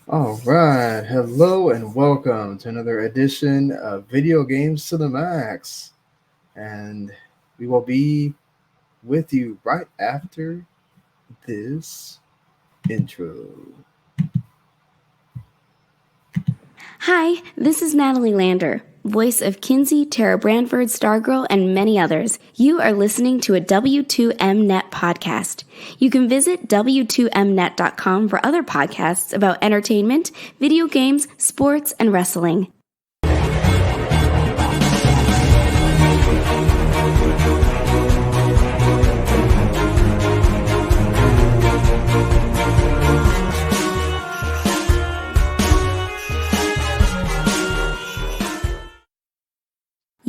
All right, hello and welcome to another edition of Video Games to the Max. And we will be with you right after this intro. Hi, this is Natalie Lander, voice of Kinsey, Tara Branford, Stargirl, and many others. You are listening to a W2M Net podcast. You can visit W2Mnet.com for other podcasts about entertainment, video games, sports, and wrestling.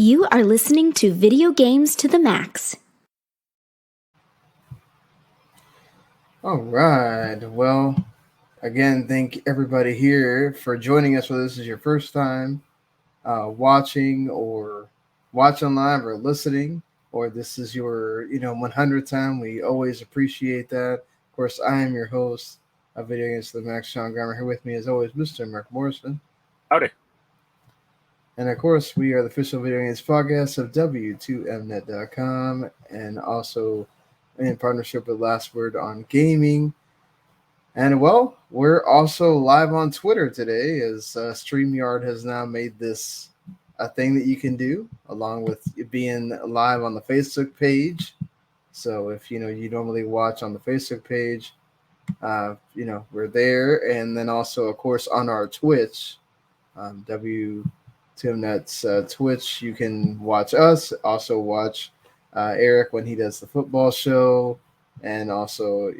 You are listening to Video Games to the Max. All right, well, again, thank everybody here for joining us, whether this is your first time watching live or listening, or this is your 100th time. We always appreciate that. Of course, I am your host of Video Games to the Max, Sean Garmer. Here with me, as always, Mr. Marc Morrison. Howdy. And of course, we are the official video games podcast of W2Mnet.com, and also in partnership with Last Word on Gaming. And well, we're also live on Twitter today, as StreamYard has now made this a thing that you can do, along with it being live on the Facebook page. So if you normally watch on the Facebook page, we're there, and then also, of course, on our Twitch, W2Mnet's Twitch, you can watch us. Also watch Eric when he does the football show. And also,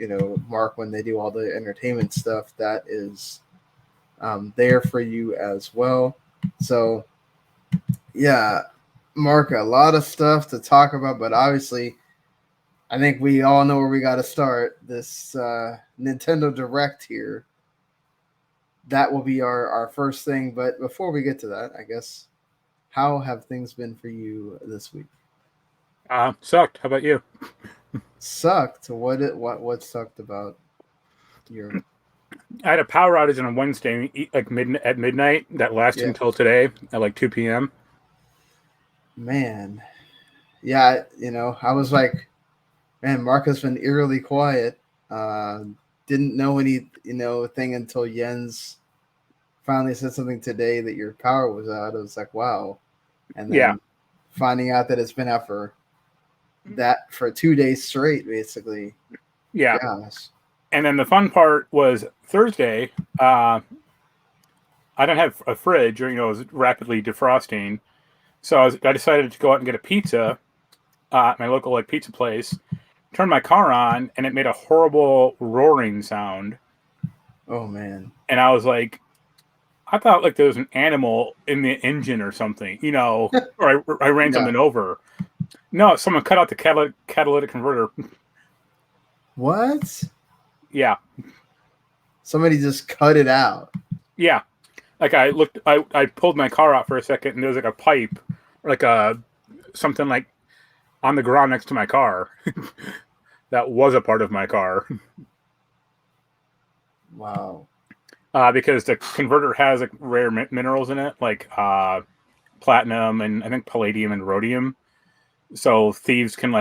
Marc, when they do all the entertainment stuff, that is there for you as well. So, yeah, Marc, a lot of stuff to talk about, but obviously, I think we all know where we got to start. This Nintendo Direct here. That will be our first thing. But before we get to that, I guess, how have things been for you this week? Sucked. How about you? Sucked. What sucked about your? I had a power outage on a Wednesday, at midnight, that lasted until today at like 2 p.m. Man, yeah, I was like, man, Marc has been eerily quiet. Didn't know any thing until Jens finally said something today that your power was out. I was like, wow, and then finding out that it's been out for 2 days straight, basically. Yeah. Gosh. And then the fun part was Thursday. I didn't have a fridge, or it was rapidly defrosting, so I decided to go out and get a pizza at my local pizza place. Turned my car on, and it made a horrible roaring sound. Oh man! And I was like, I thought there was an animal in the engine or something, or I ran something over. No, someone cut out the catalytic converter. What? Yeah. Somebody just cut it out. Yeah. I pulled my car out for a second, and there was a pipe, something on the ground next to my car. That was a part of my car. Wow. Because the converter has rare minerals in it, like platinum and I think palladium and rhodium. So thieves can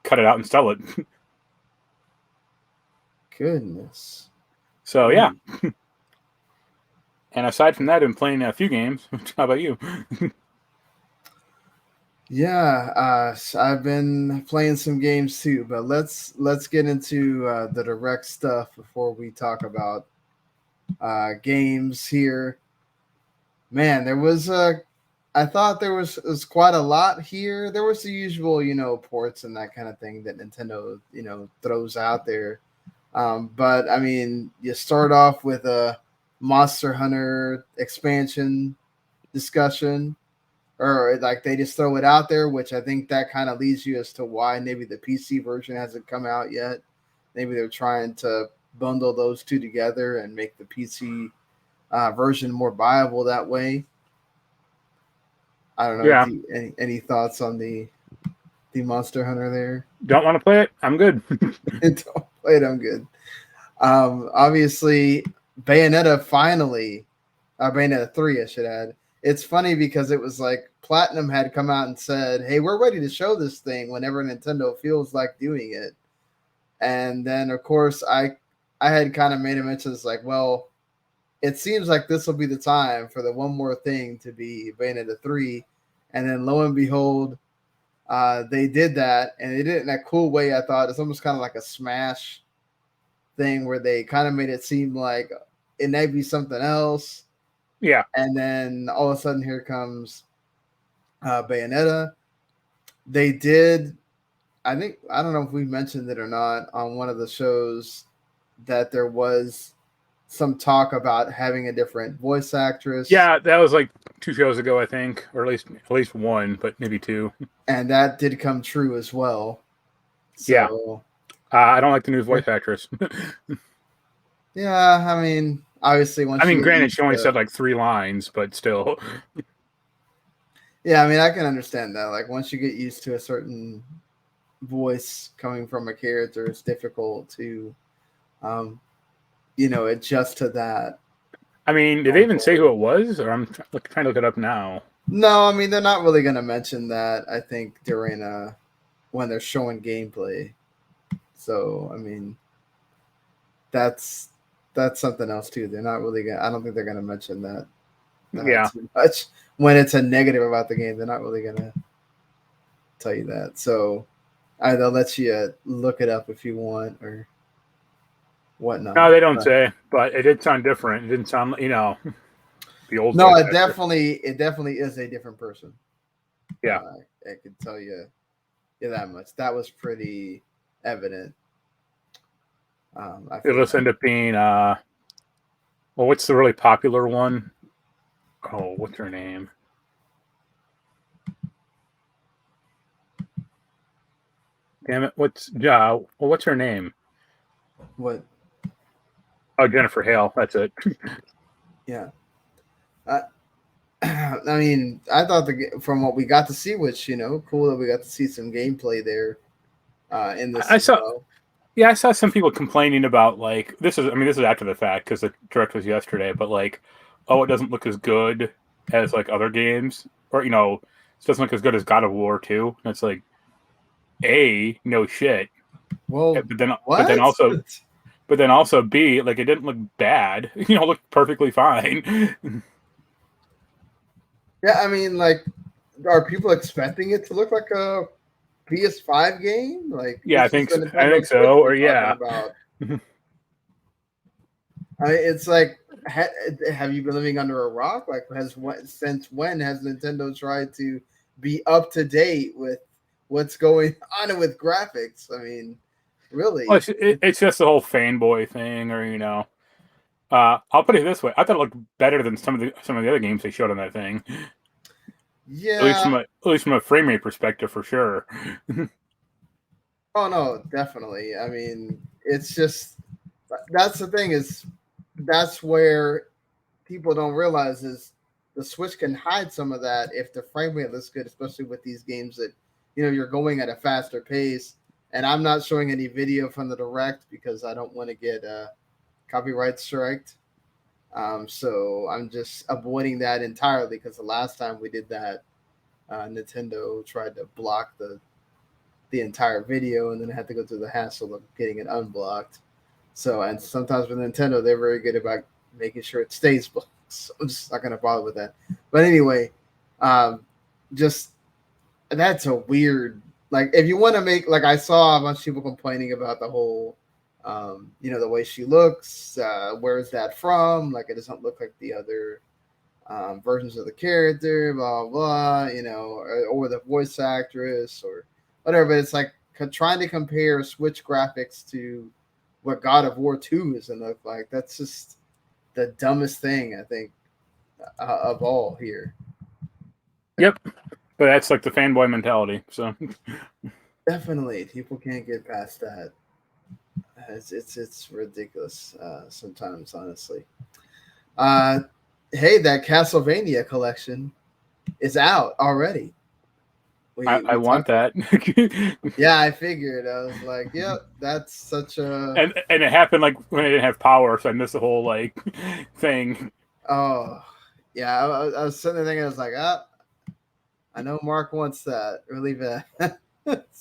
cut it out and sell it. Goodness. So yeah. And aside from that, I've been playing a few games. How about you? Yeah, I've been playing some games too, but let's get into the direct stuff before we talk about games here. Man, there was I thought there was quite a lot here. There was the usual, ports and that kind of thing that Nintendo, throws out there. But I mean, you start off with a Monster Hunter expansion discussion, or they just throw it out there, which I think that kind of leads you as to why maybe the PC version hasn't come out yet. Maybe they're trying to bundle those two together and make the PC version more viable that way. I don't know. Yeah. Any thoughts on the Monster Hunter there? Don't want to play it? I'm good. Don't play it. I'm good. Obviously, Bayonetta finally, Bayonetta 3, I should add. It's funny because it was like Platinum had come out and said, "Hey, we're ready to show this thing whenever Nintendo feels like doing it." And then, of course, I had kind of made a mention. It's like, well, it seems like this will be the time for the one more thing to be Bayonetta 3. And then lo and behold, they did that, and they did it in a cool way. I thought it's almost kind of like a Smash thing where they kind of made it seem like it might be something else. Yeah. And then all of a sudden, here comes Bayonetta. They did, I don't know if we mentioned it or not on one of the shows, that there was some talk about having a different voice actress. Yeah, that was like 2 shows ago, I think, or at least one, but maybe 2. And that did come true as well. So, yeah. I don't like the new voice actress. Yeah, I mean, obviously, granted, she only said like 3 lines, but still. Yeah, I mean, I can understand that. Like, once you get used to a certain voice coming from a character, it's difficult to, adjust to that. I mean, did they even say who it was? Or I'm trying to look it up now. No, I mean, they're not really going to mention that, I think, during when they're showing gameplay. So, I mean, that's something else too. They're not really going to, I don't think they're going to mention that too much. When it's a negative about the game, they're not really going to tell you that. So either let you look it up if you want or whatnot. No, they don't say, but it did sound different. It didn't sound, the old. No, it definitely is a different person. Yeah, I could tell you that much. That was pretty evident. It'll just end up being what's the really popular one? Oh, what's her name? Damn it! What's her name? What? Oh, Jennifer Hale. That's it. Yeah. I mean, I thought from what we got to see, which cool that we got to see some gameplay there. In this, I saw some people complaining about like this is after the fact because the direct was yesterday, but like, oh, it doesn't look as good as like other games, or it doesn't look as good as God of War 2. And it's like, no shit. Well, but then also B, like it didn't look bad. It looked perfectly fine. Yeah, I mean, like, are people expecting it to look like a PS5 game? Like, yeah, I think so. Or yeah. About. I mean, it's like, have you been living under a rock? Like, since when has Nintendo tried to be up to date with what's going on with graphics? I mean, really? Well, it's just the whole fanboy thing, or I'll put it this way: I thought it looked better than some of the other games they showed on that thing. Yeah, at least from a frame rate perspective, for sure. Oh no, definitely. I mean, it's just that's the thing that's where people don't realize is the Switch can hide some of that if the frame rate looks good, especially with these games that you're going at a faster pace. And I'm not showing any video from the Direct because I don't want to get copyright striked. So I'm just avoiding that entirely because the last time we did that, Nintendo tried to block the entire video and then had to go through the hassle of getting it unblocked. So, and sometimes with Nintendo, they're very good about making sure it stays blocked. So I'm just not going to bother with that. But anyway, just that's a weird, like, if you want to make, like, I saw a bunch of people complaining about the whole, the way she looks, where is that from? Like, it doesn't look like the other versions of the character, blah, blah, or the voice actress or whatever. But it's like trying to compare Switch graphics to what God of War 2 is going to look like. That's just the dumbest thing, I think, of all here. Yep. But that's like the fanboy mentality. So definitely, people can't get past that. It's ridiculous sometimes, honestly. Hey, that Castlevania collection is out already. I we want talked. that. Yeah, I figured. I was like, yep, that's such a. And it happened like when I didn't have power, so I missed the whole like thing. Oh, yeah. I was sitting there thinking, I was like, ah, I know Mark wants that. Really bad.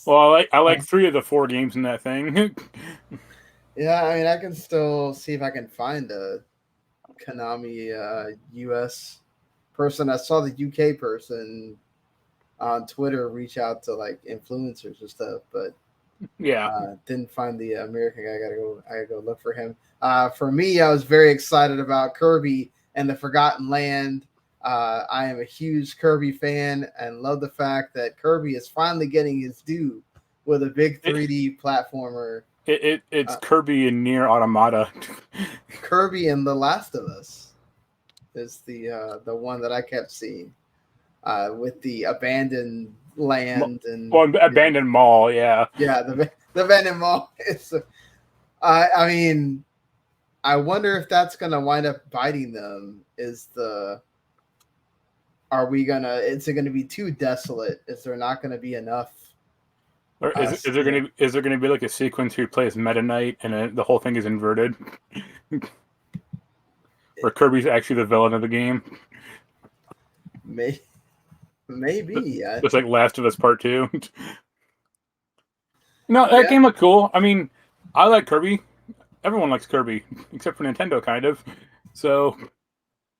Well, I like 3 of the 4 games in that thing. Yeah, I mean, I can still see if I can find a Konami US person. I saw the UK person on Twitter reach out to like influencers and stuff, but Yeah. didn't find the American guy. I gotta go look for him. For me, I was very excited about Kirby and the Forgotten Land. I am a huge Kirby fan and love the fact that Kirby is finally getting his due with a big 3D platformer. It's Uh, Kirby and Near Automata. Kirby and The Last of Us is the one that I kept seeing with the abandoned land and Well, Abandoned Mall, yeah. yeah, the abandoned mall. I mean, I wonder if that's gonna wind up biting them. Is it gonna be too desolate? Is there not gonna be enough? Or is there gonna be like a sequence where you play as Meta Knight and the whole thing is inverted, where Kirby's actually the villain of the game, Maybe. just like Last of Us Part 2. No, that Yeah, game looked cool. I mean, I like Kirby. Everyone likes Kirby except for Nintendo, kind of. So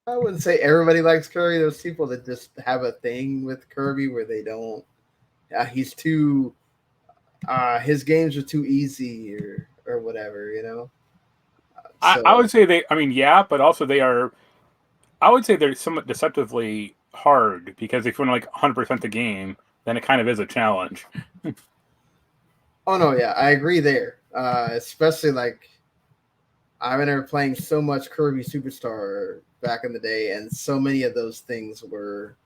I wouldn't say everybody likes Kirby. There's people that just have a thing with Kirby where they don't. He's too. His games are too easy or whatever, you know. I So would say they. I mean, yeah, but also they are. I would say they're somewhat deceptively hard because if you want to like 100% the game, then it kind of is a challenge. oh no, yeah, I agree there. Especially like I remember playing so much Kirby Superstar back in the day, and so many of those things were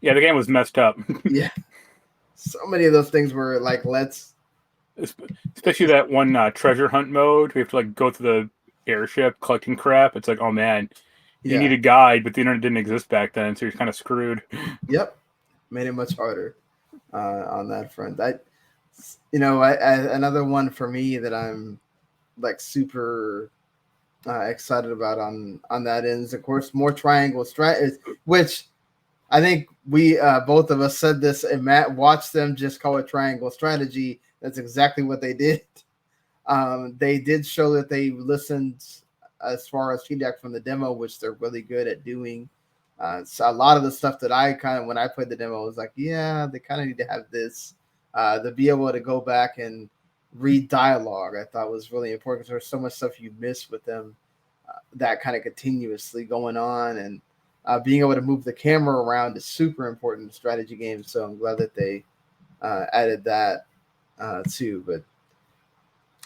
Yeah, the game was messed up. yeah, so many of those things were like Especially that one treasure hunt mode. We have to like go to the airship collecting crap. It's like, oh man, you need yeah, a guide, but the internet didn't exist back then, so you're kind of screwed. yep, made it much harder on that front. Another one for me that I'm like super excited about on that end is of course more triangle strategy, which I think we both of us said this, and Matt watched them just call it triangle strategy. That's exactly what they did. They did show that they listened as far as feedback from the demo, which they're really good at doing. So a lot of the stuff that I kind of, when I played the demo, I was like, yeah, they kind of need to have this to be able to go back and read dialogue. I thought was really important because there's so much stuff you miss with them that kind of continuously going on, and being able to move the camera around is super important in strategy games. So I'm glad that they added that too. But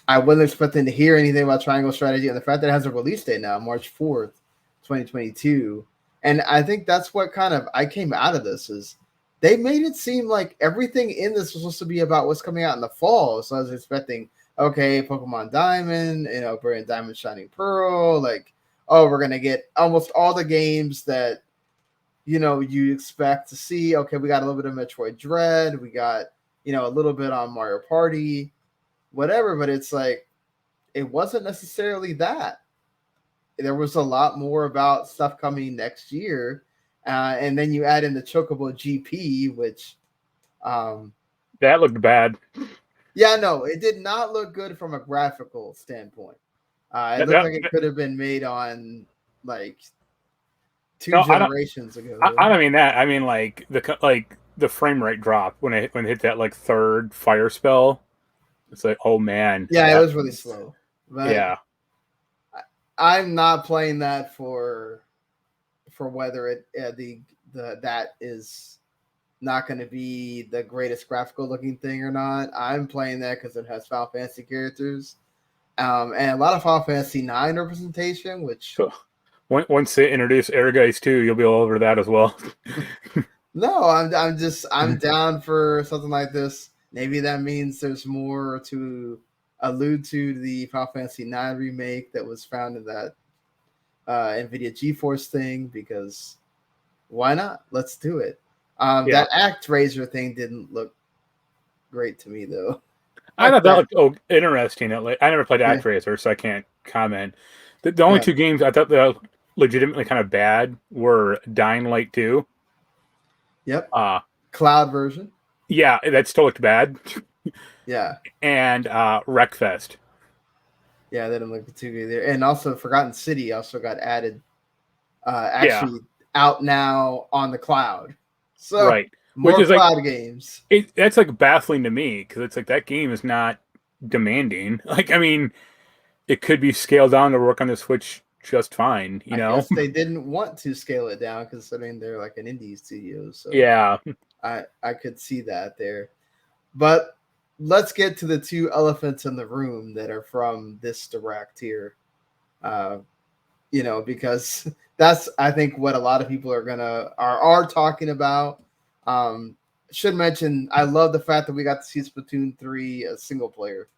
I wasn't expecting to hear anything about triangle strategy, and the fact that it has a release date now, March 4th, 2022. And I think that's what kind of I came out of this is they made it seem like everything in this was supposed to be about what's coming out in the fall. So I was expecting, okay, Pokemon Diamond, Brilliant Diamond, Shining Pearl, like, oh, we're gonna get almost all the games that you expect to see. Okay, we got a little bit of Metroid Dread, we got a little bit on Mario Party, whatever, but it's like it wasn't necessarily that. There was a lot more about stuff coming next year, and then you add in the Chocobo GP, which, That looked bad. yeah, no, it did not look good from a graphical standpoint. It That, looked that, like it could have been made on like two no, generations ago. I don't mean that. I mean like the frame rate drop when it hit that like third fire spell. It's like, oh man, Yeah, it was really slow, but yeah. I'm not playing that for whether it that is not going to be the greatest graphical looking thing or not. I'm playing that because it has Final Fantasy characters, and a lot of Final Fantasy 9 representation, which So once they introduce Airgeist 2, you'll be all over that as well. no, I'm down for something like this. Maybe that means there's more to allude to the Final Fantasy 9 remake that was found in that NVIDIA GeForce thing, because why not? Let's do it. That ActRaiser thing didn't look great to me though. I Like thought that that. looked interesting. I never played Yeah. ActRaiser, so I can't comment. The only Yeah. two games I thought that were legitimately kind of bad were Dying Light 2. Yep. Cloud version. Yeah, that still looked bad. Yeah. And Wreckfest. Yeah, that didn't look too good there. And also Forgotten City also got added actually out now on the cloud. So Right. Which more is like cloud games. that's like baffling to me because it's like that game is not demanding. Like, I mean, it could be scaled down to work on the Switch just fine, you I know? guess they didn't want to scale it down considering they're like an indie studio. So Yeah. I could see that there. But let's get to the two elephants in the room that are from this direct here. Because that's I think what a lot of people are talking about. Should mention I love the fact that we got to see Splatoon 3 single player.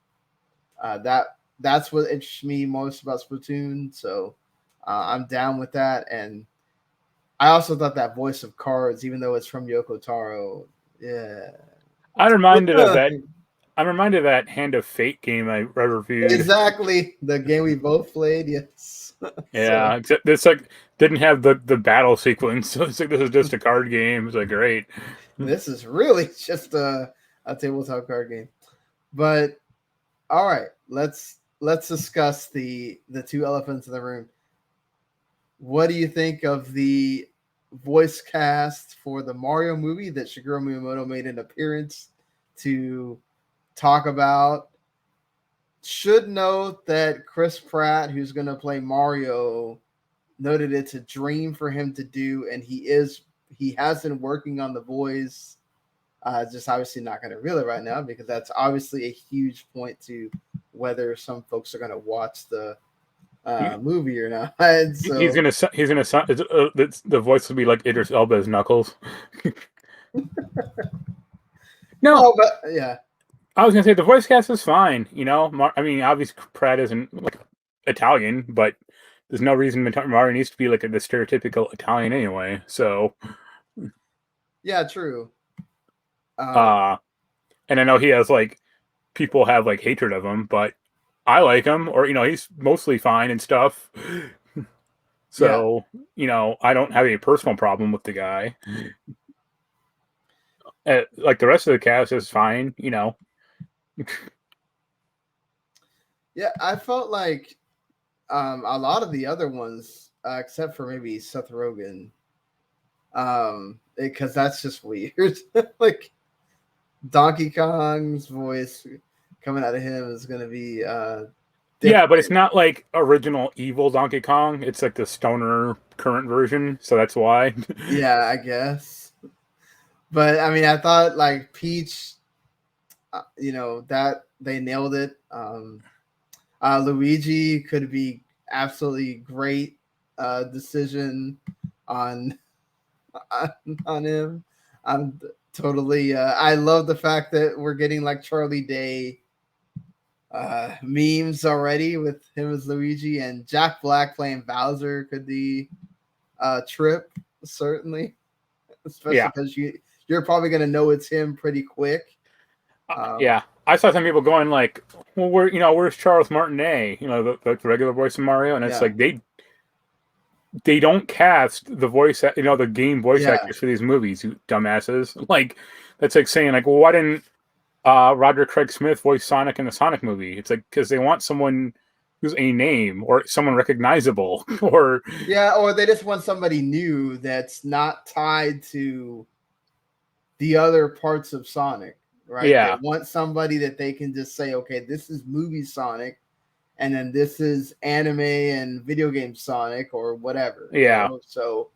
That's what interests me most about Splatoon. So I'm down with that. And I also thought that voice of Cards, even though it's from Yoko Taro, yeah. I'm reminded of that. I'm reminded of that Hand of Fate game I reviewed. Exactly. The game we both played, yes. Yeah, except this like didn't have the battle sequence. So it's like this is just a card game. It's like great. This is really just a tabletop card game. But all right, let's discuss the two elephants in the room. What do you think of the voice cast for the Mario movie that Shigeru Miyamoto made an appearance to talk about? Should note that Chris Pratt, who's going to play Mario, noted it's a dream for him to do, and he has been working on the voice. Just obviously not going to reveal it right now because that's obviously a huge point to whether some folks are going to watch the movie or not. So He's gonna the voice will be like Idris Elba's Knuckles. No, oh, but yeah, I was gonna say the voice cast is fine. You know, I mean, obviously Pratt isn't like Italian, but there's no reason Mario needs to be like the stereotypical Italian anyway. So, yeah, true. and I know he has like people have like hatred of him, but I like him, or he's mostly fine and stuff. So, I don't have a personal problem with the guy. Like the rest of the cast is fine, Yeah, I felt like a lot of the other ones, except for maybe Seth Rogen, because that's just weird. Like Donkey Kong's voice coming out of him is going to be Yeah, but it's not like original evil Donkey Kong. It's like the stoner current version, so that's why. Yeah, I guess. But I mean, I thought like Peach, that they nailed it. Luigi could be absolutely great decision on on him. I'm totally. I love the fact that we're getting like Charlie Day memes already with him as Luigi, and Jack Black playing Bowser could be a trip certainly, especially because you're probably gonna know it's him pretty quick. Yeah, I saw some people going like, "Well, where's Charles Martinet? The regular voice of Mario," and it's like they don't cast the voice, the game voice actors for these movies, you dumbasses. Like that's like saying like, well, why didn't Roger Craig Smith voice Sonic in the Sonic movie? It's like because they want someone who's a name or someone recognizable, or or they just want somebody new that's not tied to the other parts of Sonic, right? Yeah, they want somebody that they can just say, okay, this is movie Sonic, and then this is anime and video game Sonic or whatever. Yeah. So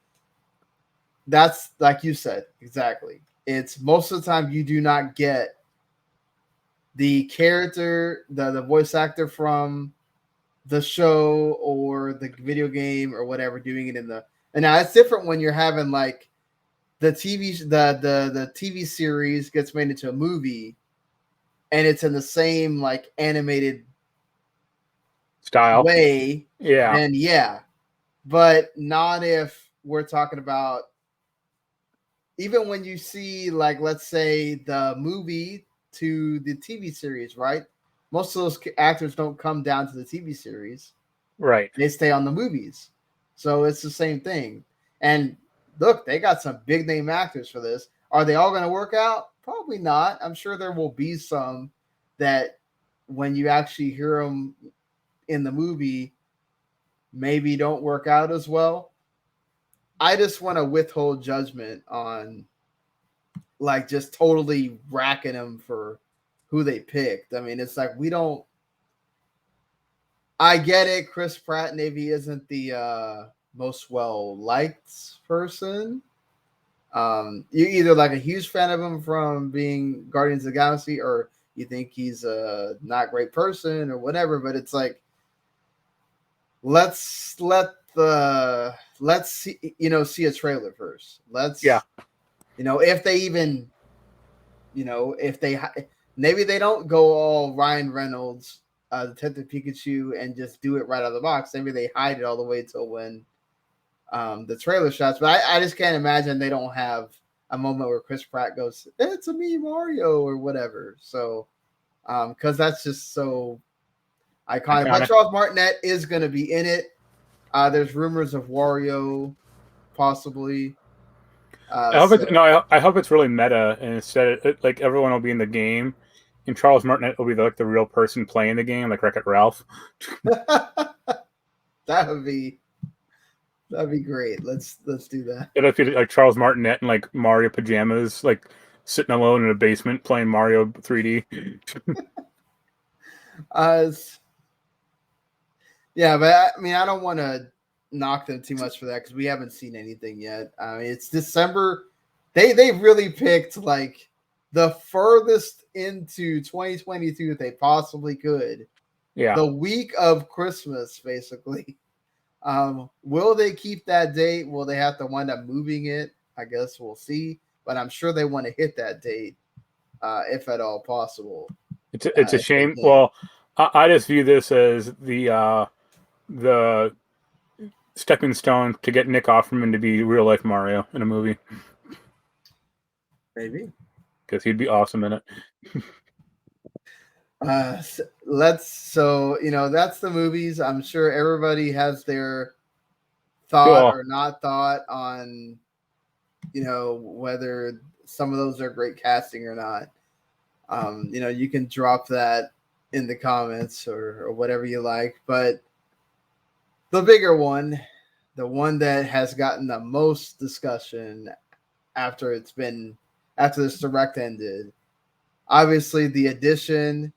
that's like you said, exactly. It's most of the time you do not get the character, the voice actor from the show or the video game or whatever doing it in the. And now it's different when you're having like the the TV series gets made into a movie, and it's in the same like animated style way. Yeah. Then but not if we're talking about even when you see, like, let's say the movie to the TV series, right? Most of those actors don't come down to the TV series. Right. They stay on the movies. So it's the same thing. And look, they got some big name actors for this. Are they all going to work out? Probably not. I'm sure there will be some that when you actually hear them in the movie, maybe don't work out as well. I just want to withhold judgment on like just totally racking them for who they picked. I mean, it's like we don't. I get it. Chris Pratt maybe isn't the most well liked person. You're either like a huge fan of him from being Guardians of the Galaxy, or you think he's a not great person or whatever. But it's like let's see see a trailer first. Let's if they even if they maybe they don't go all Ryan Reynolds, Detective Pikachu, and just do it right out of the box. Maybe they hide it all the way till when the trailer shots. But I just can't imagine they don't have a moment where Chris Pratt goes, "It's a me, Mario," or whatever. So, because that's just so iconic. But Charles Martinet is going to be in it. There's rumors of Wario possibly. I hope it's really meta, and instead, like everyone will be in the game, and Charles Martinet will be the real person playing the game, like Wreck-It Ralph. That'd be great. Let's do that. It'll be like Charles Martinet in like Mario pajamas, like sitting alone in a basement playing Mario 3D. Yeah, but I mean, I don't want to knock them too much for that because we haven't seen anything yet. I mean, it's December. They really picked like the furthest into 2022 that they possibly could. Yeah. The week of Christmas, basically. Will they keep that date? Will they have to wind up moving it? I guess we'll see. But I'm sure they want to hit that date, if at all possible. It's a shame. Well, I just view this as the stepping stone to get Nick Offerman to be real life Mario in a movie. Maybe. Because he'd be awesome in it. That's the movies. I'm sure everybody has their thought or not thought on whether some of those are great casting or not. You can drop that in the comments or whatever you like. But the bigger one, the one that has gotten the most discussion after this direct ended, obviously the addition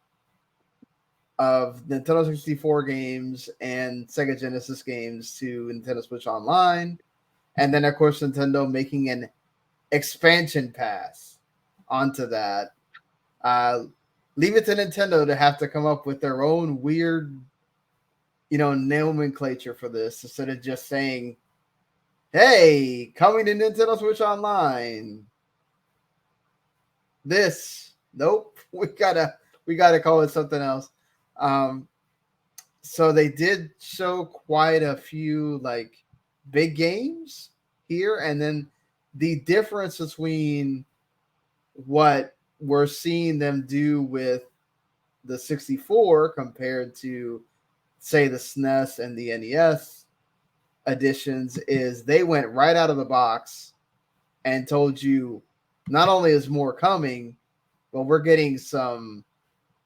of Nintendo 64 games and SEGA Genesis games to Nintendo Switch Online, and then of course Nintendo making an expansion pass onto that. Leave it to Nintendo to have to come up with their own weird, nomenclature for this instead of just saying, "Hey, coming to Nintendo Switch Online." Nope, we gotta call it something else. So they did show quite a few like big games here, and then the difference between what we're seeing them do with the 64 compared to, say, the SNES and the NES editions is they went right out of the box and told you not only is more coming, but we're getting some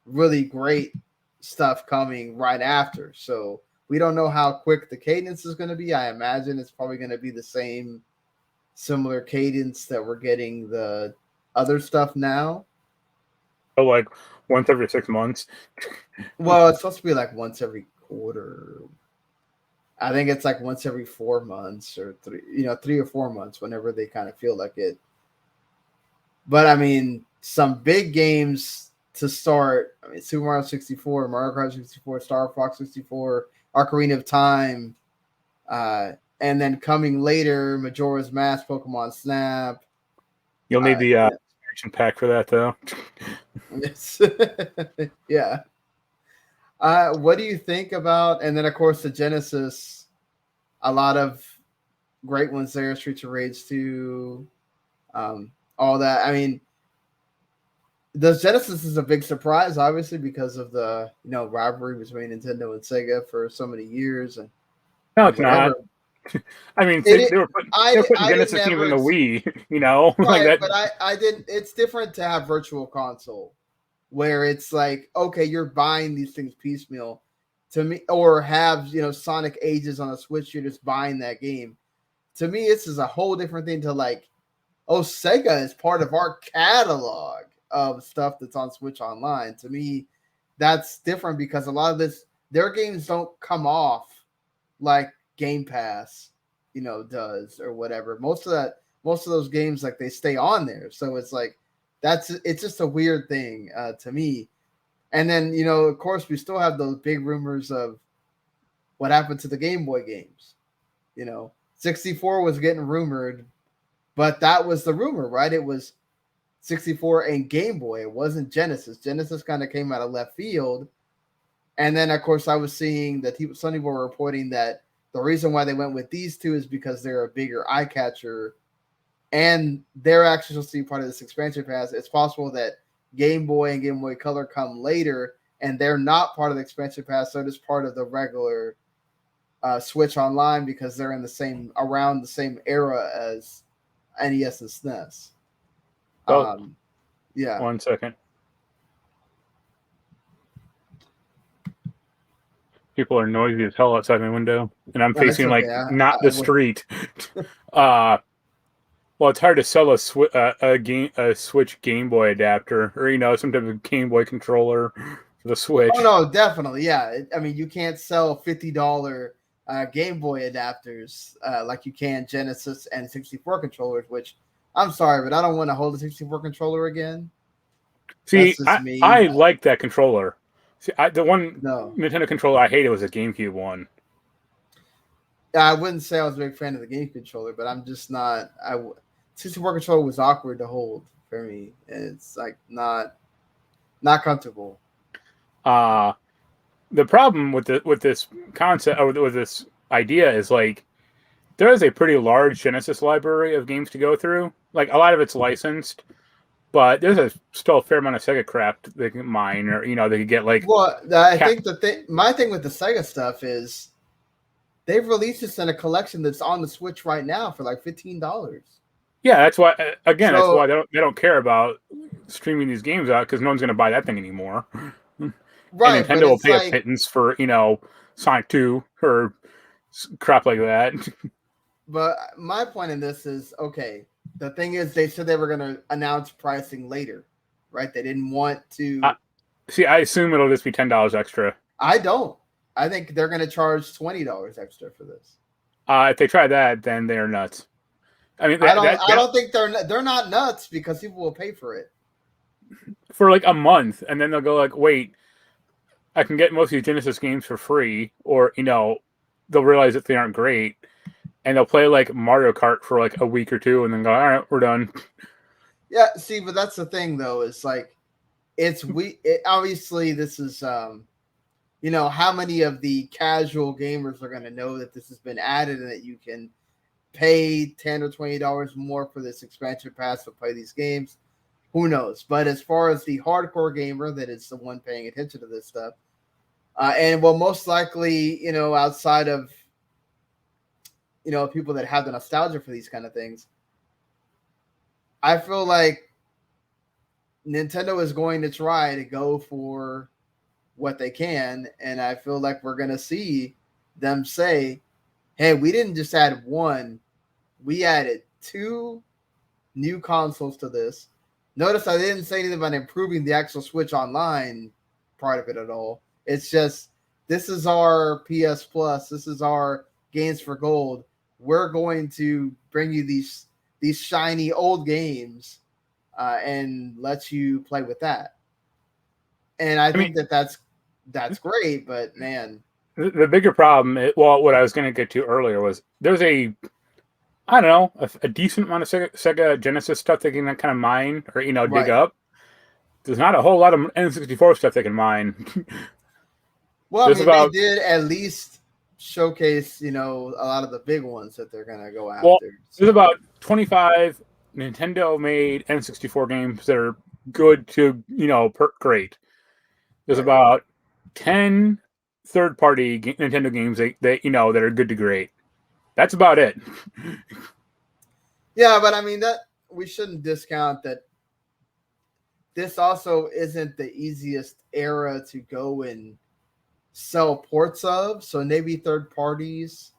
really great stuff coming right after. So we don't know how quick the cadence is going to be. I imagine it's probably going to be the same similar cadence that we're getting the other stuff now. So like once every 6 months. Well, it's supposed to be like once every quarter. I think it's like once every 4 months or 3 or 4 months, whenever they kind of feel like it. But I mean, some big games to start. I mean, Super Mario 64, Mario Kart 64, Star Fox 64, Ocarina of Time, and then coming later, Majora's Mask, Pokemon Snap. You'll need the expansion pack for that, though. Yeah. What do you think about? And then, of course, the Genesis. A lot of great ones there: Streets of Rage 2, all that. I mean, the Genesis is a big surprise, obviously, because of the rivalry between Nintendo and Sega for so many years and No, it's not. whatever. I mean, It, they were putting I didn't Genesis games on ever the Wii, like right, that. but I didn't. It's different to have Virtual Console, where it's like, okay, you're buying these things piecemeal, to me, or have Sonic Ages on a Switch. You're just buying that game. To me, this is a whole different thing to like, oh, Sega is part of our catalog of stuff that's on Switch Online. To me, that's different because a lot of their games don't come off like Game Pass, does or whatever. Most of those games, like, they stay on there. So it's like it's just a weird thing to me. And then of course, we still have those big rumors of what happened to the Game Boy games. 64 was getting rumored, but that was the rumor, right? It was 64 and Game Boy. It wasn't Genesis. Genesis kind of came out of left field. And then, of course, I was seeing that some people were reporting that the reason why they went with these two is because they're a bigger eye catcher, and they're actually supposed to be part of this expansion pass. It's possible that Game Boy and Game Boy Color come later, and they're not part of the expansion pass. They're just part of the regular Switch Online because they're around the same era as NES and SNES. Yeah. 1 second. People are noisy as hell outside my window, and I'm facing not the street. Well, it's hard to sell a Switch Game Boy adapter, or some type of Game Boy controller for the Switch. Oh no, definitely, yeah. I mean, you can't sell $50 Game Boy adapters like you can Genesis and 64 controllers. Which, I'm sorry, but I don't want to hold a 64 controller again. See, I like that controller. See, the one Nintendo controller I hated was a GameCube one. I wouldn't say I was a big fan of the GameCube controller, but I'm just not. 64 controller was awkward to hold for me. It's like not comfortable. The problem with this concept or with this idea is like there is a pretty large Genesis library of games to go through. Like a lot of it's licensed. But there's still a fair amount of Sega crap they can mine, or they could get like. Well, I think my thing with the Sega stuff is they've released this in a collection that's on the Switch right now for like $15. Yeah, that's why. Again, that's why they don't care about streaming these games out because no one's going to buy that thing anymore. Right, and Nintendo will pay a pittance for Sonic 2 or crap like that. But my point in this is okay. The thing is, they said they were going to announce pricing later, right? They didn't want to. See, I assume it'll just be $10 extra. I don't. I think they're going to charge $20 extra for this. If they try that, then they're nuts. I mean, I don't think they're not nuts because people will pay for it for like a month, and then they'll go like, "Wait, I can get most of these Genesis games for free," or they'll realize that they aren't great. And they'll play like Mario Kart for like a week or two and then go, all right, we're done. Yeah, see, but that's the thing though, is like obviously this is how many of the casual gamers are going to know that this has been added and that you can pay $10 or $20 more for this expansion pass to play these games. Who knows? But as far as the hardcore gamer that is the one paying attention to this stuff, and will most likely, outside of people that have the nostalgia for these kind of things, I feel like Nintendo is going to try to go for what they can. And I feel like we're going to see them say, hey, we didn't just add one. We added 2 new consoles to this. Notice I didn't say anything about improving the actual Switch Online part of it at all. It's just, this is our PS Plus. This is our Games for Gold. We're going to bring you these shiny old games and let you play with that. And I think that's great, but man. The bigger problem, what I was going to get to earlier was there's a decent amount of Sega Genesis stuff they can kind of mine or, dig up. There's not a whole lot of N64 stuff they can mine. Well, they did at least showcase, a lot of the big ones that they're going to go after. Well, there's about 25 Nintendo made N64 games that are good to, great. There's Right. about 10 third-party Nintendo games that are good to great. That's about it. Yeah, but I mean that we shouldn't discount that this also isn't the easiest era to go and sell ports of. So maybe third parties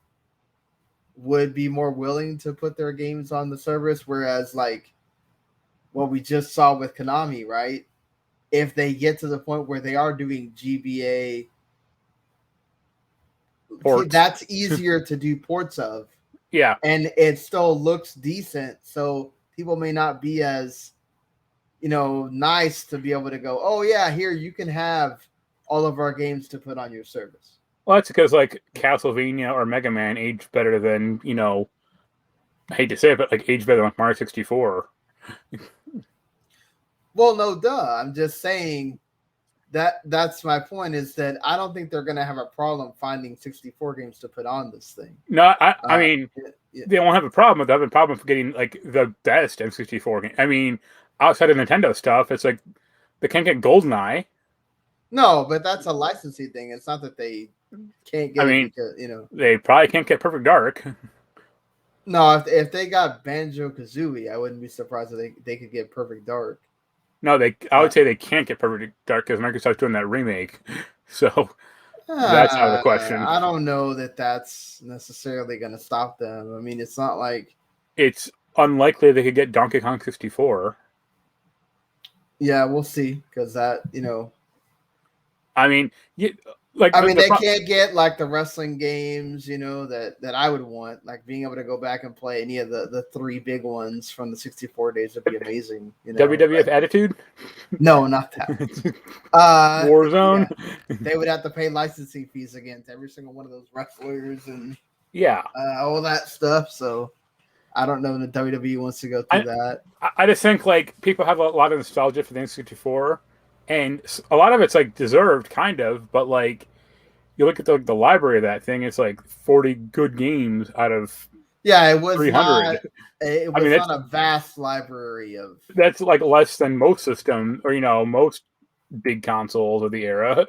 would be more willing to put their games on the service, whereas like what we just saw with Konami, right? If they get to the point where they are doing GBA, Ports. that's easier to do ports of. Yeah. And it still looks decent. So people may not be as, nice to be able to go, oh, yeah, here, you can have all of our games to put on your service. Well, that's because like Castlevania or Mega Man aged better than, I hate to say it, but like aged better than like Mario 64. Well, no, duh. I'm just saying that's my point, is that I don't think they're going to have a problem finding 64 games to put on this thing. No, I mean, they won't have a problem with that. They have a problem with getting like the best N64 game. I mean, outside of Nintendo stuff, it's like they can't get GoldenEye. No, but that's a licensing thing. It's not that they can't get it because, they probably can't get Perfect Dark. No, if they got Banjo-Kazooie, I wouldn't be surprised if they could get Perfect Dark. No, I would say they can't get Perfect Dark because Microsoft's doing that remake. So that's out of the question. I don't know that that's necessarily going to stop them. I mean, it's not like... It's unlikely they could get Donkey Kong 64. Yeah, we'll see, because that, I mean, they can't get like the wrestling games, that I would want, like being able to go back and play any of the three big ones from the 64 days would be amazing. WWF Attitude? No, not that. Warzone? Yeah. They would have to pay licensing fees against every single one of those wrestlers and all that stuff. So I don't know if the WWE wants to go through that. I just think like people have a lot of nostalgia for the N64. And a lot of it's like deserved, kind of, but like you look at the library of that thing, it's like 40 good games out of it was 300. Not a vast library of. That's like less than most systems or most big consoles of the era.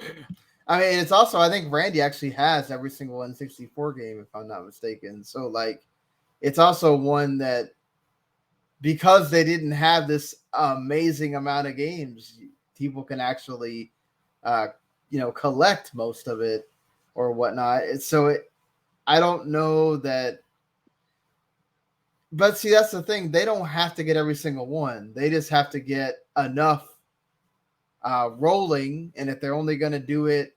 I mean, it's also, I think Randy actually has every single N64 game, if I'm not mistaken. So like, it's also one that because they didn't have this amazing amount of games, people can actually, collect most of it or whatnot. I don't know that. But see, that's the thing. They don't have to get every single one. They just have to get enough rolling. And if they're only going to do it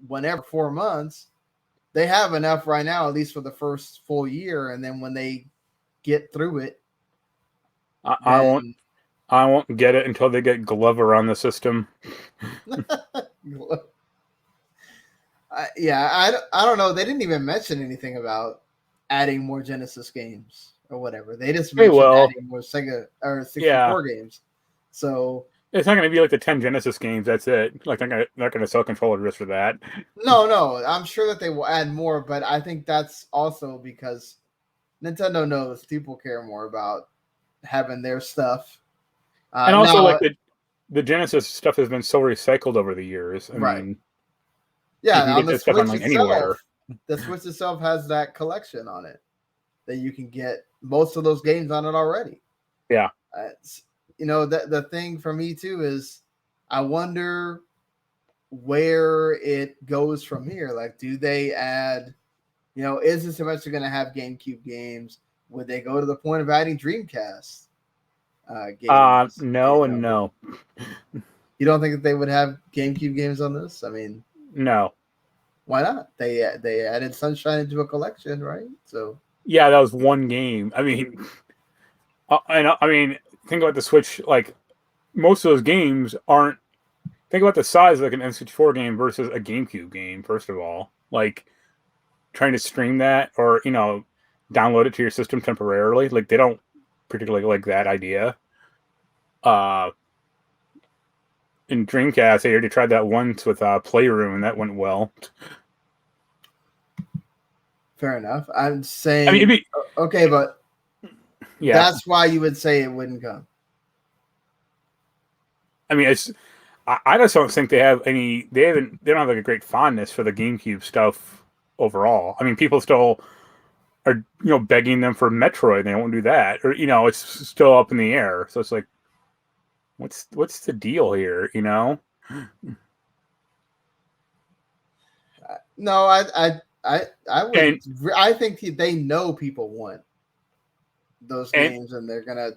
whenever 4 months, they have enough right now, at least for the first full year. And then when they get through it, I won't get it until they get Glover on the system. I don't know. They didn't even mention anything about adding more Genesis games or whatever. They just mentioned adding more Sega or 64 games. So it's not going to be like the 10 Genesis games. That's it. Like they're not going to sell controllers just for that. No. I'm sure that they will add more, but I think that's also because Nintendo knows people care more about having their stuff. And also, like the Genesis stuff has been so recycled over the years. I mean, on the Switch itself, anywhere. The Switch itself has that collection on it that you can get most of those games on it already. Yeah. The thing for me too is I wonder where it goes from here. Like, do they add, is this eventually going to have GameCube games? Would they go to the point of adding Dreamcast? Games, no and no. You don't think that they would have GameCube games on this? I mean, no. Why not? They added Sunshine into a collection, right? So yeah, that was one game. I mean, think about the Switch. Like most of those games aren't. Think about the size of like an N64 game versus a GameCube game. First of all, like trying to stream that or download it to your system temporarily. Like they don't particularly like that idea. In Dreamcast, they already tried that once with Playroom, and that went well. Fair enough. I'm saying, okay, but Yeah. That's why you would say it wouldn't come. I mean, I just don't think they have any. They don't have like a great fondness for the GameCube stuff overall. I mean, people still are begging them for Metroid. They won't do that, or it's still up in the air. So it's like, what's the deal here? No, And I think they know people want those and games, and they're gonna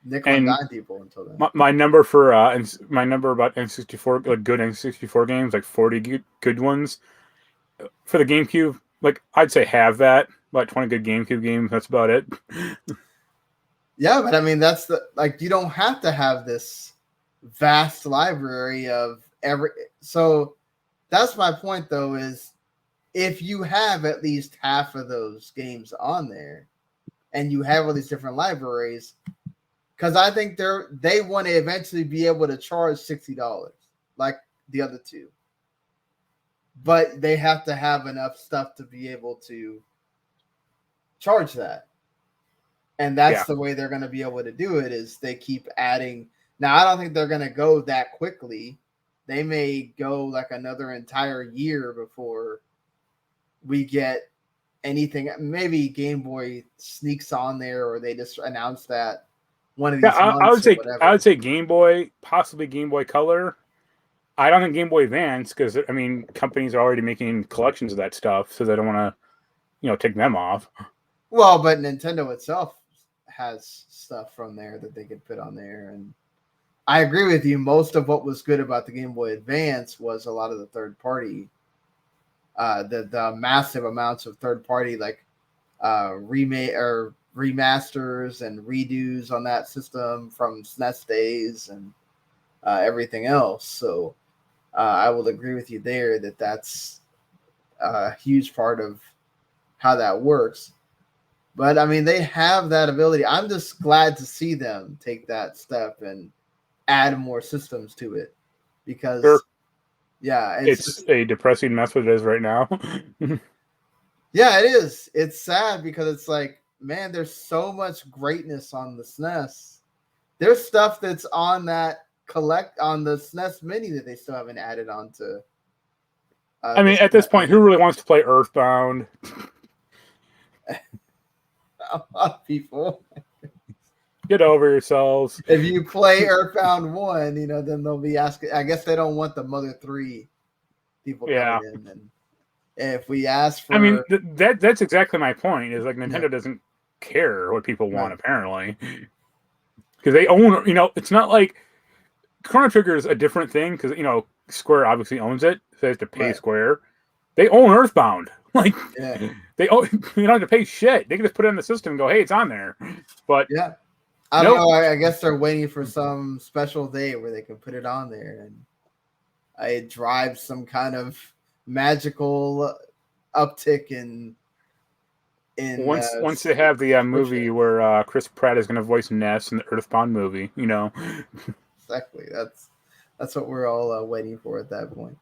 nickel and and dime people until then. my number for my number about N64, like good N64 games, like 40 good ones for the GameCube. Like I'd say have that, about 20 good GameCube games. That's about it. Yeah, but I mean that's you don't have to have this vast library of every. So that's my point though, is if you have at least half of those games on there and you have all these different libraries, because I think they want to eventually be able to charge $60 like the other two, but they have to have enough stuff to be able to charge that. And that's the way they're going to be able to do it, is they keep adding. Now, I don't think they're going to go that quickly. They may go like another entire year before we get anything. Maybe Game Boy sneaks on there, or they just announce that one of these months I would say whatever. I would say Game Boy, possibly Game Boy Color. I don't think Game Boy Advance, because I mean companies are already making collections of that stuff, so they don't want to take them off. Well, but Nintendo itself has stuff from there that they could put on there, and I agree with you. Most of what was good about the Game Boy Advance was a lot of the third party, the massive amounts of third party remake or remasters and redos on that system from SNES days and everything else. So I will agree with you there that that's a huge part of how that works. But I mean, they have that ability. I'm just glad to see them take that step and add more systems to it, because it's a depressing mess what it is right now. Yeah, it is. It's sad because it's like, man, there's so much greatness on the SNES. There's stuff that's on the SNES Mini that they still haven't added onto. I mean, at this point, who really wants to play Earthbound? A lot of people. Get over yourselves. If you play Earthbound 1, then they'll be asking. I guess they don't want the Mother 3 people coming in. And if we ask for, I mean, that's exactly my point. Is like Nintendo doesn't care what people want, apparently, because they own. It's not like Chrono Trigger is a different thing, because Square obviously owns it, so they have to pay Square. They own Earthbound. Like they don't have to pay shit. They can just put it in the system and go, "Hey, it's on there." But I don't know. I guess they're waiting for some special day where they can put it on there, and it drives some kind of magical uptick in once they have the movie where Chris Pratt is going to voice Ness in the Earthbound movie. Exactly. That's what we're all waiting for at that point.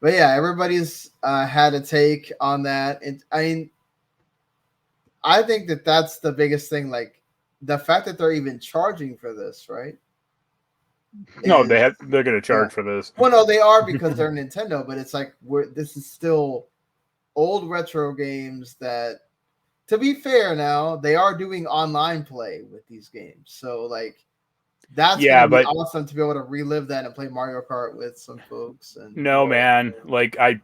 But yeah, everybody's had a take on that. I think that's the biggest thing. Like the fact that they're even charging for this, right? No, they're going to charge for this. Well, no, they are, because they're Nintendo. But it's like this is still old retro games that, to be fair, now they are doing online play with these games. So like that's gonna be awesome to be able to relive that and play Mario Kart with some folks. And man, like I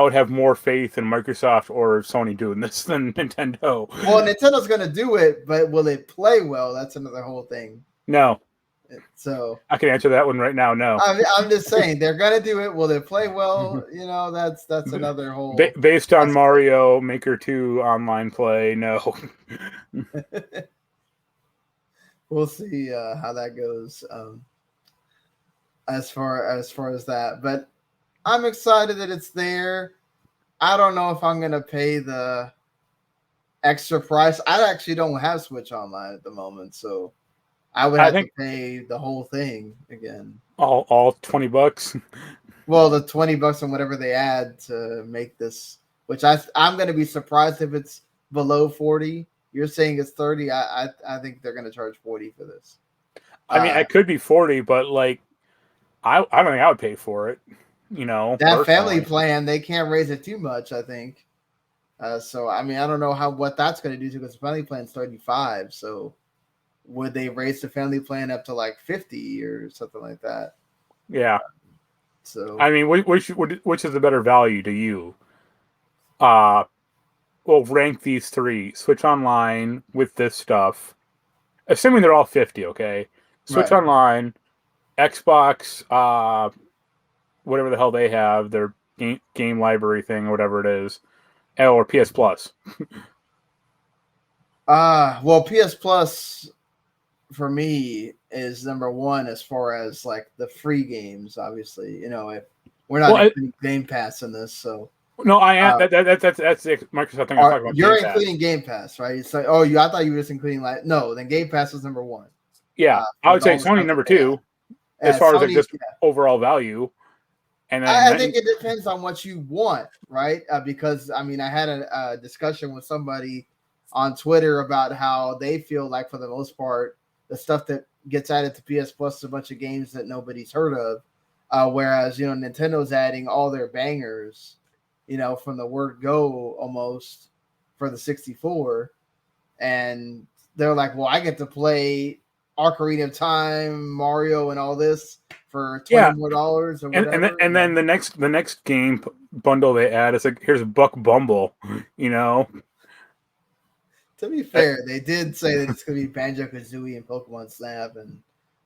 would have more faith in Microsoft or Sony doing this than Nintendo. Well, Nintendo's gonna do it, but will it play well? That's another whole thing. No. So I can answer that one right now. No. I'm just saying they're gonna do it. Will it play well? That's another whole. Based on Mario Maker 2 online play, no. We'll see how that goes. As far as that, but I'm excited that it's there. I don't know if I'm gonna pay the extra price. I actually don't have Switch Online at the moment, so I would have to pay the whole thing again. All $20. Well, the $20 and whatever they add to make this, which I'm going to be surprised if it's below 40, You're saying it's 30. I think they're going to charge 40 for this. I mean, it could be 40, but like, I don't think I would pay for it. That family plan, they can't raise it too much, I think. So I mean, I don't know what that's going to do because the family plan is 35. So would they raise the family plan up to like 50 or something like that? Yeah. So I mean, which is the better value to you? Well, rank these three: Switch Online with this stuff, assuming they're all 50. Okay, Switch right. Online, Xbox, whatever the hell they have, their game library thing, or whatever it is, or PS Plus. Well, PS Plus for me is number one as far as like the free games. Obviously, if we're not including Game Pass in this, so no, I am. That's the Microsoft thing. I talk about. You're including Game Pass, right? It's like, I thought you were just including no. Then Game Pass is number one. Yeah, I would say Sony number two, as far as like just overall value. And then I think it depends on what you want, right? Because I mean, I had a discussion with somebody on Twitter about how they feel like, for the most part, the stuff that gets added to PS Plus is a bunch of games that nobody's heard of, whereas Nintendo's adding all their bangers, from the word go almost for the 64, and they're like, well, I get to play Ocarina of Time, Mario, and all this for $20 more or whatever. And then the next game bundle they add is like, here's Buck Bumble, To be fair, they did say that it's going to be Banjo-Kazooie and Pokemon Snap and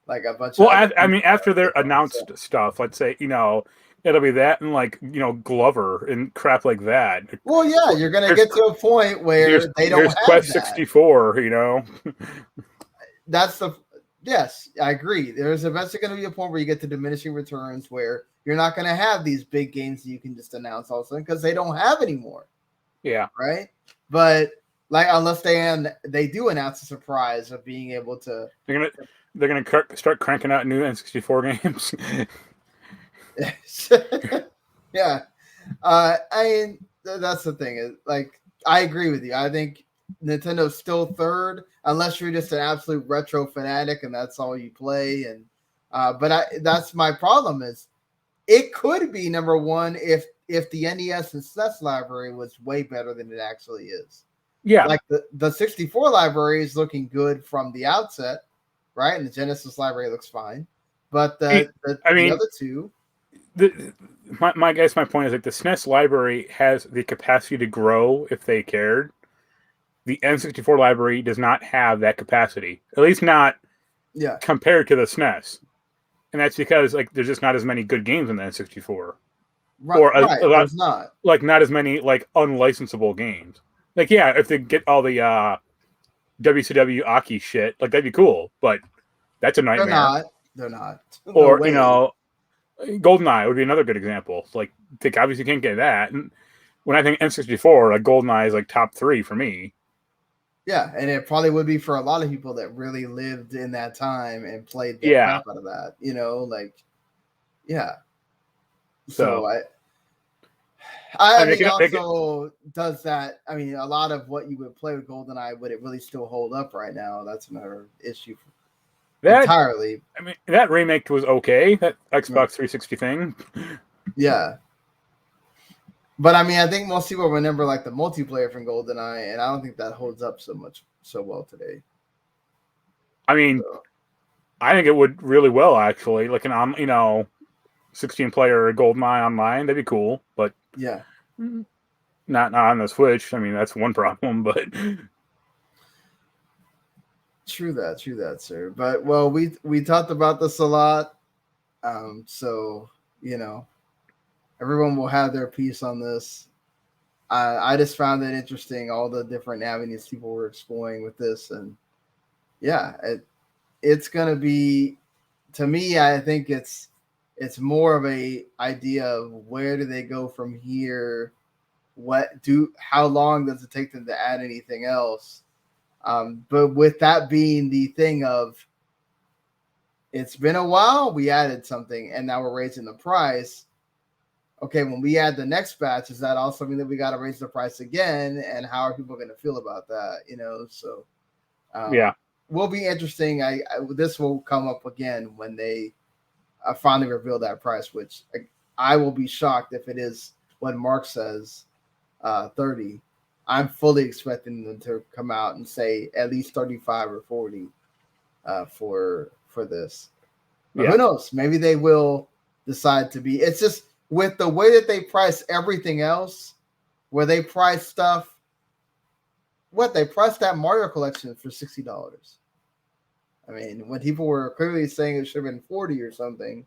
like a bunch of... Well, I mean, after their announced stuff, let's say, it'll be that and like, Glover and crap like that. Well, yeah, you're going to get to a point where they don't have Quest that. 64, That's yes, I agree. There's eventually going to be a point where you get to diminishing returns where you're not going to have these big games that you can just announce all of a sudden because they don't have anymore. Yeah. Right? But like, unless they do announce a surprise of being able to, they're gonna start cranking out new N64 games. Yeah, I mean, that's the thing. Is like, I agree with you. I think Nintendo's still third, unless you're just an absolute retro fanatic and that's all you play. And but that's my problem. Is it could be number one if the NES and SNES library was way better than it actually is. Yeah, like the 64 library is looking good from the outset, right? And the Genesis library looks fine, but the other two. My point is like the SNES library has the capacity to grow if they cared. The N64 library does not have that capacity, at least not compared to the SNES, and that's because like there's just not as many good games in the N64, right? There's not not as many like unlicensable games. Like, yeah, if they get all the WCW Aki shit, like that'd be cool, but that's a nightmare. They're not. Or GoldenEye would be another good example. Like, they obviously can't get that. And when I think N64, like GoldenEye is like top 3 for me. Yeah, and it probably would be for a lot of people that really lived in that time and played the crap out of that. So I mean, also does that. I mean, a lot of what you would play with GoldenEye, would it really still hold up right now? That's another issue. Entirely. I mean, that remake was okay. That Xbox 360 thing. Yeah. But I mean, I think most people remember like the multiplayer from GoldenEye, and I don't think that holds up so well today. I mean, I think it would really well actually. Like 16 player GoldenEye online, that'd be cool. But yeah, not on the Switch. I mean, that's one problem. But true that, sir. But well, we talked about this a lot, so everyone will have their piece on this. I just found it interesting, all the different avenues people were exploring with this, and it's gonna be, to me, I think it's more of a idea of where do they go from here, how long does it take them to add anything else, but with that being the thing of, it's been a while, we added something and now we're raising the price. okay, when we add the next batch, is that also mean that we got to raise the price again? And how are people going to feel about that? So Yeah. will be interesting. This will come up again when they finally reveal that price, which I will be shocked if it is what Marc says, 30. I'm fully expecting them to come out and say at least 35 or 40 for this. But who knows? Maybe they will decide to be. It's just with the way that they price everything else, where they price stuff. What they priced that Mario collection for $60. I mean, when people were clearly saying it should have been 40 or something,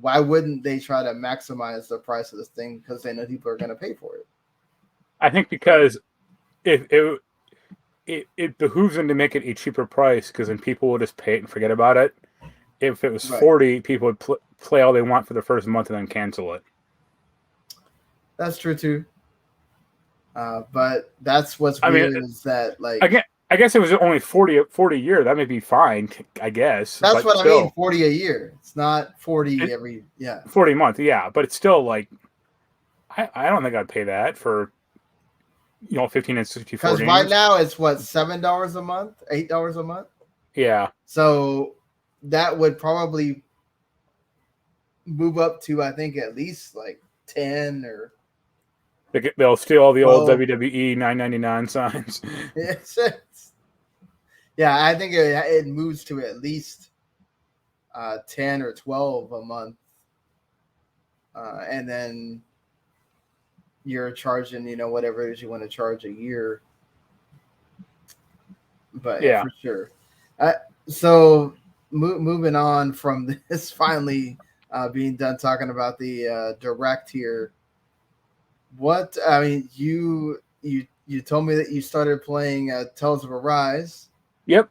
why wouldn't they try to maximize the price of this thing because they know people are going to pay for it? I think because it behooves them to make it a cheaper price, because then people will just pay it and forget about it. If it was 40, people would play all they want for the first month and then cancel it. That's true too. But that's what's weird is that, like, I guess it was only 40 a year. That may be fine, I guess. That's what still, I mean. 40 a year. It's not 40 every 40 a month. Yeah, but it's still like I don't think I'd pay that for 15 and 64 because right now it's what, $7 a month, $8 a month. Yeah. So that would probably move up to, I think, at least like 10 or. They'll steal all the old WWE $9.99 signs. Yeah, I think it moves to at least 10 or 12 a month, and then you're charging, whatever it is you want to charge a year. But yeah, for sure. So moving on from this, finally being done talking about the direct here. What I mean, you told me that you started playing Tales of Arise. Yep.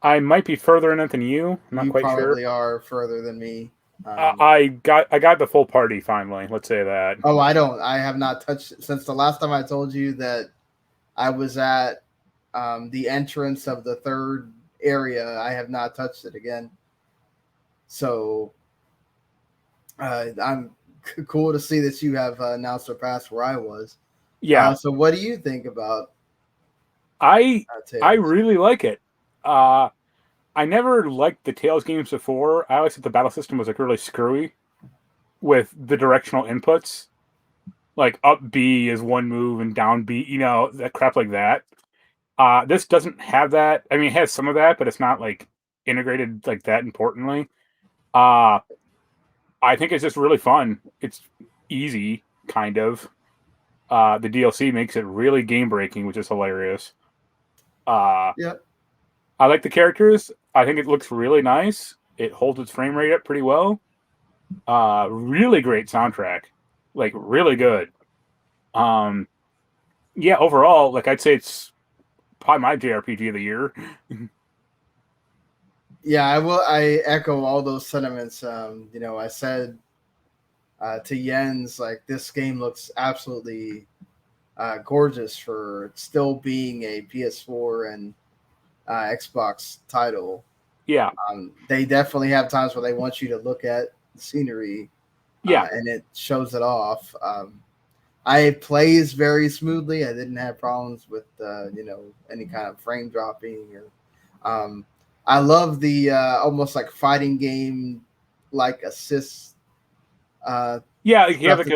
I might be further in it than you. I'm not quite sure. You probably are further than me. I got the full party finally. Let's say that. Oh, I don't. I have not touched it since the last time I told you that I was at the entrance of the third area. I have not touched it again. So I'm cool to see that you have now surpassed where I was. Yeah. So what do you think about? I really like it. I never liked the Tales games before. I always thought the battle system was like really screwy with the directional inputs. Like up B is one move and down B, that crap like that. This doesn't have that. I mean, it has some of that, but it's not like integrated like that importantly. I think it's just really fun. It's easy, kind of. The DLC makes it really game breaking, which is hilarious. Yep. I like the characters. I think it looks really nice. It holds its frame rate up pretty well. Really great soundtrack. Like, really good. Yeah, overall, like, I'd say it's probably my JRPG of the year. Yeah, I echo all those sentiments. I said to Jens, like, this game looks absolutely gorgeous for still being a PS4 and Xbox title. Yeah. They definitely have times where they want you to look at the scenery. Yeah. And it shows it off. It plays very smoothly. I didn't have problems with any kind of frame dropping. I love the almost like fighting game like assists. Yeah, you have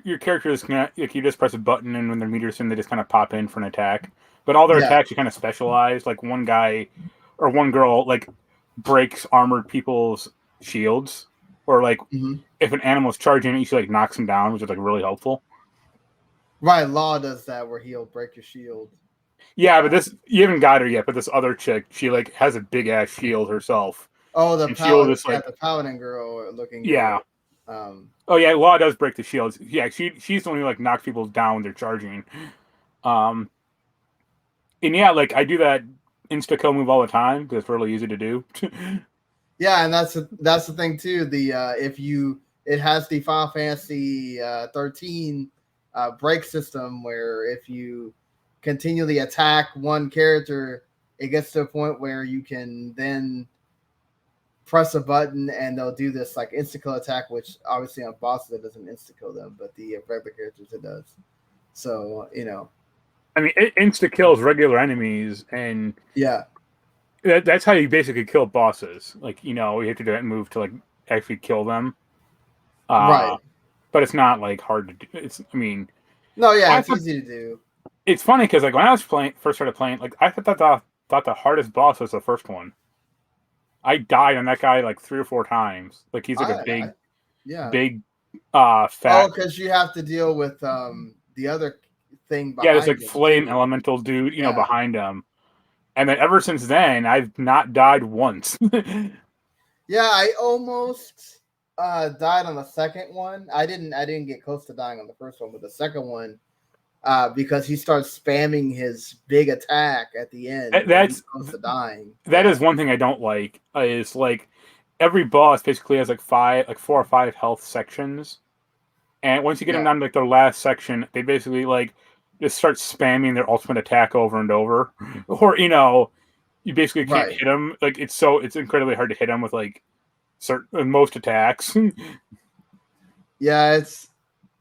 your characters like you just press a button, and when their meters in, they just kind of pop in for an attack. But all their attacks are kind of specialized. Like one guy or one girl like breaks armored people's shields, or like if an animal's charging it, she like knocks them down, which is like really helpful. Right, Law does that where he'll break your shield. Yeah, but this you haven't got her yet. But this other chick, she like has a big ass shield herself. Oh, the paladin, the paladin girl looking. Yeah. Oh yeah, Law does break the shields. Yeah, she's the one who like knocks people down when they're charging. And yeah, like I do that insta kill move all the time because it's really easy to do. Yeah, and that's the thing too. It has the Final Fantasy 13 break system where if you continually attack one character, it gets to a point where you can then press a button and they'll do this like insta kill attack, which obviously on bosses it doesn't insta kill them, but the regular characters it does. So I mean, it insta kills regular enemies, and yeah, that's how you basically kill bosses. Like you have to do that move to like actually kill them. right. But it's not like hard to do. It's No, yeah, it's easy to do. It's funny because like when I was first started playing, like I thought the hardest boss was the first one. I died on that guy like 3 or 4 times. Like he's like a big fat. Oh, because you have to deal with the other thing behind. Yeah, there's like flame elemental dude, behind him. And then ever since then, I've not died once. Yeah, I almost died on the second one. I didn't get close to dying on the first one, but the second one, because he starts spamming his big attack at the end. That's close to dying. That is one thing I don't like. Is like every boss basically has like 4 or 5 health sections, and once you get them down to like their last section, they basically like just start spamming their ultimate attack over and over, or you basically can't hit them. Like it's incredibly hard to hit them with like most attacks. Yeah,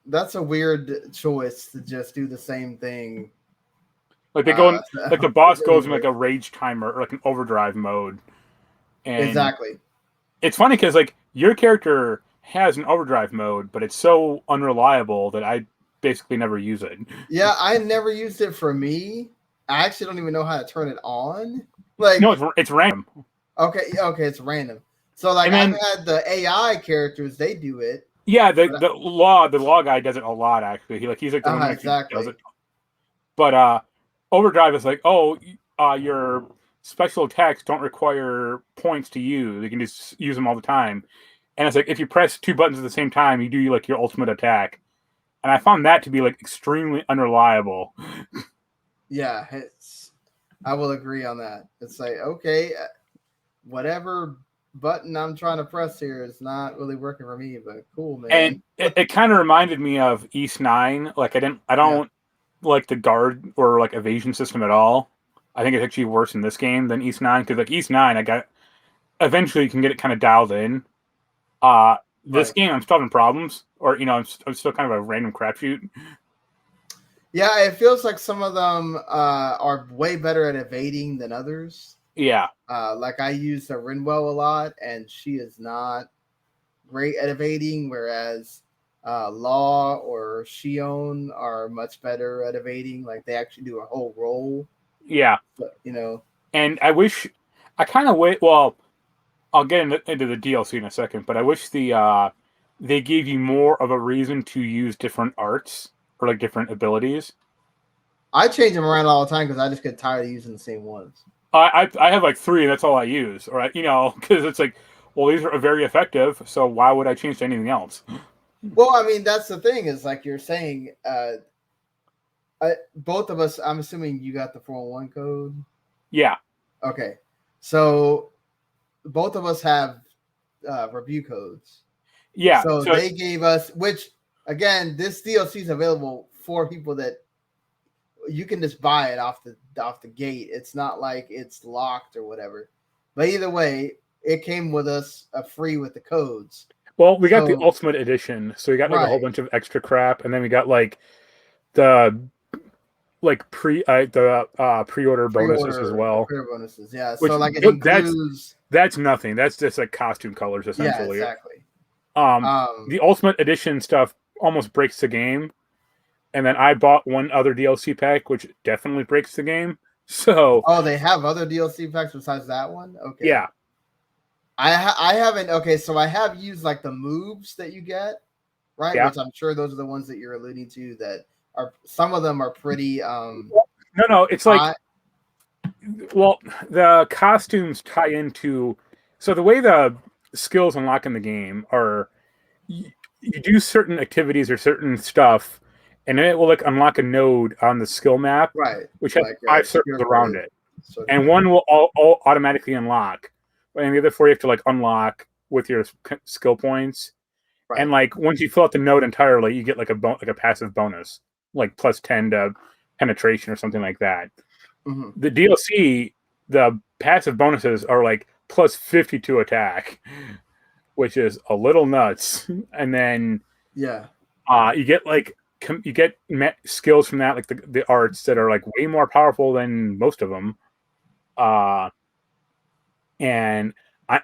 that's a weird choice to just do the same thing. Like they go in, like the boss goes in like a rage timer or like an overdrive mode. And exactly. It's funny because like your character has an overdrive mode, but it's so unreliable that I basically never use it. Yeah, I never used it for me. I actually don't even know how to turn it on. Like no, it's random. Okay, it's random. So like I've had the AI characters, they do it. Yeah, the law guy does it a lot actually. He's like the one that does it. But overdrive is like, your special attacks don't require points to use. You can just use them all the time. And it's like if you press 2 buttons at the same time, you do like your ultimate attack. And I found that to be like extremely unreliable. Yeah, I will agree on that. It's like, okay, whatever button I'm trying to press here is not really working for me, but cool, man. And it kind of reminded me of East 9. Like I don't like the guard or like evasion system at all. I think it's actually worse in this game than East 9 because like East 9, eventually you can get it kind of dialed in. This game I'm still having problems, or I'm still kind of a random crapshoot. Yeah, it feels like some of them are way better at evading than others. Yeah. Like I use the Rinwell a lot, and she is not great at evading, whereas Law or Shion are much better at evading. Like they actually do a whole roll. Yeah. But, And I kind of wait. Well, I'll get into the DLC in a second, but I wish they gave you more of a reason to use different arts or like different abilities. I change them around all the time because I just get tired of using the same ones. I have like 3, and that's all I use. Or because it's like, well, these are very effective, so why would I change to anything else? Well, I mean, that's the thing is like you're saying. Both of us, I'm assuming you got the 401 code. Yeah. Okay, so both of us have review codes. Yeah. So they gave us, which again, this DLC is available for people that you can just buy it off the gate. It's not like it's locked or whatever. But either way, it came with us free with the codes. Well, we got the Ultimate Edition, so we got like a whole bunch of extra crap, and then we got like the pre-order bonuses as well. Pre-order bonuses, yeah. Which, so like it includes that's nothing. That's just like costume colors essentially. Yeah, exactly. The Ultimate Edition stuff almost breaks the game. And then I bought one other DLC pack, which definitely breaks the game. So, they have other DLC packs besides that one. Okay, yeah, I haven't. Okay, so I have used like the moves that you get, right? Yeah. Which I'm sure those are the ones that you're alluding to. That are some of them are pretty. No, it's like, well, the costumes tie into. So the way the skills unlock in the game are, you do certain activities or certain stuff. And then it will like unlock a node on the skill map, right? Which has 5 circles around it, and one will all automatically unlock, and the other 4 you have to like unlock with your skill points. Right. And like once you fill out the node entirely, you get like a passive bonus, like plus 10 to penetration or something like that. Mm-hmm. The DLC, the passive bonuses are like plus 52 attack, which is a little nuts. And then Yeah. you get like skills from that, like the arts that are like way more powerful than most of them. And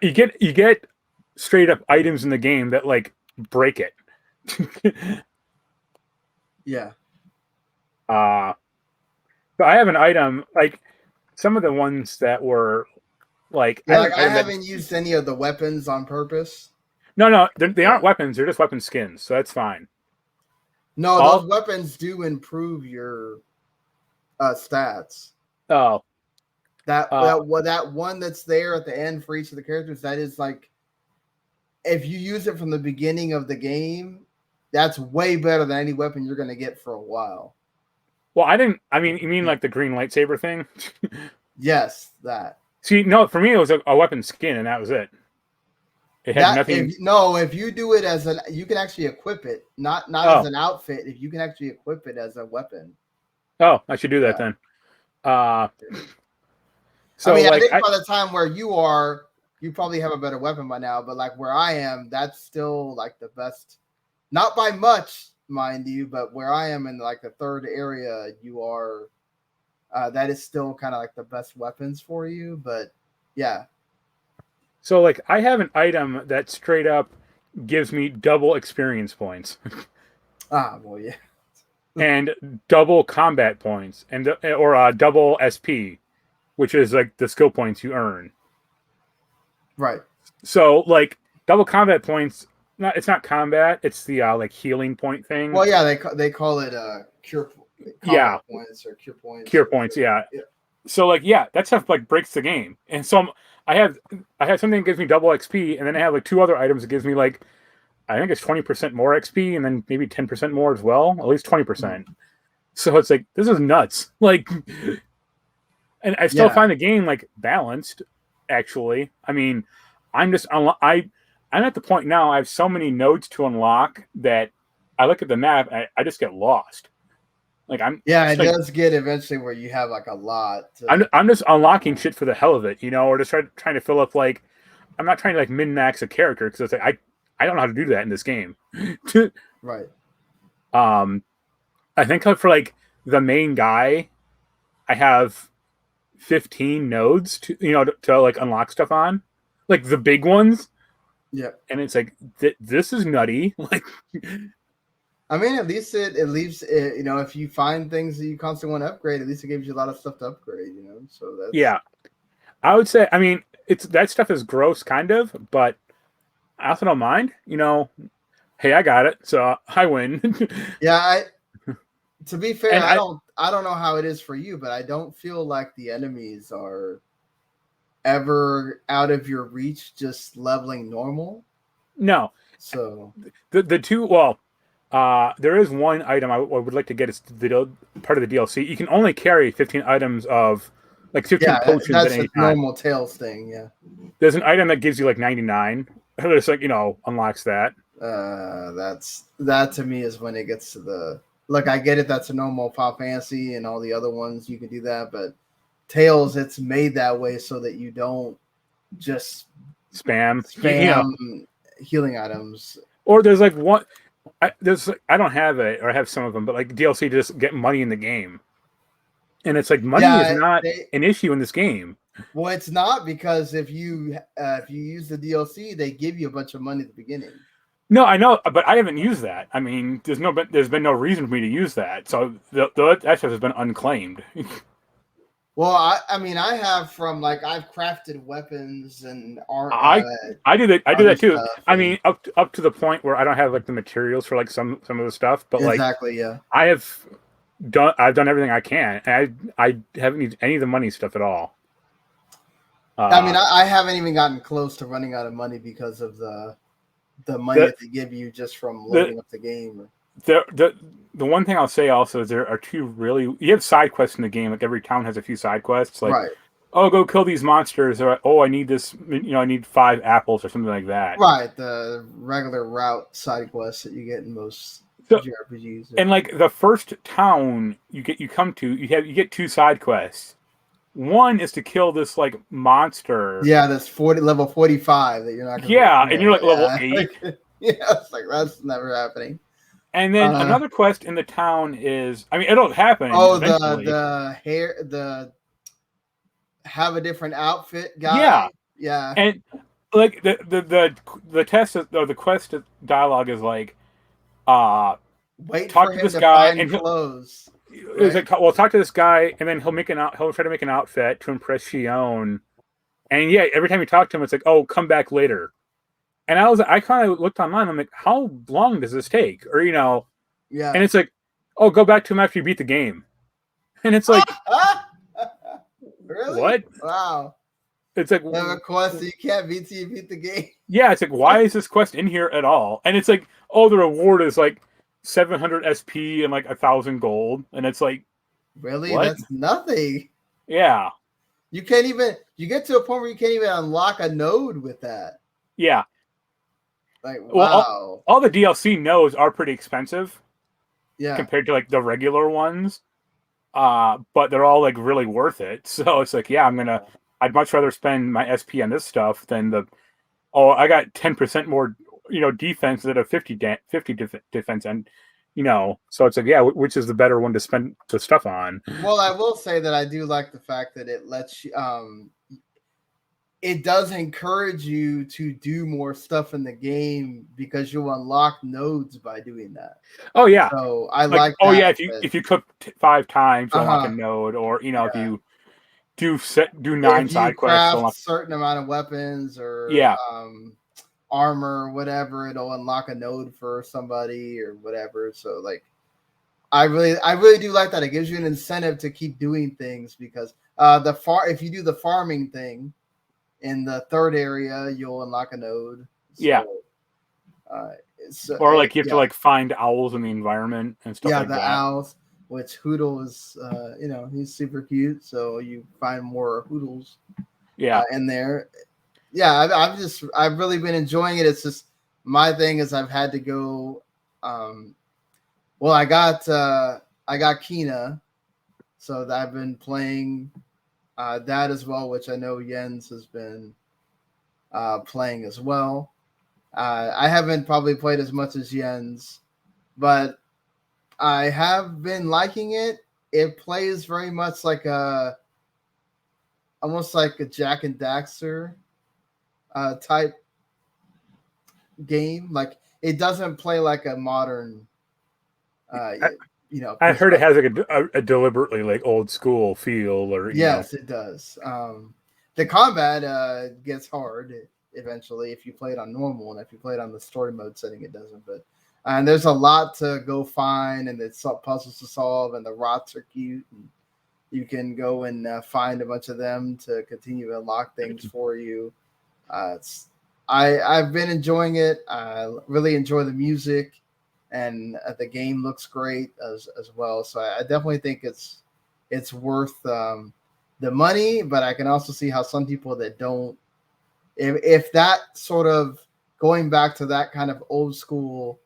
you get straight up items in the game that like break it. Yeah. So I have an item like some of the ones that were like I Yeah, have like an I item that haven't used any of the weapons on purpose. no they Yeah. aren't weapons, they're just weapon skins, so that's fine. No, All those weapons do improve your stats. oh That one that's there at the end for each of the characters, that is like if you use it from the beginning of the game, that's way better than any weapon you're gonna get for a while. well I mean you mean like the green lightsaber thing? Yes, that. See, no, for me it was a weapon skin and that was it. It had That nothing. if you do it as you can actually equip it, not as an outfit. If you can actually equip it as a weapon. Oh, I should do that then. So I mean, like I think by the time where you are, you probably have a better weapon by now. But like where I am, that's still like the best. Not by much, mind you, but where I am in like the third area, you are. That is still kind of like the best weapons for you. But yeah. So like I have an item that straight up gives me double experience points. Well, yeah. And double combat points or double SP, which is like the skill points you earn. Right. So like double combat points, it's not combat, it's the like healing point thing. Well, yeah, they call it cure points or cure points. Cure points, yeah. So like that stuff like breaks the game. And so I have something that gives me double XP, and then I have like two other items that gives me like I think it's 20% more XP and then maybe 10% more as well, at least 20%. So it's like this is nuts. Like, and I still find the game like balanced. Actually, I mean, I'm at the point now. I have so many nodes to unlock that I look at the map. I just get lost. Like it does get eventually where you have like a lot. I'm just unlocking shit for the hell of it, or just trying to fill up. Like, I'm not trying to like min max a character because it's like I don't know how to do that in this game. Right. I think for like the main guy, I have 15 nodes to like unlock stuff on, like the big ones. Yeah. And it's like this is nutty. Like, I mean, at least it leaves it, if you find things that you constantly want to upgrade, at least it gives you a lot of stuff to upgrade. So that's I would say. I mean, that stuff is gross, kind of, but I also don't mind. Hey, I got it, so I win. Yeah, to be fair, I don't know how it is for you, but I don't feel like the enemies are ever out of your reach just leveling normal. No. So the two there is one item I would like to get. It's part of the DLC. You can only carry 15 items of like 15 potions that's at any a time. normal Tails thing, yeah. There's an item that gives you like 99. It's like, unlocks that. That to me is when it gets to the look. I get it. That's a normal Final Fantasy and all the other ones you can do that, but Tails, it's made that way so that you don't just spam healing items. Or there's like one. I don't have it, or I have some of them, but like DLC to just get money in the game, and it's like money is not an issue in this game. Well, it's not, because if you use the DLC, they give you a bunch of money at the beginning. No, I know, but I haven't used that. I mean, there's been no reason for me to use that, so that stuff has been unclaimed. Well, I mean, I have I've crafted weapons and art. I do that too. I mean, up to the point where I don't have like the materials for like some of the stuff, but exactly, yeah. I've done everything I can, and I haven't used any of the money stuff at all. I mean, I haven't even gotten close to running out of money because of the money that they give you just from loading up the game. The one thing I'll say also is there are you have side quests in the game. Like every town has a few side quests. Like, right. Oh, go kill these monsters, or I need this. I need 5 apples or something like that. Right, the regular route side quests that you get in most JRPGs. And like the first town you get 2 side quests, One is to kill this like monster. Yeah, that's level 45 that you're not gonna Yeah, and you're like level 8. Yeah, it's like that's never happening. And then another quest in the town is, I mean, it'll happen eventually. The hair, the have a different outfit guy. Yeah. Yeah. And like the test or the quest dialogue is like, Wait talk for to him this to guy find and clothes. it's like, well, talk to this guy and then he'll try to make an outfit to impress Shion. And yeah, every time you talk to him, it's like, oh, come back later. And I kind of looked online. I'm like, how long does this take? Or Yeah. And it's like, oh, go back to him after you beat the game. And it's like, really? What? Wow. It's like, you have a quest that you can't beat till you beat the game. Yeah, it's like, why is this quest in here at all? And it's like, oh, the reward is like 700 SP and like 1,000 gold. And it's like, really? What? That's nothing. Yeah. You get to a point where you can't even unlock a node with that. Yeah. Like, wow. Well, all the DLC nodes are pretty expensive. Yeah. Compared to like the regular ones. But they're all like really worth it. So it's like, yeah, I'd much rather spend my SP on this stuff than I got 10% more, defense instead of 50 defense. And, so it's like, yeah, which is the better one to spend the stuff on? Well, I will say that I do like the fact that it lets you, it does encourage you to do more stuff in the game because you'll unlock nodes by doing that. Oh yeah. So I like that. Oh yeah, if you cook 5 times, you'll unlock a node, or if you do 9 side quests, a certain amount of weapons or armor, whatever, it'll unlock a node for somebody or whatever. So like, I really do like that. It gives you an incentive to keep doing things because if you do the farming thing in the third area, you'll unlock a node. So, yeah. Or like you have to like find owls in the environment and stuff like that. Yeah, the owls, which Hoodle is, he's super cute. So you find more Hoodles. Yeah. In there. Yeah, I've really been enjoying it. It's just my thing is I've had to go. Well, I got Kina, so I've been playing that as well, which I know Jens has been playing as well. I haven't probably played as much as Jens, but I have been liking it. It plays very much like almost like a Jack and Daxter type game. Like it doesn't play like a modern. I heard it has like a deliberately like old school feel, or yes, it does. The combat gets hard eventually if you play it on normal, and if you play it on the story mode setting, it doesn't. But and there's a lot to go find, and it's puzzles to solve, and the rots are cute, and you can go and find a bunch of them to continue to unlock things for you. I've been enjoying it. I really enjoy the music. And the game looks great as well. So I definitely think it's worth the money, but I can also see how some people that don't, if that sort of going back to that kind of old school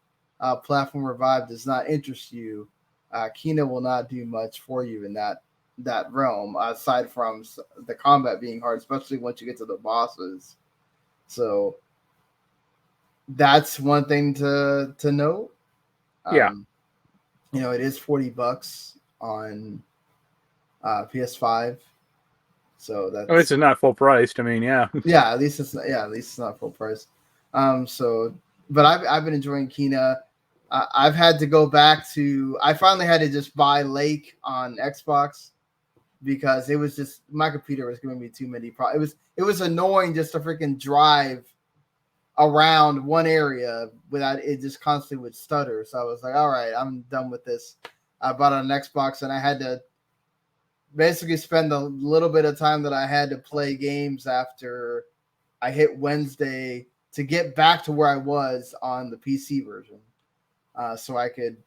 platform revive does not interest you, Kina will not do much for you in that realm, aside from the combat being hard, especially once you get to the bosses. So that's one thing to note. Yeah. It is $40 on PS5. So that's it's not full priced. I mean, yeah. Yeah, at least it's not full price. But I've been enjoying Kina. I've had to go back to I finally had to just buy Lake on Xbox because it was just my computer was giving me too many problems. It was annoying just to freaking drive around one area without it just constantly would stutter. So I was like, all right, I'm done with this. I bought it on Xbox and I had to basically spend a little bit of time that I had to play games after I hit Wednesday to get back to where I was on the PC version. So I could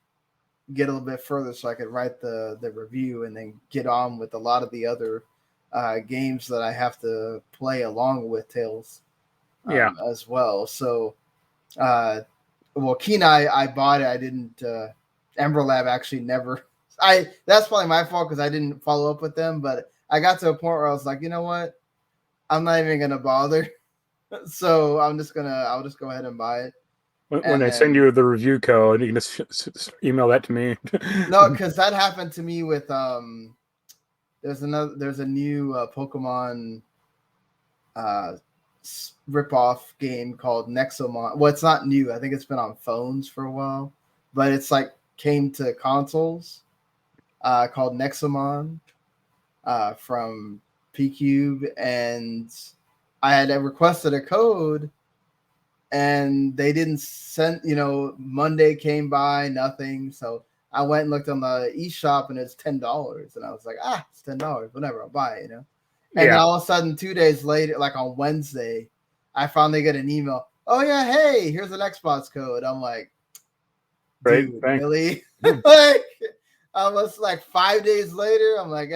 get a little bit further so I could write the review and then get on with a lot of the other games that I have to play along with Tales. As well. So, Kina, I bought it. I didn't. Ember Lab actually never. That's probably my fault because I didn't follow up with them. But I got to a point where I was like, you know what? I'm not even gonna bother. So I'll just go ahead and buy it. When And I send then you the review code, you can just email that to me. no, because that happened to me with there's a new Pokemon uh rip-off game called Nexomon. Well, it's not new. I think it's been on phones for a while, but it's like came to consoles called Nexomon from PCube, and I had requested a code and they didn't send, Monday came by, nothing. So I went and looked on the eShop and it's $10. And I was like, it's $10, whatever, I'll buy it, And then Yeah. all of a sudden, 2 days later, like on Wednesday, I finally get an email. Oh yeah, hey, here's an Xbox code. I'm like, Right. dude, Thanks. really? Like almost like 5 days later, I'm like,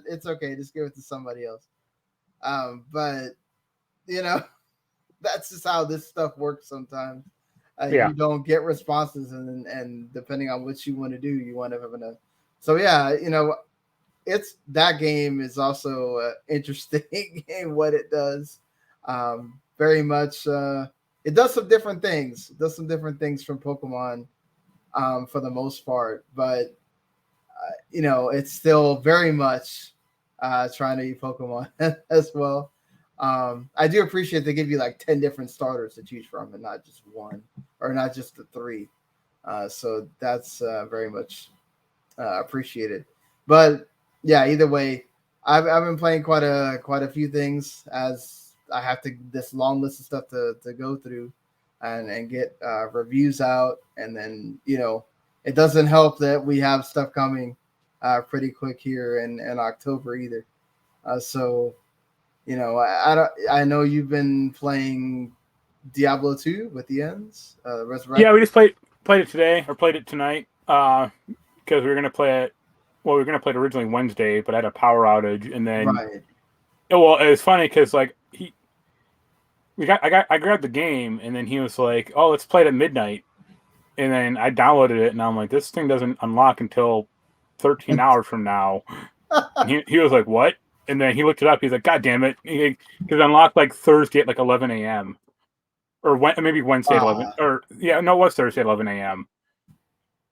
it's okay, just give it to somebody else. But that's just how this stuff works sometimes. Yeah. You don't get responses, and depending on what you want to do, you want to have enough. So yeah, it's that game is also interesting in what it does. Very much, it does some different things. It does some different things from Pokemon, for the most part, but it's still very much trying to eat Pokemon as well. I do appreciate they give you like 10 different starters to choose from and not just one or not just the three. So that's very much appreciated. But yeah, either way, I've been playing quite a few things as I have this long list of stuff to go through and get reviews out. And then, it doesn't help that we have stuff coming pretty quick here in October either. So, I know you've been playing Diablo 2 with the ends, Resurrected. Yeah, we just played it today or played it tonight because we were gonna play it. Well, we were gonna play it originally Wednesday, but I had a power outage, and then Right. Well, it was funny because like I grabbed the game, and then he was like, "Oh, let's play it at midnight," and then I downloaded it, and I'm like, "This thing doesn't unlock until 13 hours from now." And he was like, "What?" And then he looked it up. He's like, "God damn it!" Because it unlocked like Thursday at like 11 a.m. or maybe Wednesday at 11, or yeah, no, it was Thursday at 11 a.m.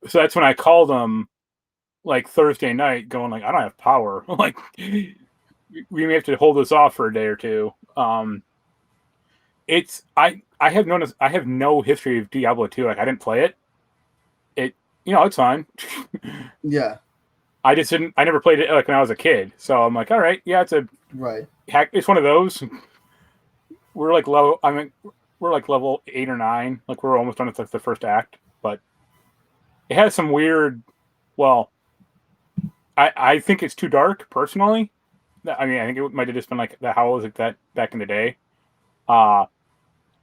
So that's when I called him like Thursday night, going like, "I don't have power. Like, we may have to hold this off for a day or two." It's I have noticed I have no history of Diablo 2. Like I didn't play it. It's fine. Yeah. I just didn't. I never played it like when I was a kid. So I'm like, all right, yeah, it's a Right. hack. It's one of those. We're like low. I mean, we're like level 8 or 9. Like we're almost done with the first act, but it has some weird. Well, I think it's too dark personally. I mean, I think it might have just been like the how was like that back in the day.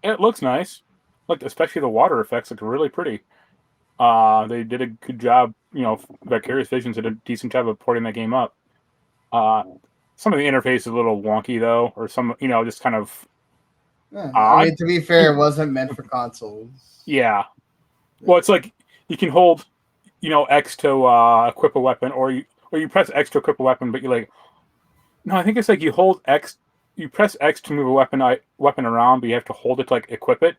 It looks nice. Like especially the water effects look really pretty. They did a good job. Vicarious Visions did a decent job of porting that game up. Some of the interface is a little wonky though, or some just kind of Yeah. I odd. mean, to be fair, it wasn't meant for consoles. Yeah. Well, it's like you can hold X to equip a weapon, or you press X to equip a weapon, but you like no, I think it's like you hold X, you press X to move a weapon around, but you have to hold it to like equip it.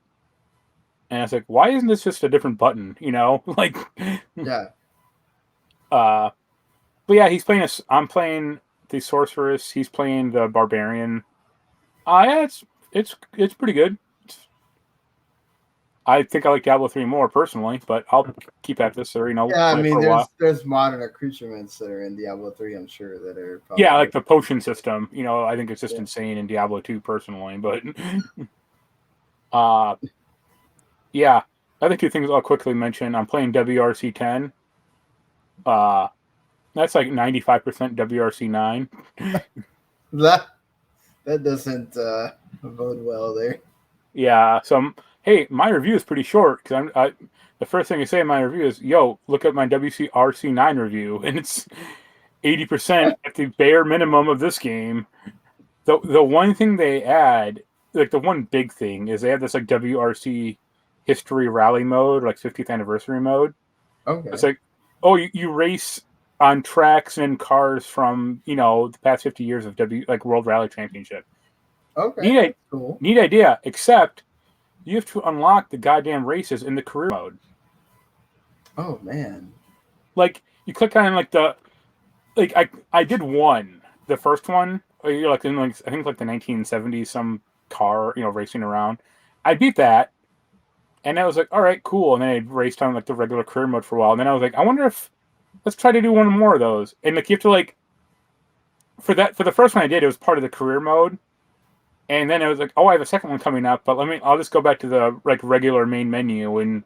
And it's like, why isn't this just a different button? Like Yeah. But yeah, I'm playing the sorceress. He's playing the barbarian. Yeah, it's pretty good. I think I like Diablo 3 more personally, but I'll keep at this or Yeah, I play mean, for a while. there's modern accoutrements that are in Diablo 3, I'm sure, that are probably Yeah, like the potion system. I think it's just Yeah. insane in Diablo 2 personally, but uh yeah. Other two things I'll quickly mention. I'm playing WRC 10. That's like 95% WRC 9. that doesn't bode well there. Yeah, so hey, my review is pretty short because the first thing I say in my review is, "Yo, look at my WRC9 review," and it's 80% at the bare minimum of this game. The one thing they add, like the one big thing, is they have this like WRC history rally mode, like 50th anniversary mode. Okay. It's like, oh, you race on tracks and cars from the past 50 years of World Rally Championship. Okay, cool. Neat idea, except you have to unlock the goddamn races in the career mode. Oh man! Like you click on I did one, the first one. You're like in I think like the 1970s, some car racing around. I beat that, and I was like, all right, cool. And then I raced on like the regular career mode for a while. And then I was like, I wonder if let's try to do one more of those. And like you have to for the first one I did, it was part of the career mode. And then I was like, oh, I have a second one coming up, but I'll just go back to the regular main menu and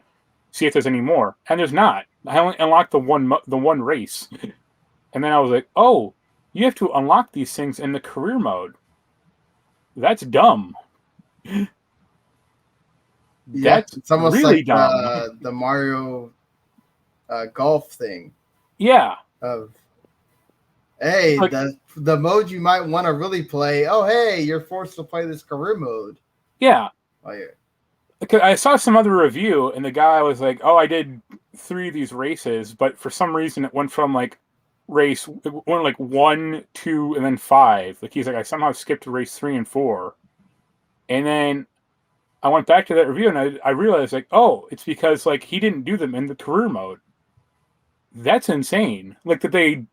see if there's any more. And there's not. I only unlocked the one race. And then I was like, oh, you have to unlock these things in the career mode. That's dumb. Yeah, That's it's almost really like dumb. the Mario golf thing. Yeah. Hey, the mode you might want to really play. Oh, hey, you're forced to play this career mode. Yeah. Oh, yeah. Because I saw some other review, and the guy was like, oh, I did 3 of these races, but for some reason it went from it went 1, 2, and then 5. He's like, I somehow skipped race 3 and 4. And then I went back to that review, and I realized, oh, it's because, he didn't do them in the career mode. That's insane. That they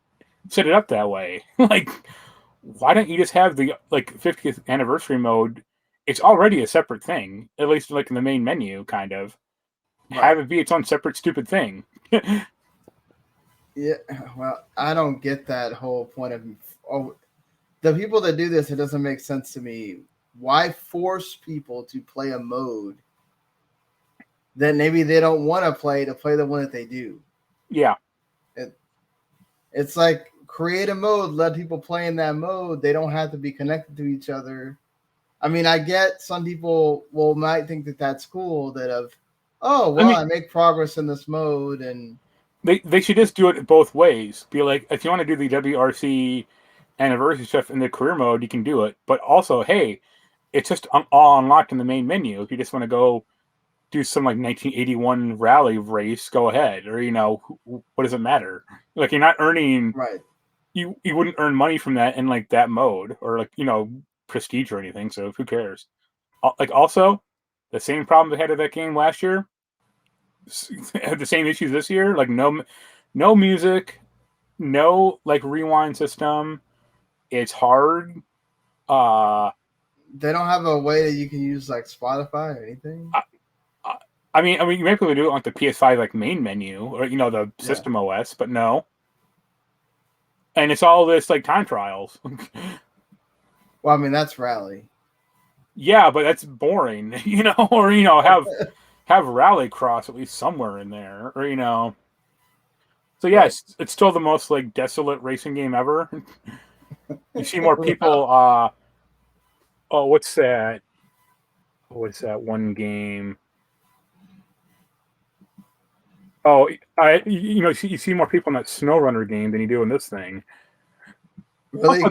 set it up that way. Why don't you just have the 50th anniversary mode? It's already a separate thing, at least in the main menu, kind of. Right. Have it be its own separate stupid thing. Yeah, well, I don't get that whole point of the people that do this. It doesn't make sense to me. Why force people to play a mode that maybe they don't want to play the one that they do? Yeah. It's like create a mode, let people play in that mode. They don't have to be connected to each other. I mean, I get some people might think that that's cool. I make progress in this mode, and they should just do it both ways. Be like, if you want to do the WRC anniversary stuff in the career mode, you can do it. But also, hey, it's just all unlocked in the main menu. If you just want to go do some 1981 rally race, go ahead. Or what does it matter? You're not earning. Right. You wouldn't earn money from that in that mode or prestige or anything. So who cares? Also, the same problem they had with that game last year had the same issues this year. No music, no rewind system. It's hard. They don't have a way that you can use Spotify or anything. I mean, you might be able to do it the PS5 main menu or the system OS, but no. And it's all this time trials. Well, I mean that's rally. Yeah, but that's boring, or have rally cross at least somewhere in there, or So yeah, right. It's still the most desolate racing game ever. You see more people. What's that? What's that one game? Oh, you see more people in that SnowRunner game than you do in this thing. Really?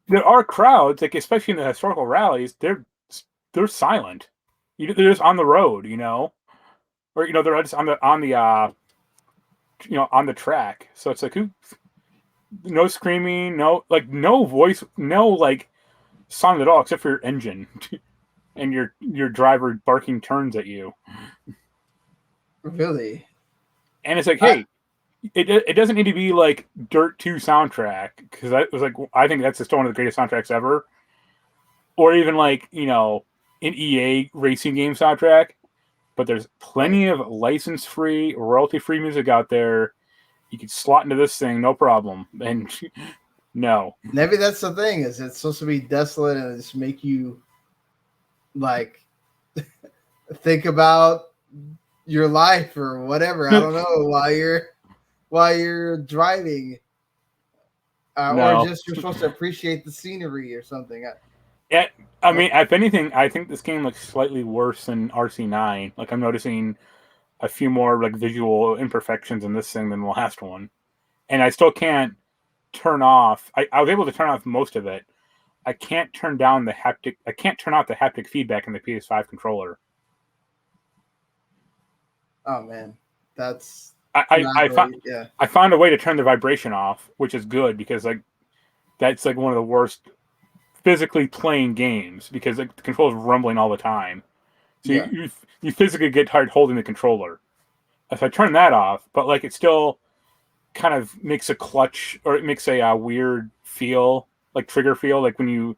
There are crowds, especially in the historical rallies. They're silent. They're just on the road, or they're just on the on the track. So it's no screaming, no no voice, no sound at all except for your engine and your driver barking turns at you. Really? And it's hey, it doesn't need to be Dirt 2 soundtrack, because that was I think that's still one of the greatest soundtracks ever. Or even an EA racing game soundtrack. But there's plenty of license-free, royalty-free music out there. You can slot into this thing, no problem. And no. Maybe that's the thing, is it's supposed to be desolate and just make you think about your life or whatever. I don't know, while you're driving. No. Or just you're supposed to appreciate the scenery or something. Yeah, I mean, if anything, I think this game looks slightly worse than RC9. I'm noticing a few more visual imperfections in this thing than the last one, and I still can't turn off. I was able to turn off most of it. I can't turn down the haptic. I can't turn off the haptic feedback in the PS5 controller. Oh man, that's I found a way to turn the vibration off, which is good because like that's like one of the worst physically playing games because like, the controller's rumbling all the time. So you physically get tired holding the controller. So I turn that off, but like it still kind of makes a clutch or it makes a weird feel, like trigger feel, like when you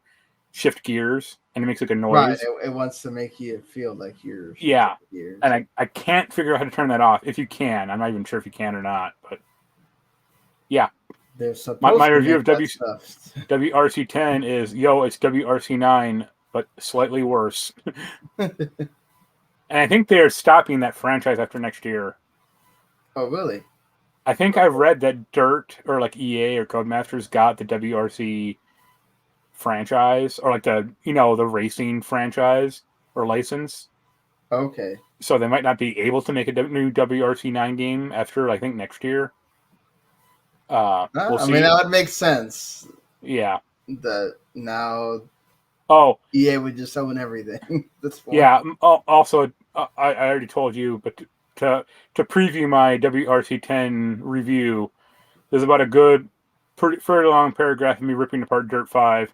shift gears and it makes like a noise. Right, it wants to make you feel like you're gears. And I can't figure out how to turn that off. If you can, I'm not even sure if you can or not, but yeah. They're supposed my to review make of that stuff. WRC10 is it's WRC9, but slightly worse. And I think they're stopping that franchise after next year. Oh, really? I think I've read that Dirt or like EA or Codemasters got the WRC franchise or like the racing franchise or license. Okay. So they might not be able to make a new WRC9 game after I think next year. We'll see. I mean, that would make sense. Yeah. That now. Oh. EA would just own everything. That's fine. Yeah. Also, I already told you, but to preview my WRC10 review, there's about a good, pretty long paragraph of me ripping apart Dirt 5.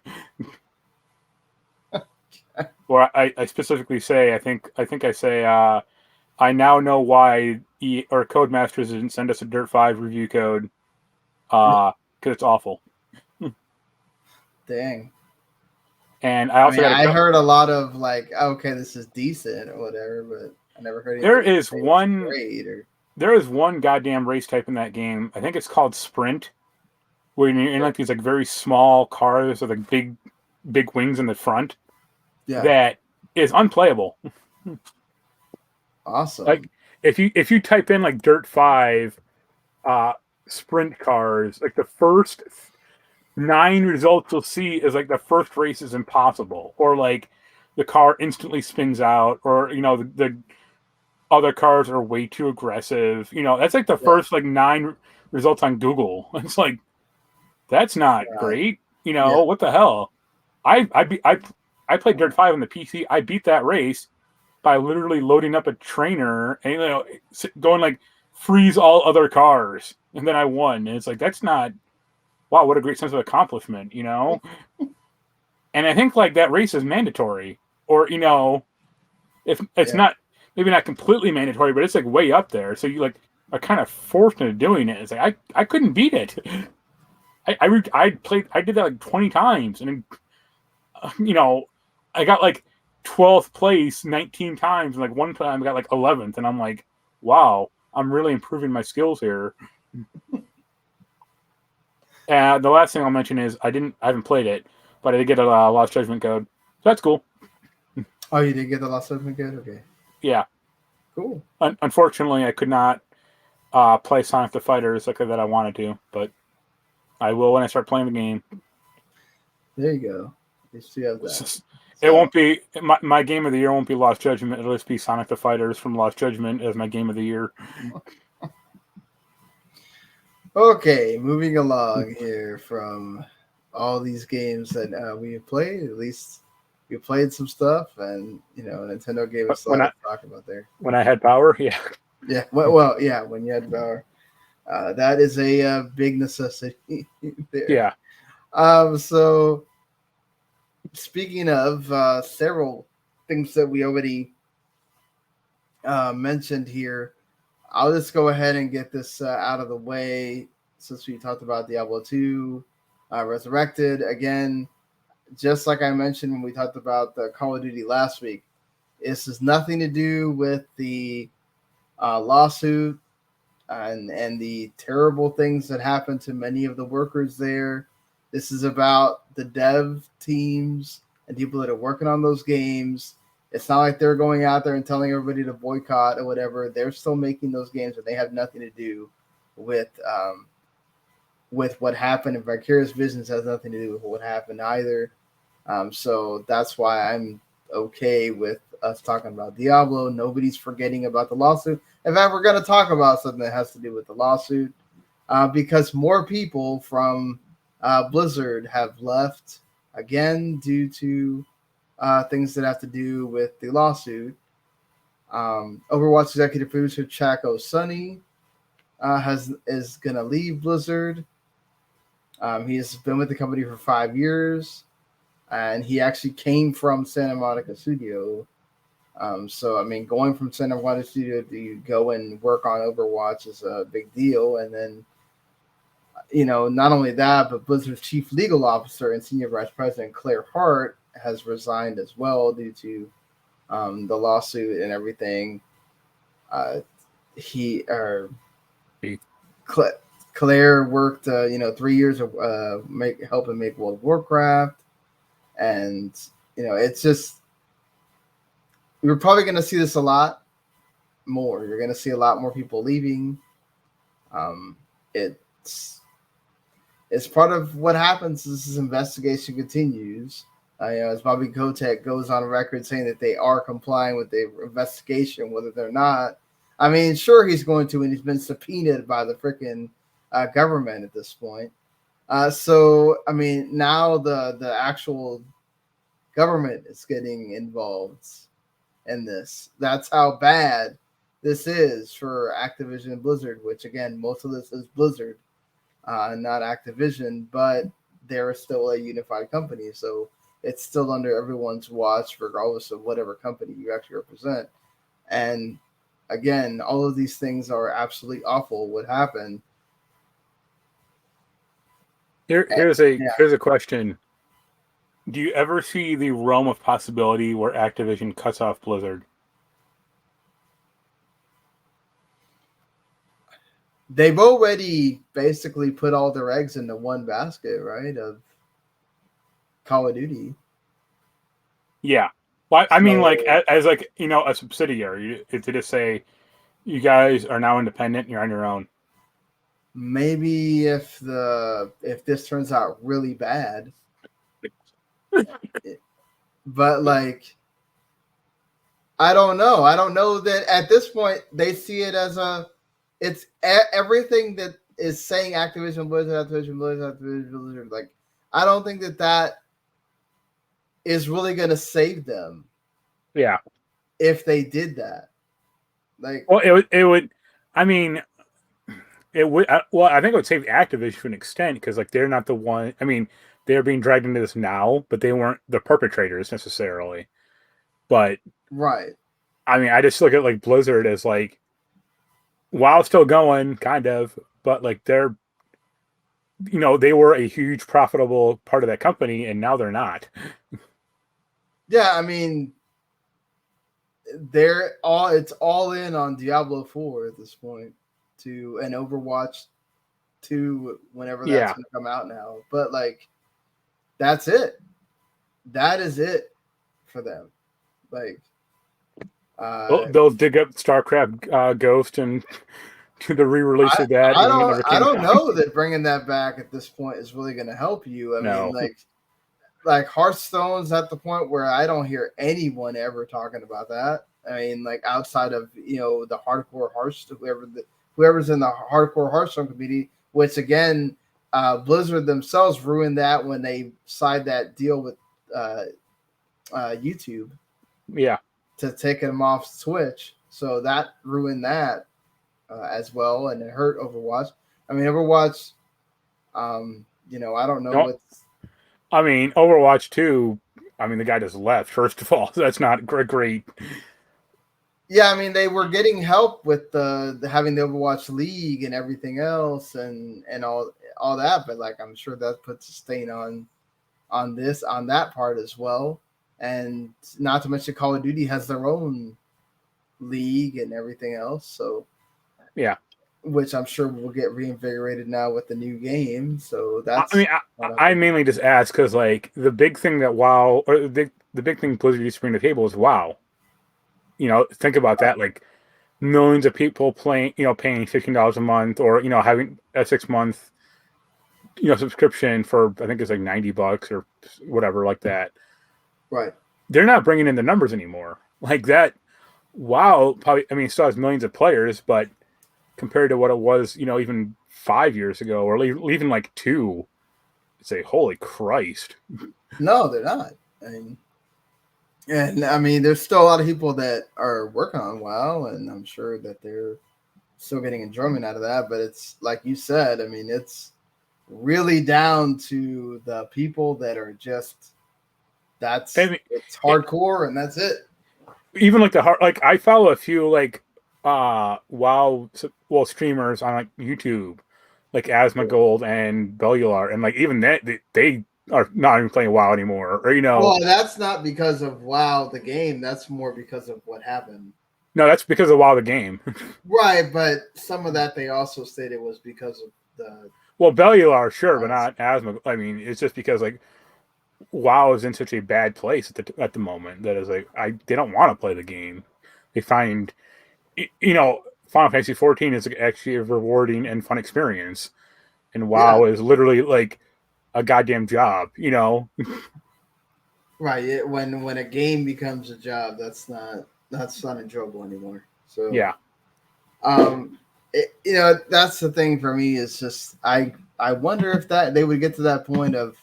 Where I specifically say, I think I say, I now know why Codemasters didn't send us a Dirt 5 review code, because it's awful. Dang. And I also I heard a lot of like, okay, this is decent or whatever, but I never heard anything. There is one goddamn race type in that game. I think it's called Sprint, where you're in like these like very small cars with like big wings in the front. Yeah. That is unplayable. Awesome. Like if you type in like Dirt 5 sprint cars, like the first 9 results you'll see is like the first race is impossible, or like the car instantly spins out, or the other cars are way too aggressive. That's like the first like 9 results on Google. It's like that's not great. What the hell? I played Dirt 5 on the PC. I beat that race by literally loading up a trainer and going like freeze all other cars, and then I won. And it's like that's not. Wow, what a great sense of accomplishment, And I think like that race is mandatory, or if it's not, maybe not completely mandatory, but it's like way up there. So you like are kind of forced into doing it. It's like I couldn't beat it. I did that like 20 times, and I got like 12th place 19 times, and like one time I got like 11th, and I'm like, wow, I'm really improving my skills here. The last thing I'll mention is I haven't played it, but I did get a Lost Judgment code. So that's cool. Oh, you did get the Lost Judgment code? Okay. Yeah. Cool. Unfortunately, I could not play Sonic the Fighters like that I wanted to, but I will when I start playing the game. There you go. You still have that. It won't be my game of the year. Won't be Lost Judgment. It'll just be Sonic the Fighters from Lost Judgment as my game of the year. Okay, moving along here from all these games that we have played. At least we played some stuff, and Nintendo gave us a lot to talk about there. When I had power, yeah. Yeah, well, yeah, when you had power, that is a big necessity there. Yeah. So speaking of several things that we already mentioned here, I'll just go ahead and get this out of the way since we talked about Diablo II, Resurrected. Again, just like I mentioned when we talked about the Call of Duty last week, this has nothing to do with the lawsuit and the terrible things that happened to many of the workers there. This is about the dev teams and people that are working on those games. It's not like they're going out there and telling everybody to boycott or whatever. They're still making those games, and they have nothing to do with what happened. And Vicarious Visions has nothing to do with what happened either. So that's why I'm okay with us talking about Diablo. Nobody's forgetting about the lawsuit. In fact, we're going to talk about something that has to do with the lawsuit because more people from Blizzard have left again due to things that have to do with the lawsuit. Overwatch executive producer Chaco Sonny is gonna leave Blizzard. He has been with the company for 5 years, and he actually came from Santa Monica Studio. So I mean, going from Santa Monica Studio to go and work on Overwatch is a big deal. And then, not only that, but Blizzard's chief legal officer and senior vice president Claire Hart has resigned as well due to the lawsuit and everything. Claire worked, 3 years of helping make World of Warcraft, and it's just we're probably going to see this a lot more. You're going to see a lot more people leaving. It's part of what happens as this investigation continues. As Bobby Kotick goes on record saying that they are complying with the investigation, whether they're not. I mean, sure, he's going to, and he's been subpoenaed by the freaking government at this point. So, I mean, now the actual government is getting involved in this. That's how bad this is for Activision and Blizzard, which, again, most of this is Blizzard, not Activision, but they're still a unified company. So it's still under everyone's watch, regardless of whatever company you actually represent. And again, all of these things are absolutely awful. What happened? Here's a question. Do you ever see the realm of possibility where Activision cuts off Blizzard? They've already basically put all their eggs into one basket, right? Of Call of Duty. Yeah. Well, I mean, like, as like, a subsidiary, to just say, you guys are now independent and you're on your own. Maybe if this turns out really bad. But, like, I don't know. I don't know that at this point they see it as it's everything that is saying Activision Blizzard. Like, I don't think that is really going to save them. Yeah. If they did that. Like, well, it would. I mean, it would. Well, I think it would save Activision to an extent because, like, they're not the one. I mean, they're being dragged into this now, but they weren't the perpetrators necessarily. But right. I mean, I just look at, like, Blizzard as, like, while still going, kind of, but, like, they're, they were a huge profitable part of that company, and now they're not. Yeah, I mean, it's all in on Diablo 4 at this point, and Overwatch 2 whenever that's going to come out now. But, like, that's it. That is it for them. Like, they'll dig up StarCraft Ghost and do the re-release of that. I don't know that bringing that back at this point is really going to help you. I mean, like Hearthstone's at the point where I don't hear anyone ever talking about that. I mean, like, outside of the hardcore Hearthstone, whoever's in the hardcore Hearthstone community, which, again, Blizzard themselves ruined that when they signed that deal with YouTube. Yeah. To take them off Twitch, so that ruined that as well, and it hurt Overwatch. I mean, Overwatch. I don't know what's. I mean, Overwatch 2, I mean, the guy just left, first of all. So that's not great. Yeah, I mean, they were getting help with the having the Overwatch League and everything else and all that, but, like, I'm sure that puts a stain on that part as well. And not to mention Call of Duty has their own league and everything else. So, yeah. Which I'm sure will get reinvigorated now with the new game. So that's. I mean, I mainly just ask because, like, the big thing that WoW, or the big thing Blizzard used to bring to the table is WoW. Think about that. Like, millions of people paying $15 a month, or having a 6-month subscription for, I think it's like $90 or whatever like that. Right. They're not bringing in the numbers anymore. Like that. WoW probably, I mean, it still has millions of players, but compared to what it was, even 5 years ago, or even like 2, it's a holy Christ. No, they're not. I mean, there's still a lot of people that are working on WoW, and I'm sure that they're still getting enjoyment out of that. But it's like you said, I mean, it's really down to the people that are just it's hardcore and that's it. Even like I follow a few like streamers on like YouTube, like Asma Gold and Bellular, and like even they are not even playing WoW anymore, or Well, that's not because of WoW the game. That's more because of what happened. No, that's because of WoW the game. Right, but some of that they also stated was because of the. Well, Bellular, sure, but not Asma. I mean, it's just because like WoW is in such a bad place at the moment that is like they don't want to play the game. They find, Final Fantasy 14 is actually a rewarding and fun experience, and WoW is literally like a goddamn job. Right. When a game becomes a job, that's not enjoyable anymore. So yeah. That's the thing for me is just I wonder if that they would get to that point of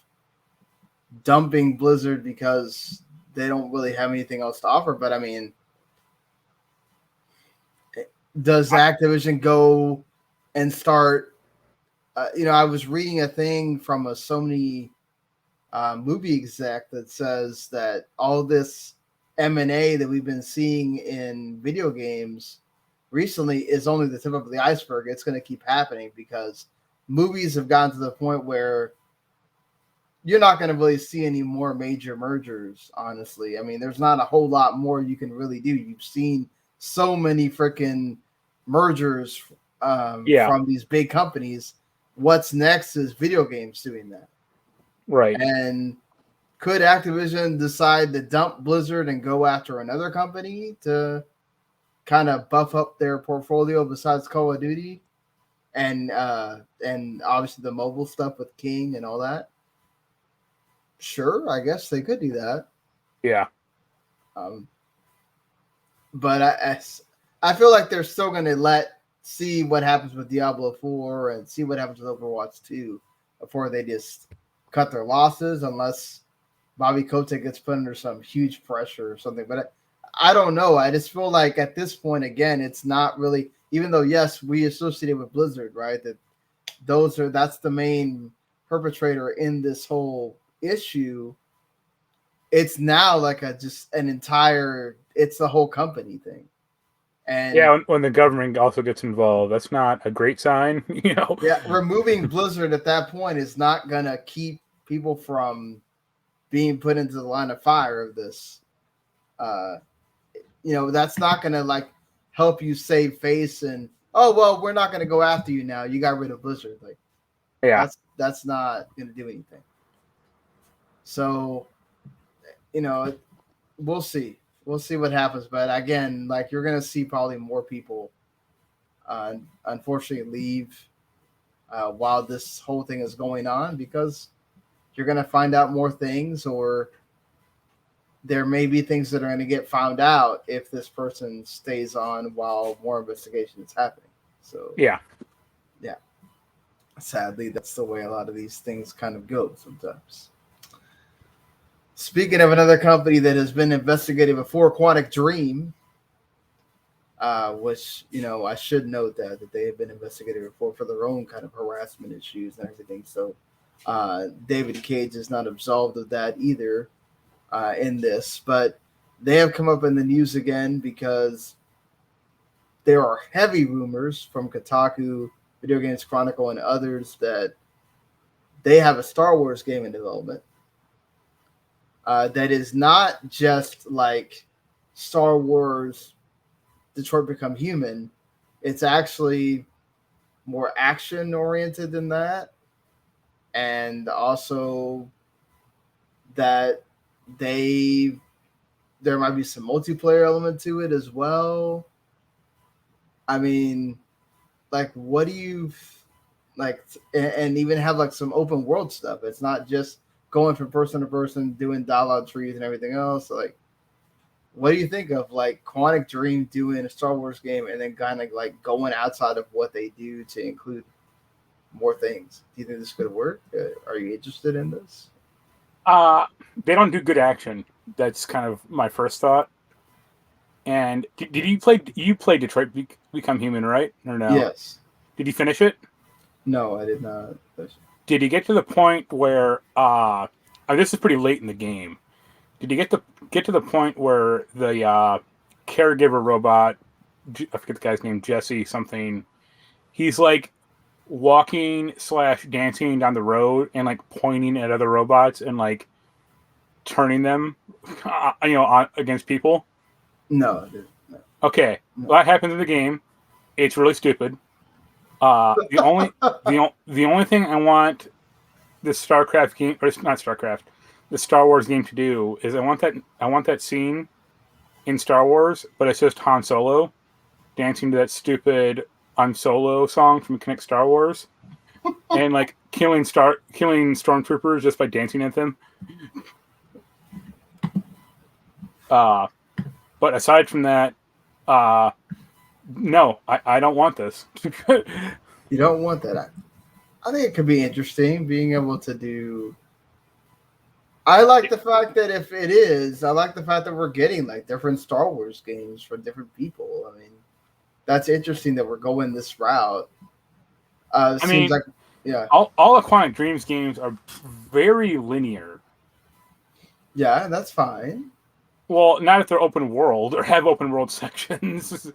dumping Blizzard because they don't really have anything else to offer. But I mean, does Activision go and start? I was reading a thing from a Sony movie exec that says that all this M&A that we've been seeing in video games recently is only the tip of the iceberg. It's going to keep happening because movies have gotten to the point where you're not going to really see any more major mergers, honestly. I mean, there's not a whole lot more you can really do. You've seen so many freaking mergers from these big companies. What's next is video games doing that. Right. And could Activision decide to dump Blizzard and go after another company to kind of buff up their portfolio besides Call of Duty and obviously the mobile stuff with King and all that? Sure, I guess they could do that. Yeah. But I feel like they're still going to see what happens with Diablo 4 and see what happens with Overwatch 2 before they just cut their losses, unless Bobby Kotick gets put under some huge pressure or something. But I don't know. I just feel like at this point, again, it's not really, even though, yes, we associate it with Blizzard, right? That's the main perpetrator in this whole issue. It's now like it's the whole company thing. And when the government also gets involved, that's not a great sign, Yeah, removing Blizzard at that point is not gonna keep people from being put into the line of fire of this. That's not gonna like help you save face and we're not gonna go after you now. You got rid of Blizzard. Like, that's not gonna do anything. So, we'll see. We'll see what happens. But again, like you're gonna see probably more people, unfortunately, leave while this whole thing is going on because you're gonna find out more things, or there may be things that are going to get found out if this person stays on while more investigation is happening. So yeah. Sadly, that's the way a lot of these things kind of go sometimes. Speaking of another company that has been investigated before, Quantic Dream, which I should note that they have been investigated before for their own kind of harassment issues and everything. So David Cage is not absolved of that either. In this, but they have come up in the news again because there are heavy rumors from Kotaku, Video Games Chronicle, and others that they have a Star Wars game in development that is not just like Star Wars Detroit Become Human. It's actually more action oriented than that, and also that there might be some multiplayer element to it as well. I mean, like, what do you like, and even have like some open world stuff? It's not just going from person to person, doing dialogue trees and everything else. Like, what do you think of like Quantic Dream doing a Star Wars game and then kind of like going outside of what they do to include more things? Do you think this could work? Are you interested in this? They don't do good action. That's kind of my first thought. And did you play? You played Detroit Become Human, right? Or no? Yes. Did you finish it? No, I did not. Did you get to the point where? This is pretty late in the game. Did you get to the point where the caregiver robot? I forget the guy's name. Jesse something. He's like walking / dancing down the road and like pointing at other robots and like turning them, against people. No, I didn't. No. Okay, No. that happens in the game. It's really stupid. The only thing I want the StarCraft game, or it's not StarCraft, the Star Wars game to do is I want that scene in Star Wars, but it's just Han Solo dancing to that stupid "I'm Solo" song from Connect Star Wars, and like killing stormtroopers just by dancing at them. But aside from that, no, I don't want this. You don't want that. I think it could be interesting being able to do. I like the fact that I like the fact that we're getting like different Star Wars games for different people. I mean, that's interesting that we're going this route. Seems like, yeah. All Aquatic Dreams games are very linear. Yeah, that's fine. Well, not if they're open world or have open world sections.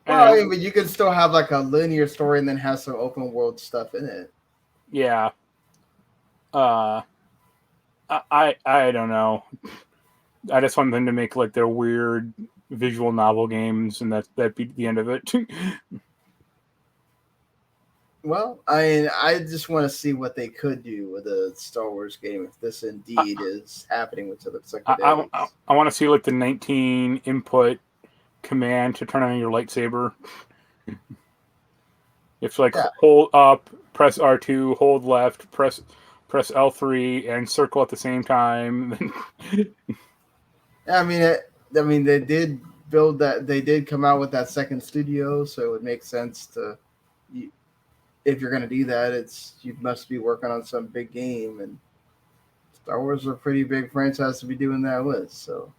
Well, I mean, but you can still have like a linear story and then have some open world stuff in it. Yeah. I don't know. I just want them to make like their weird visual novel games, and that'd be the end of it. Well, I just want to see what they could do with a Star Wars game if this indeed is happening, which it looks like it is. I want to see like the 19 input command to turn on your lightsaber. It's like hold up, press R2, hold left, press L3, and circle at the same time. I mean, they did build that. They did come out with that second studio, so it would make sense to. If you're going to do that, you must be working on some big game, and Star Wars is a pretty big franchise to be doing that with. So,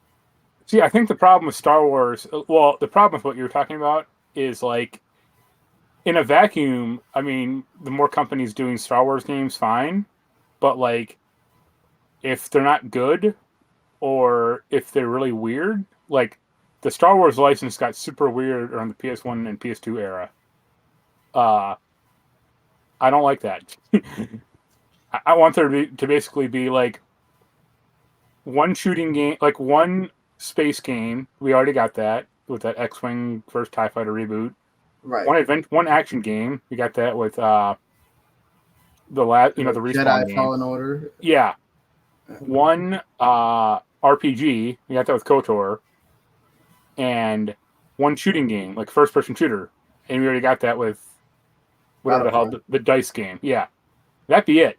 see, I think the problem with Star Wars, well, the problem with what you were talking about is like in a vacuum. I mean, the more companies doing Star Wars games, fine, but like if they're not good or if they're really weird, like the Star Wars license got super weird around the PS1 and PS2 era. I don't like that. I want there to basically be like one shooting game, like one space game. We already got that with that X-Wing first TIE Fighter reboot. Right. One action game. We got that with the Respawn Jedi game. Fallen Order. Yeah. One RPG. We got that with KOTOR. And one shooting game, like first person shooter. And we already got that with whatever the hell, the dice game. Yeah. That'd be it.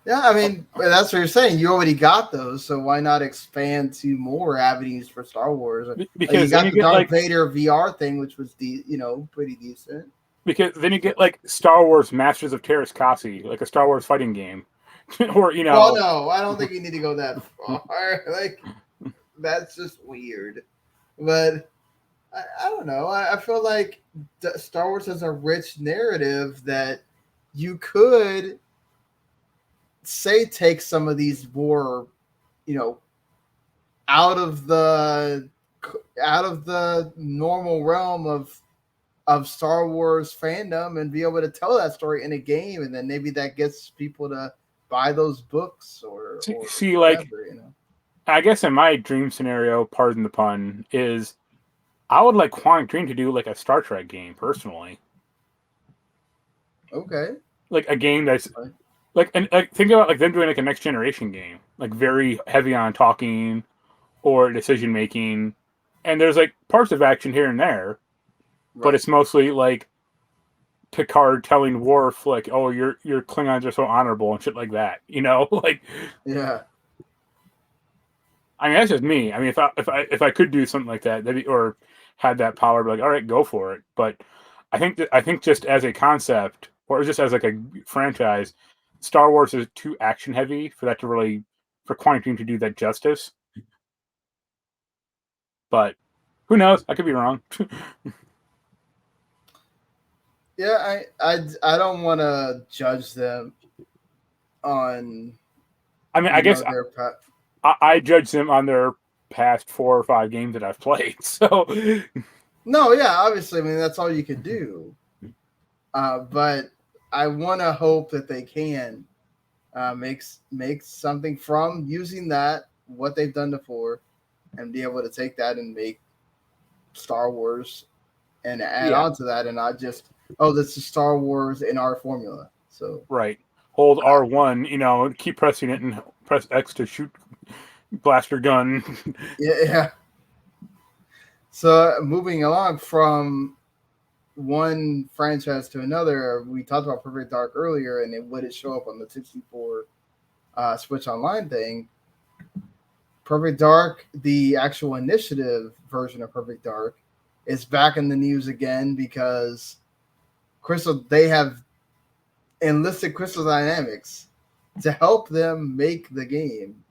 Yeah, I mean, that's what you're saying. You already got those, so why not expand to more avenues for Star Wars? Because you got the Darth Vader VR thing, which was pretty decent. Because then you get like Star Wars Masters of Terras Kasi, like a Star Wars fighting game, or Well, no, I don't think you need to go that far. Like, that's just weird. But I don't know. I feel like Star Wars has a rich narrative that you could say take some of these more, out of the normal realm of Star Wars fandom and be able to tell that story in a game, and then maybe that gets people to buy those books or see whatever, I guess in my dream scenario, pardon the pun, is I would like Quantic Dream to do like a Star Trek game personally. Okay. Like a game that's like, and think about like them doing like a next generation game, like very heavy on talking or decision making, and there's like parts of action here and there, but it's mostly like Picard telling Worf like, "Oh, your Klingons are so honorable" and shit like that. Like yeah. I mean, that's just me. I mean, if I could do something like that, or had that power, I'd be like, all right, go for it. But I think just as a concept, or just as like a franchise, Star Wars is too action heavy for that to really for Quantum to do that justice. But who knows? I could be wrong. Yeah, I don't want to judge them on. I mean, I guess their I judge them on their past 4 or 5 games that I've played. So no, yeah, obviously, I mean that's all you could do. But I want to hope that they can make something from using that what they've done before, and be able to take that and make Star Wars and add on to that, and not just this is Star Wars in our formula. So right, hold R1, keep pressing it and press X to shoot blaster gun. yeah. So moving along from one franchise to another, we talked about Perfect Dark earlier, and it would it show up on the 64 Switch Online thing. Perfect Dark, the actual initiative version of Perfect Dark, is back in the news again because they have enlisted Crystal Dynamics to help them make the game,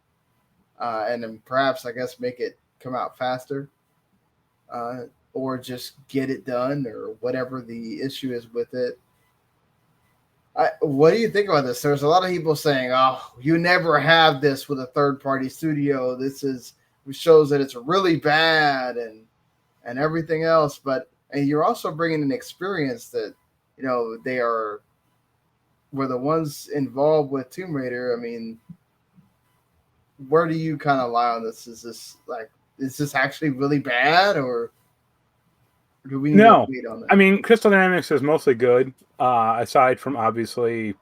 and then perhaps I guess make it come out faster, or just get it done, or whatever the issue is with it. What do you think about this? There's a lot of people saying, "Oh, you never have this with a third-party studio. This shows that it's really bad and everything else." And you're also bringing an experience that they were the ones involved with Tomb Raider. I mean, where do you kind of lie on this? Is this actually really bad, or do we need to wait on that? I mean, Crystal Dynamics is mostly good, aside from obviously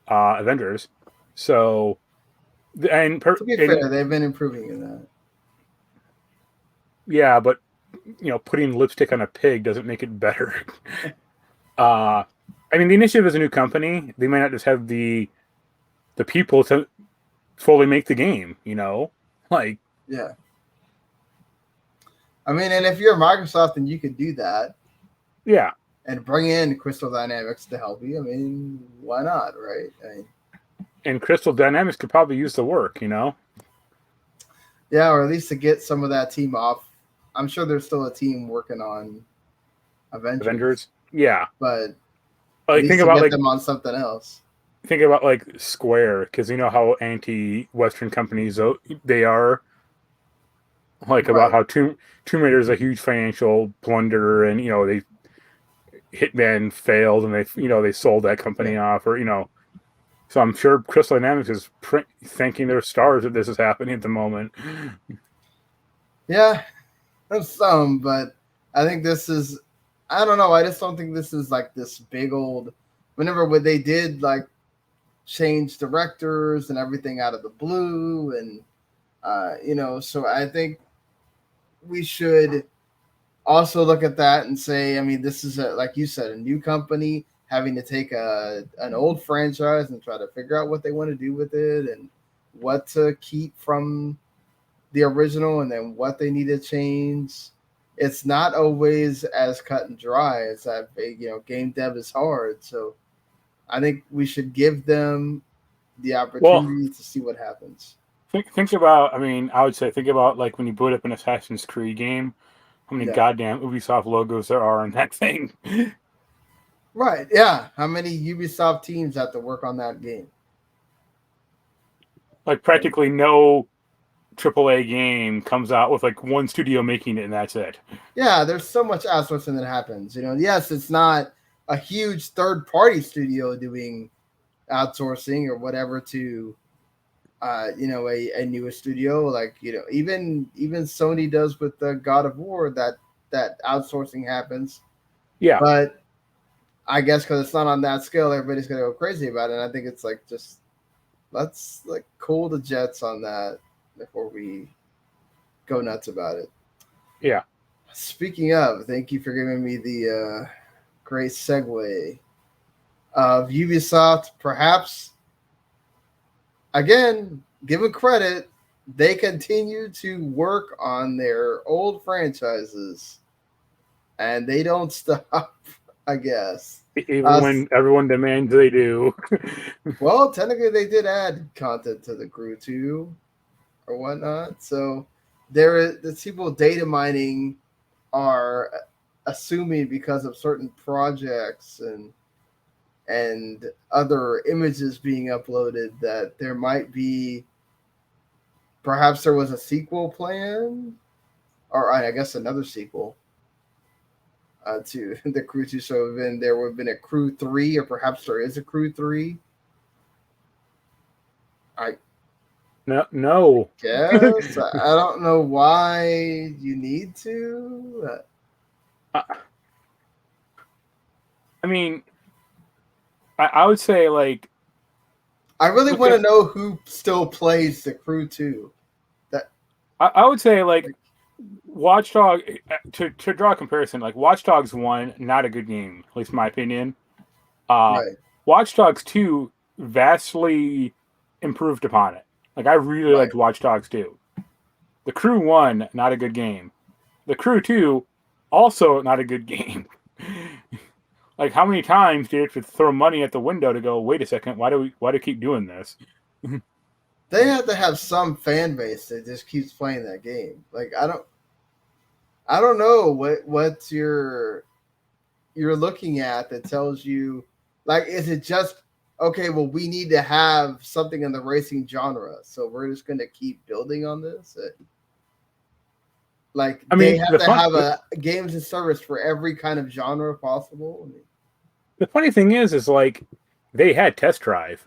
Avengers. So, and to be fair, they've been improving in that. Yeah, but putting lipstick on a pig doesn't make it better. I mean, the Initiative is a new company. They might not just have the people to fully make the game. Like, yeah. I mean, and if you're Microsoft, then you could do that. Yeah. And bring in Crystal Dynamics to help you. I mean, why not, right? And Crystal Dynamics could probably use the work, Yeah, or at least to get some of that team off. I'm sure there's still a team working on Avengers. Yeah. But think about them on something else. Think about Square, because you know how anti-Western companies they are. About how Tomb Raider is a huge financial blunder, and they Hitman failed, and they sold that company off, or So I'm sure Crystal Dynamics is thanking their stars that this is happening at the moment. Yeah, there's some, but I think this is. I don't know. I just don't think this is this big old. Whenever they did change directors and everything out of the blue, and so I think we should also look at that and say, I mean, this is like you said, a new company having to take an old franchise and try to figure out what they want to do with it and what to keep from the original and then what they need to change. It's not always as cut and dry as that. Game dev is hard, so I think we should give them the opportunity to see what happens. Think about. I mean, I would say think about when you boot up an Assassin's Creed game, how many goddamn Ubisoft logos there are on that thing. Right. Yeah. How many Ubisoft teams have to work on that game? Practically no AAA game comes out with one studio making it, and that's it. Yeah, there's so much outsourcing that happens. Yes, it's not a huge third-party studio doing outsourcing or whatever to a newer studio, even Sony does with the God of War, that outsourcing happens. Yeah, but I guess because it's not on that scale, everybody's gonna go crazy about it. And I think it's just let's cool the jets on that before we go nuts about it. Yeah. Speaking of, thank you for giving me the great segue of Ubisoft. Perhaps again, given credit, they continue to work on their old franchises, and they don't stop. I guess even when everyone demands they do. Well, technically, they did add content to the crew too. or whatnot. So the people data mining are assuming because of certain projects and other images being uploaded that there might be perhaps there was a sequel plan, or I guess another sequel to the Crew 2. So then there would have been a Crew 3, or perhaps there is a Crew 3. I No. guess. I don't know why you need to. I mean, I would say like I really want to know who still plays the Crew 2. I would say like Watch Dogs, to draw a comparison, like Watch Dogs 1, not a good game, at least in my opinion. Right. Watch Dogs 2 vastly improved upon it. Like I really liked Watch Dogs 2. The Crew 1, not a good game. The Crew 2, also not a good game. Like how many times do you have to throw money at the window to go, wait a second, why do we keep doing this? They have to have some fan base that just keeps playing that game. Like I don't know what you're looking at that tells you, like, is it just okay? Well, we need to have something in the racing genre, so we're just going to keep building on this. Like, I mean, they have to have a games and service for every kind of genre possible. The funny thing is like they had Test Drive,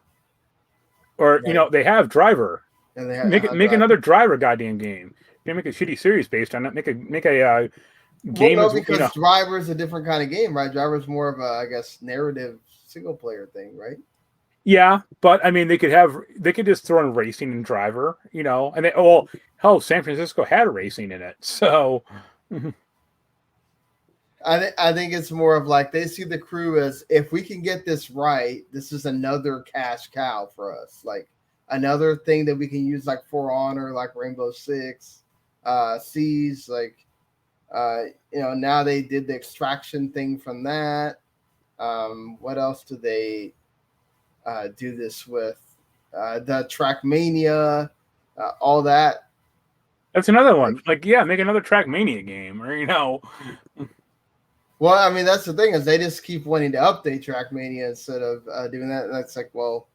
or they have Driver. And they have, make another Driver goddamn game. You make a shitty series based on it. Make a game. Well, no, because Driver is a different kind of game, right? Driver is more of a, I guess, narrative single player thing, right? Yeah, but I mean, they could just throw in racing and Driver, and hell, San Francisco had racing in it, so. I think it's more of like they see the Crew as, if we can get this right, this is another cash cow for us, like another thing that we can use, like For Honor, like Rainbow Six Siege, like now they did the Extraction thing from that. What else do they do this with? The Trackmania, all that. That's another one. Like, yeah, make another Trackmania game, or Well, I mean, that's the thing, is they just keep wanting to update Trackmania instead of doing that. And that's like, well,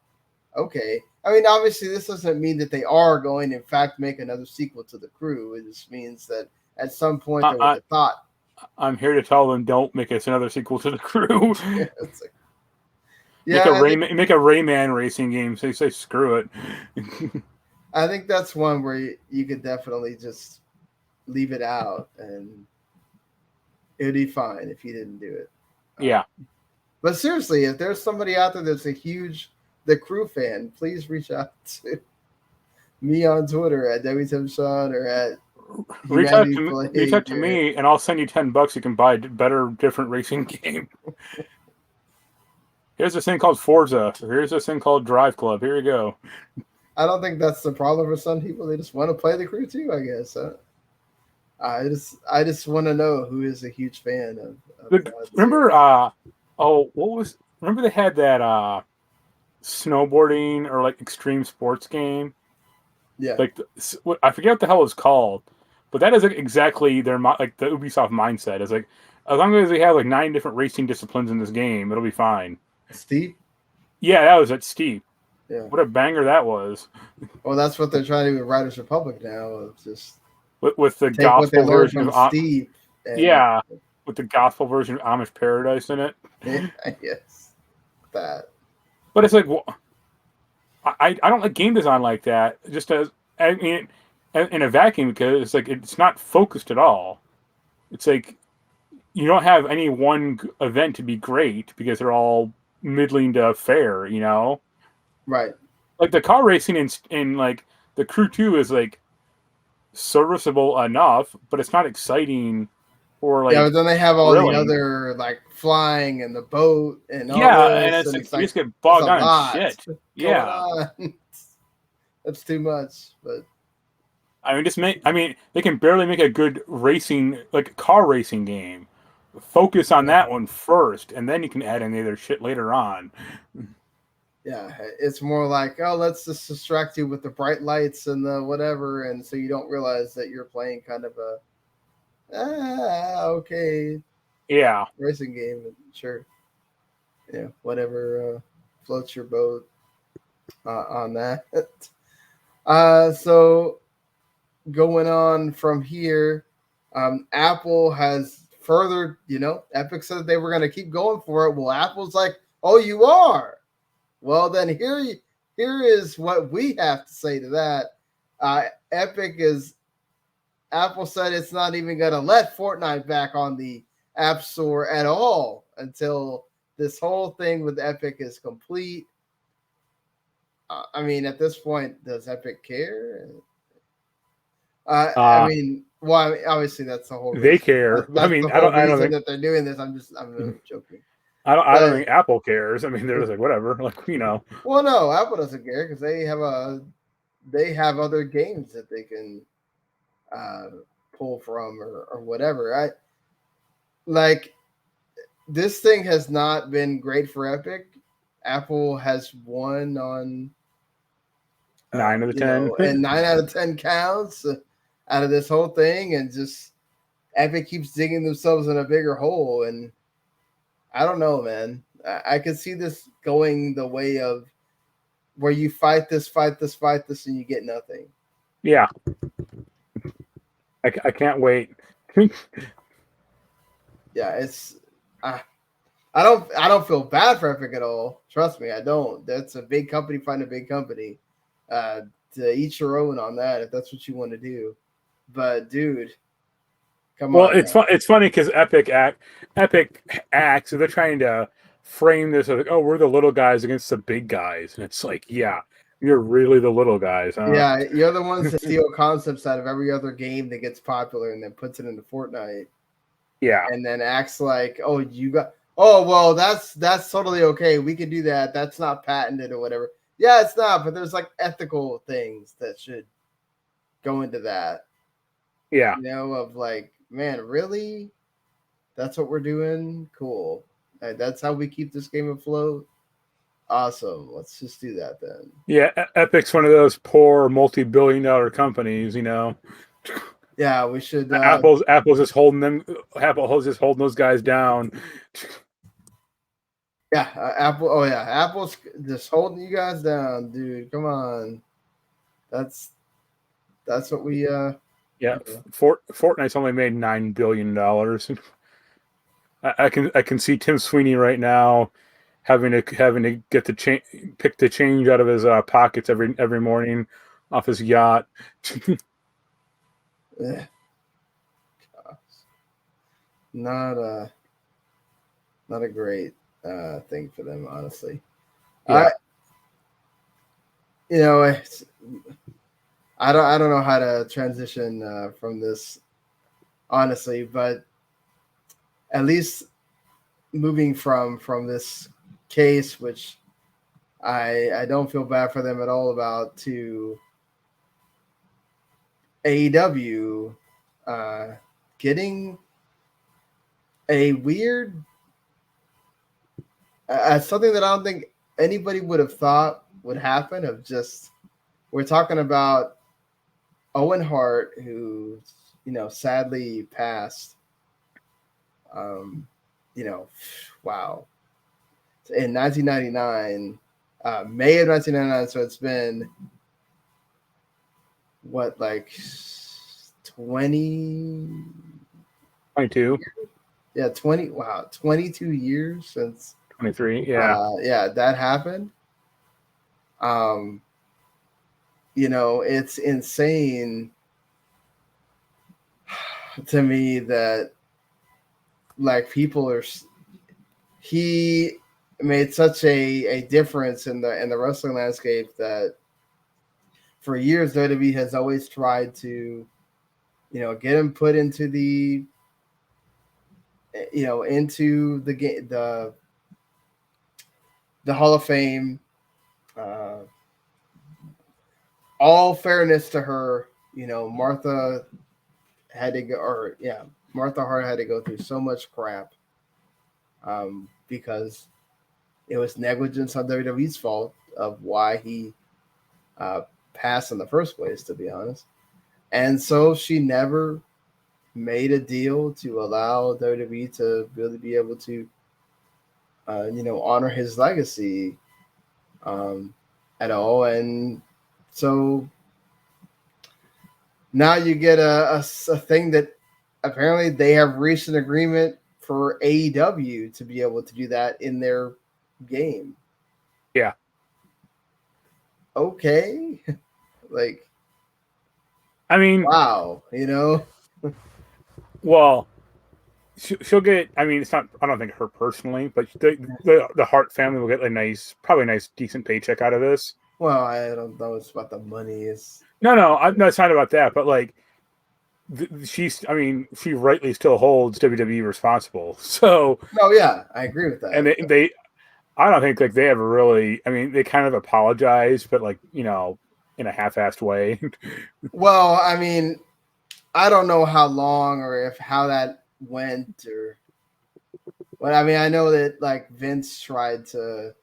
okay. I mean, obviously, this doesn't mean that they are going to, in fact, make another sequel to the Crew. It just means that at some point there was a thought. I'm here to tell them, don't make us another sequel to the Crew. Yeah, make a Rayman racing game. So you say screw it. I think that's one where you could definitely just leave it out, and it would be fine if you didn't do it. Yeah. But seriously, if there's somebody out there that's a huge The Crew fan, please reach out to me on Twitter at WTMSean or at reach out to me, and I'll send you $10. You can buy a better, different racing game. Here's this thing called Forza. Here's this thing called Drive Club. Here you go. I don't think that's the problem for some people. They just want to play the Crew too, I guess. I just want to know who is a huge fan of remember remember they had that snowboarding or like extreme sports game? Yeah. Like I forget what the hell it's called, but that is like exactly their like the Ubisoft mindset. Is like, as long as they have like 9 different racing disciplines in this game, it'll be fine. Steep? Yeah, that was at Steep. Yeah. What a banger that was. Well, that's what they're trying to do with Riders Republic now. Of just with the gospel version of Steep. Yeah, with the gospel version of Amish Paradise in it. Yes. That. But it's like, well, I don't like game design like that. Just as, I mean, in a vacuum, because it's like it's not focused at all. It's like you don't have any one event to be great because they're all middling to fair, Right. Like the car racing in like the Crew 2 is like serviceable enough, but it's not exciting or like. Yeah, but then they have all the other like flying and the boat and all this, and it's like, you just get bogged down in shit. Yeah. That's too much, but I mean, they can barely make a good racing, like car racing game. Focus on that one first, and then you can add in the other shit later on. Yeah, it's more like, oh, let's just distract you with the bright lights and the whatever, and so you don't realize that you're playing kind of a okay Yeah. racing game. Sure, yeah, whatever floats your boat on that. So going on from here, Apple has further, Epic said they were going to keep going for it. Well, Apple's like, oh, you are. Well, then here is what we have to say to that. Epic is Apple said it's not even going to let Fortnite back on the App Store at all until this whole thing with Epic is complete. I mean, at this point, does Epic care? I mean, well, obviously that's the whole reason. They care. That's I mean, the whole reason think that they're doing this. I'm joking. I don't think Apple cares. I mean, they're just like whatever. Like Well, no, Apple doesn't care because they have other games that they can pull from or whatever. This thing has not been great for Epic. Apple has won on 9 out of 10, and 9 out of 10 counts out of this whole thing, and just Epic keeps digging themselves in a bigger hole. And I don't know, man. I could see this going the way of where you fight this, and you get nothing. Yeah. I can't wait. Yeah, it's I don't feel bad for Epic at all. Trust me, I don't. That's a big company fighting a big company. To each your own on that if that's what you want to do. But dude, come on. Well, it's funny because Epic acts. So they're trying to frame this as like, oh, we're the little guys against the big guys, and it's like, yeah, you're really the little guys, huh? Yeah, you're the ones that steal concepts out of every other game that gets popular and then puts it into Fortnite. Yeah, and then acts like, well, that's totally okay. We can do that. That's not patented or whatever. Yeah, it's not, but there's like ethical things that should go into that. Yeah. Of like, man, really? That's what we're doing? Cool. That's how we keep this game afloat? Awesome. Let's just do that then. Yeah, Epic's one of those poor multi-billion-dollar companies, Yeah, we should. Apple's just holding them. Apple's just holding those guys down. Yeah, Apple. Oh yeah, Apple's just holding you guys down, dude. Come on, that's what we. Yeah, Fortnite's only made $9 billion. I can see Tim Sweeney right now having to get pick the change out of his pockets every morning off his yacht. Not a great thing for them, honestly. Yeah. I don't know how to transition from this, honestly, but at least moving from this case, which I don't feel bad for them at all about, to AEW getting a weird something that I don't think anybody would have thought would happen. Of just, we're talking about Owen Hart, who sadly passed. Wow, in 1999, May of 1999. So it's been what, like 22. Yeah, 20. Wow, 22 years since 23. Yeah. That happened. It's insane to me that he made such a difference in the wrestling landscape that for years WWE has always tried to get him put into the into the game, the Hall of Fame. All fairness to her, Martha had to go, Martha Hart had to go through so much crap because it was negligence on WWE's fault of why he passed in the first place, to be honest. And so she never made a deal to allow WWE to really be able to, honor his legacy at all. And so now you get a thing that apparently they have reached an agreement for AEW to be able to do that in their game. Yeah. Okay. Like, I mean, wow, well, she'll get. I mean, it's not. I don't think her personally, but the Hart family will get probably a nice, decent paycheck out of this. Well, I don't know. It's about the money. No, it's not about that. But like, she's. I mean, she rightly still holds WWE responsible. So. No, yeah, I agree with that. And they I don't think like they ever really. I mean, they kind of apologize, but like in a half-assed way. Well, I mean, I don't know how long or how that went but I mean, I know that like Vince tried to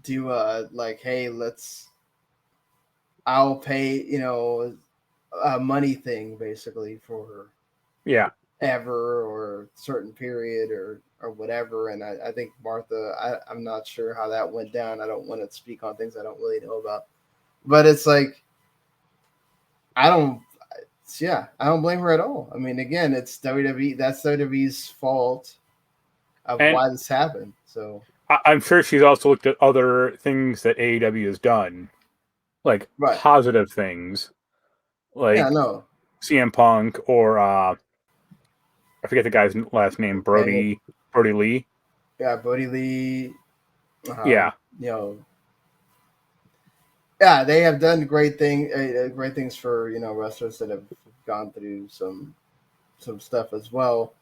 do hey, I'll pay, a money thing basically for Yeah. ever or certain period or whatever. And I think Martha, I'm not sure how that went down. I don't want to speak on things I don't really know about. But it's like I don't blame her at all. I mean, again, it's WWE. That's WWE's fault of why this happened. So I'm sure she's also looked at other things that AEW has done, like positive things, like CM Punk or I forget the guy's last name, Brody Lee. Yeah, Brody Lee. Yeah. Yeah, they have done great things for wrestlers that have gone through some stuff as well.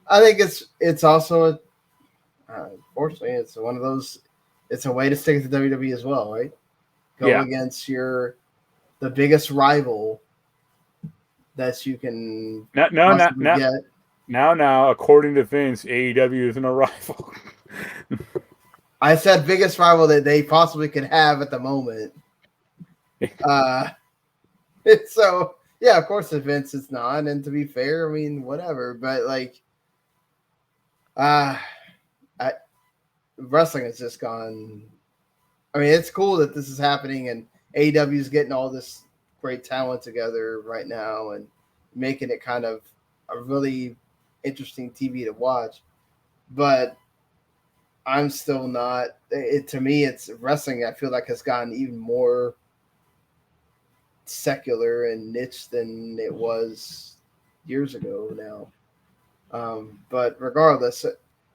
I think it's also unfortunately it's one of those. It's a way to stick to WWE as well, right? Go against the biggest rival that you can get. Now, according to Vince, AEW isn't a rival. I said biggest rival that they possibly could have at the moment. So yeah, of course, if Vince is not, and to be fair, I mean, whatever. But like, wrestling has just gone. I mean, it's cool that this is happening, and AEW is getting all this great talent together right now, and making it kind of a really interesting TV to watch. But I'm still not. To me, it's wrestling. I feel like has gotten even more secular and niche than it was years ago now. But regardless,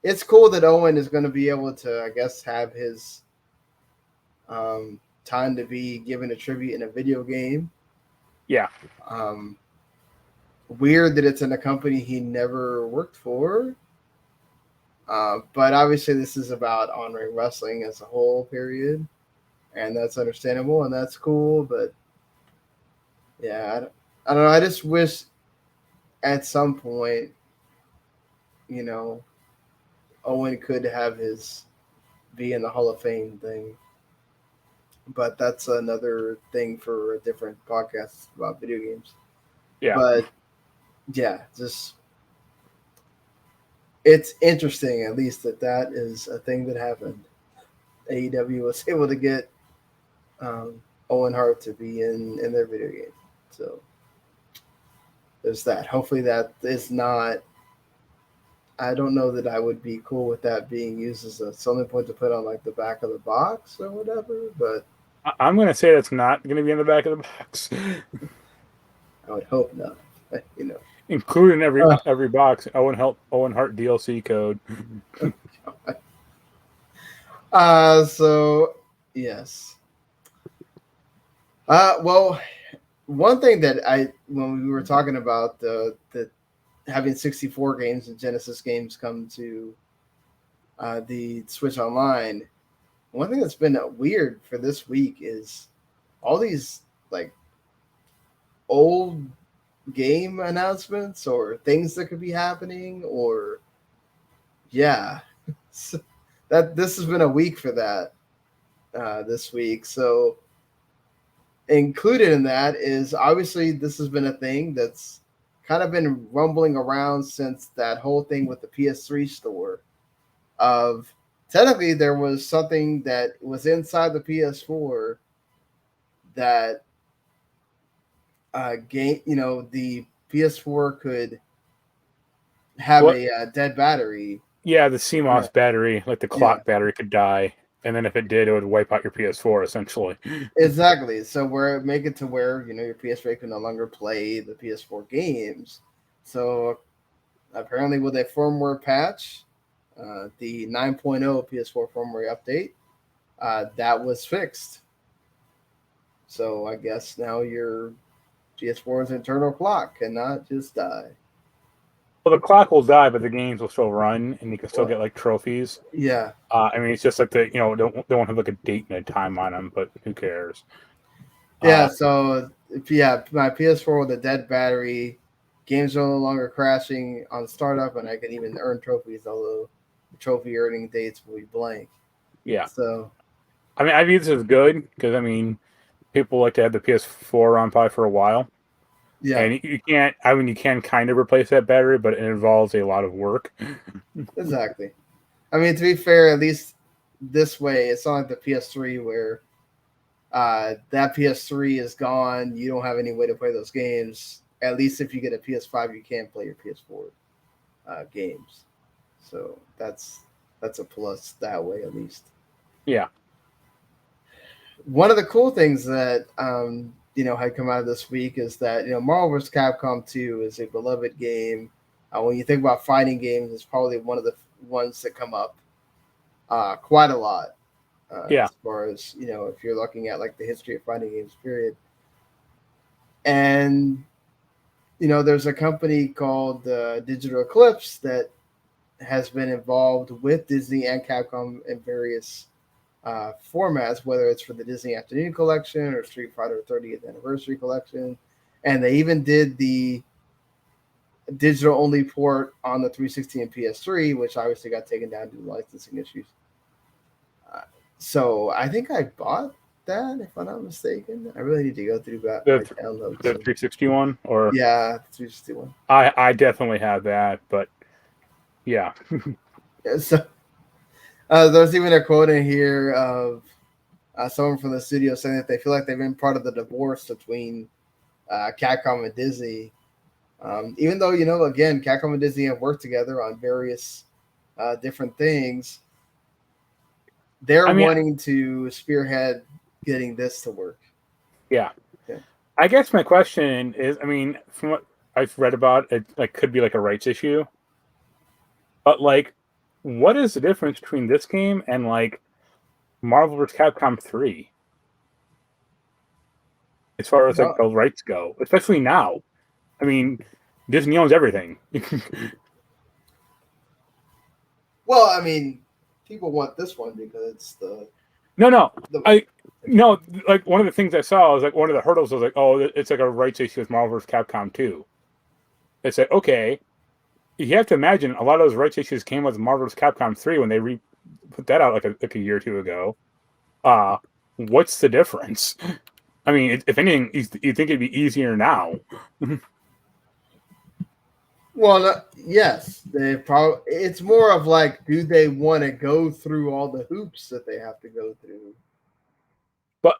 it's cool that Owen is going to be able to, I guess, have his time to be given a tribute in a video game. Yeah. Weird that it's in a company he never worked for. But obviously this is about honoring wrestling as a whole, period. And that's understandable and that's cool. But yeah, I don't know. I just wish at some point, Owen could have his be in the Hall of Fame thing. But that's another thing for a different podcast about video games. Yeah. But yeah, just it's interesting at least that is a thing that happened. AEW was able to get Owen Hart to be in their video game. So there's that. Hopefully that is not. I don't know that I would be cool with that being used as a selling point to put on like the back of the box or whatever. But I'm going to say that's not going to be in the back of the box. I would hope not. Including every box, Owen Hart DLC code. So yes. Well, one thing that when we were talking about the having 64 games and Genesis games come to the Switch Online, one thing that's been weird for this week is all these like old game announcements or things that could be happening, or that this has been a week for that this week. So included in that is obviously this has been a thing that's kind of been rumbling around since that whole thing with the PS3 store. Of technically there was something that was inside the PS4 that game, the PS4 could have What? a dead battery. Yeah, the CMOS battery, like the Yeah, clock battery, could die, and then if it did, it would wipe out your PS4 essentially. exactly. So we're making to where your PS4 can no longer play the PS4 games. So apparently, with a firmware patch, the 9.0 PS4 firmware update, that was fixed. So I guess now your PS4's internal clock cannot just die. Well, the clock will die, but the games will still run, and you can still Well, get like trophies. yeah, I mean, it's just like they don't have like a date and a time on them, but who cares? yeah. So yeah, my PS4 with a dead battery, games are no longer crashing on startup, and I can even earn trophies, although the trophy earning dates will be blank. Yeah, So I mean, I view this as good because I mean, people like to have the PS4 on probably for a while, yeah, and you can't. I mean, you can kind of replace that battery, but it involves a lot of work. exactly. I mean, to be fair, at least this way, it's not like the PS3 where that PS3 is gone. You don't have any way to play those games. At least if you get a PS5, you can play your PS4 games. So that's a plus that way, at least. Yeah, One of the cool things that had come out of this week is that Marvel vs. Capcom 2 is a beloved game. When you think about fighting games, it's probably one of the ones that come up quite a lot. yeah. As far as if you're looking at like the history of fighting games, period. And there's a company called Digital Eclipse that has been involved with Disney and Capcom in various formats, whether it's for the Disney Afternoon Collection or Street Fighter 30th Anniversary Collection, and they even did the digital only port on the 360 and PS3, which obviously got taken down due to licensing issues. So I think I bought that, if I'm not mistaken. I really need to go through my downloads. The 360 one, or Yeah, 361. I definitely have that, but yeah, Yeah, so there's even a quote in here of someone from the studio saying that they feel like they've been part of the divorce between Capcom and Disney. Even though, again, Capcom and Disney have worked together on various different things, they're I mean, wanting to spearhead getting this to work. yeah. Yeah. I guess my question is, I mean, from what I've read about, it like could be like a rights issue, but like, what is the difference between this game and like Marvel vs. Capcom 3 as far as like the rights go, especially now? I mean, Disney owns everything. Well, I mean, people want this one because it's No, like one of the things I saw was like one of the hurdles was like, oh, it's like a rights issue with Marvel vs. Capcom 2. It's like, okay, you have to imagine a lot of those rights issues came with Marvel vs. Capcom 3 when they put that out like a year or two ago. What's the difference? I mean, if anything, you think it'd be easier now. Well, yes, they probably. It's more of like, do they want to go through all the hoops that they have to go through? But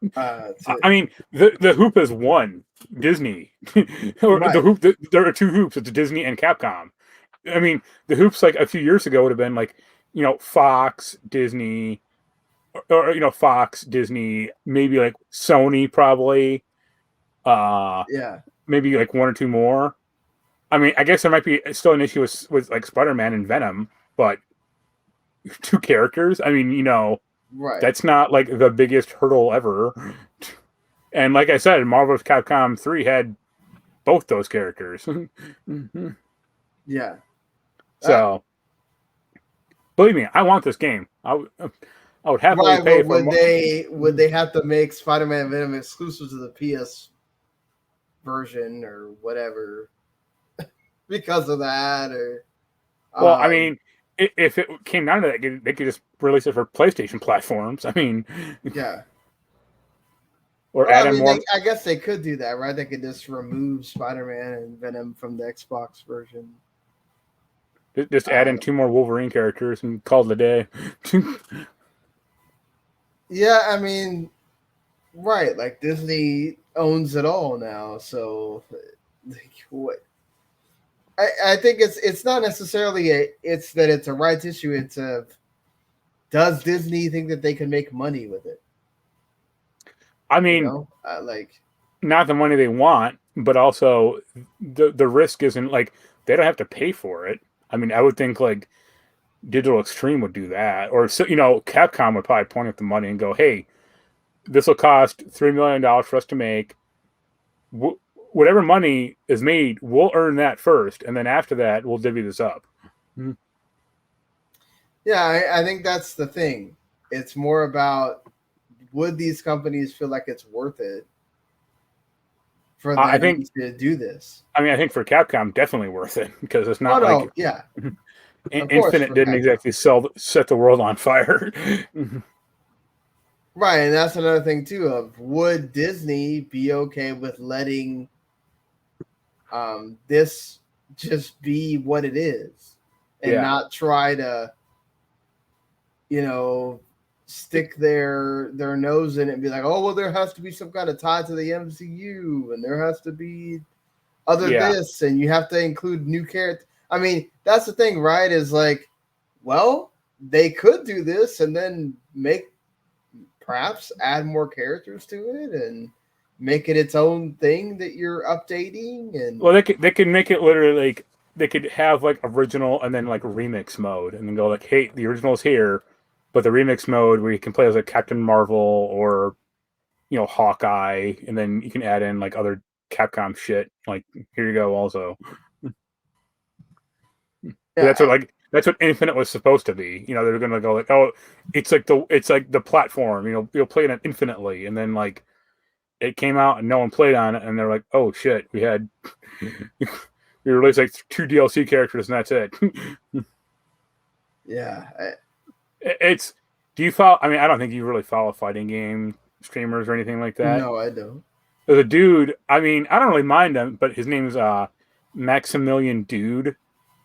I mean, the hoop is one Disney, or right. the hoop. There are two hoops. It's Disney and Capcom. I mean, the hoops like a few years ago would have been like Fox, Disney, or Fox, Disney, maybe like Sony, probably. Yeah. Maybe like one or two more. I mean, I guess there might be still an issue with like Spider-Man and Venom, but two characters. I mean, Right. that's not like the biggest hurdle ever. And like I said, Marvel vs. Capcom 3 had both those characters. Yeah. So, believe me, I want this game. I would happily Right, pay but for would they have to make Spider-Man and Venom exclusive to the PS version or whatever because of that? Or well, I mean, if it came down to that, they could just release it for PlayStation platforms. I mean, Yeah. or Well, add I in mean, more. I guess they could do that, right? They could just remove Spider-Man and Venom from the Xbox version. Just add in 2 more Wolverine characters and call it a day. Yeah, I mean, right? Like Disney owns it all now, so like, what? I think it's not necessarily it's that it's a rights issue. It's a does Disney think that they can make money with it? I mean, Like not the money they want, but also the risk isn't like they don't have to pay for it. I mean, I would think like Digital Extreme would do that, or so Capcom would probably point at the money and go, "Hey, this will cost $3 million for us to make. Whatever money is made, we'll earn that first, and then after that, we'll divvy this up." yeah, I think that's the thing. It's more about would these companies feel like it's worth it for I them think. to do this? I mean, I think for Capcom, definitely worth it because it's Oh not like no, yeah, of course Infinite for didn't Capcom. exactly set the world on fire. Right, and that's another thing too. Of would Disney be okay with letting this just be what it is, and Yeah, not try to, stick their nose in it and be like, oh well, there has to be some kind of tie to the MCU, and there has to be other yeah, this, and you have to include new characters. I mean, that's the thing, right? Is like, well, they could do this and then perhaps add more characters to it and make it its own thing that you're updating. And well, they could make it literally like they could have like original and then like remix mode, and then go like, hey, the original is here, but the remix mode where you can play as like Captain Marvel or Hawkeye, and then you can add in like other Capcom shit. Like, here you go, also. That's what yeah, that's what Infinite was supposed to be. They're gonna go like, oh, it's like the platform. You'll play it infinitely, and then like it came out and no one played on it, and they're like, oh shit, we released like 2 DLC characters and that's it. yeah. It's do you follow? I mean, I don't think you really follow fighting game streamers or anything like that. No, I don't. There's a dude. I mean, I don't really mind him, but his name is Maximilian Dude,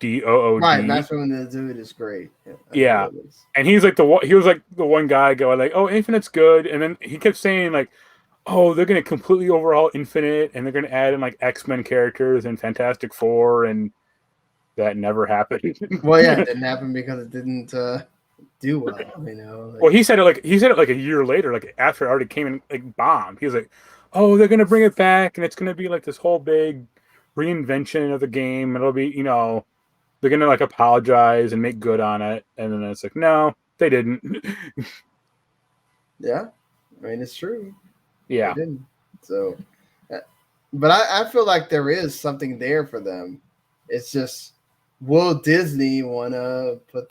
Right, DOOD. Maximum the Dude is great. Yeah, I know Yeah, that is. and he was like the one guy going like, oh, Infinite's good, and then he kept saying like, oh, they're gonna completely overhaul Infinite, and they're gonna add in like X-Men characters and Fantastic Four, and that never happened. Well, yeah, it didn't happen because it didn't do well. Well, he said it like a year later, like after it already came in like bombed. He was like, oh, they're gonna bring it back, and it's gonna be like this whole big reinvention of the game. It'll be they're gonna like apologize and make good on it, and then it's like, no, they didn't. Yeah, I mean it's true. They Yeah, didn't. So, but I feel like there is something there for them. It's just, will Disney want to put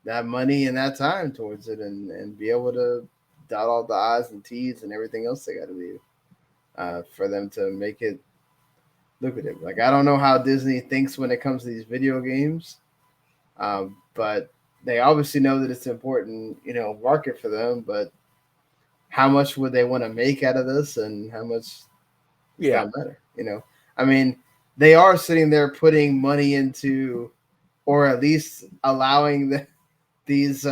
that money and that time towards it, and be able to dot all the I's and T's and everything else they got to do for them to make it lucrative. Like, I don't know how Disney thinks when it comes to these video games, but they obviously know that it's an important, market for them. But how much would they want to make out of this, and how much does yeah, that matter? I mean, they are sitting there putting money into, or at least allowing these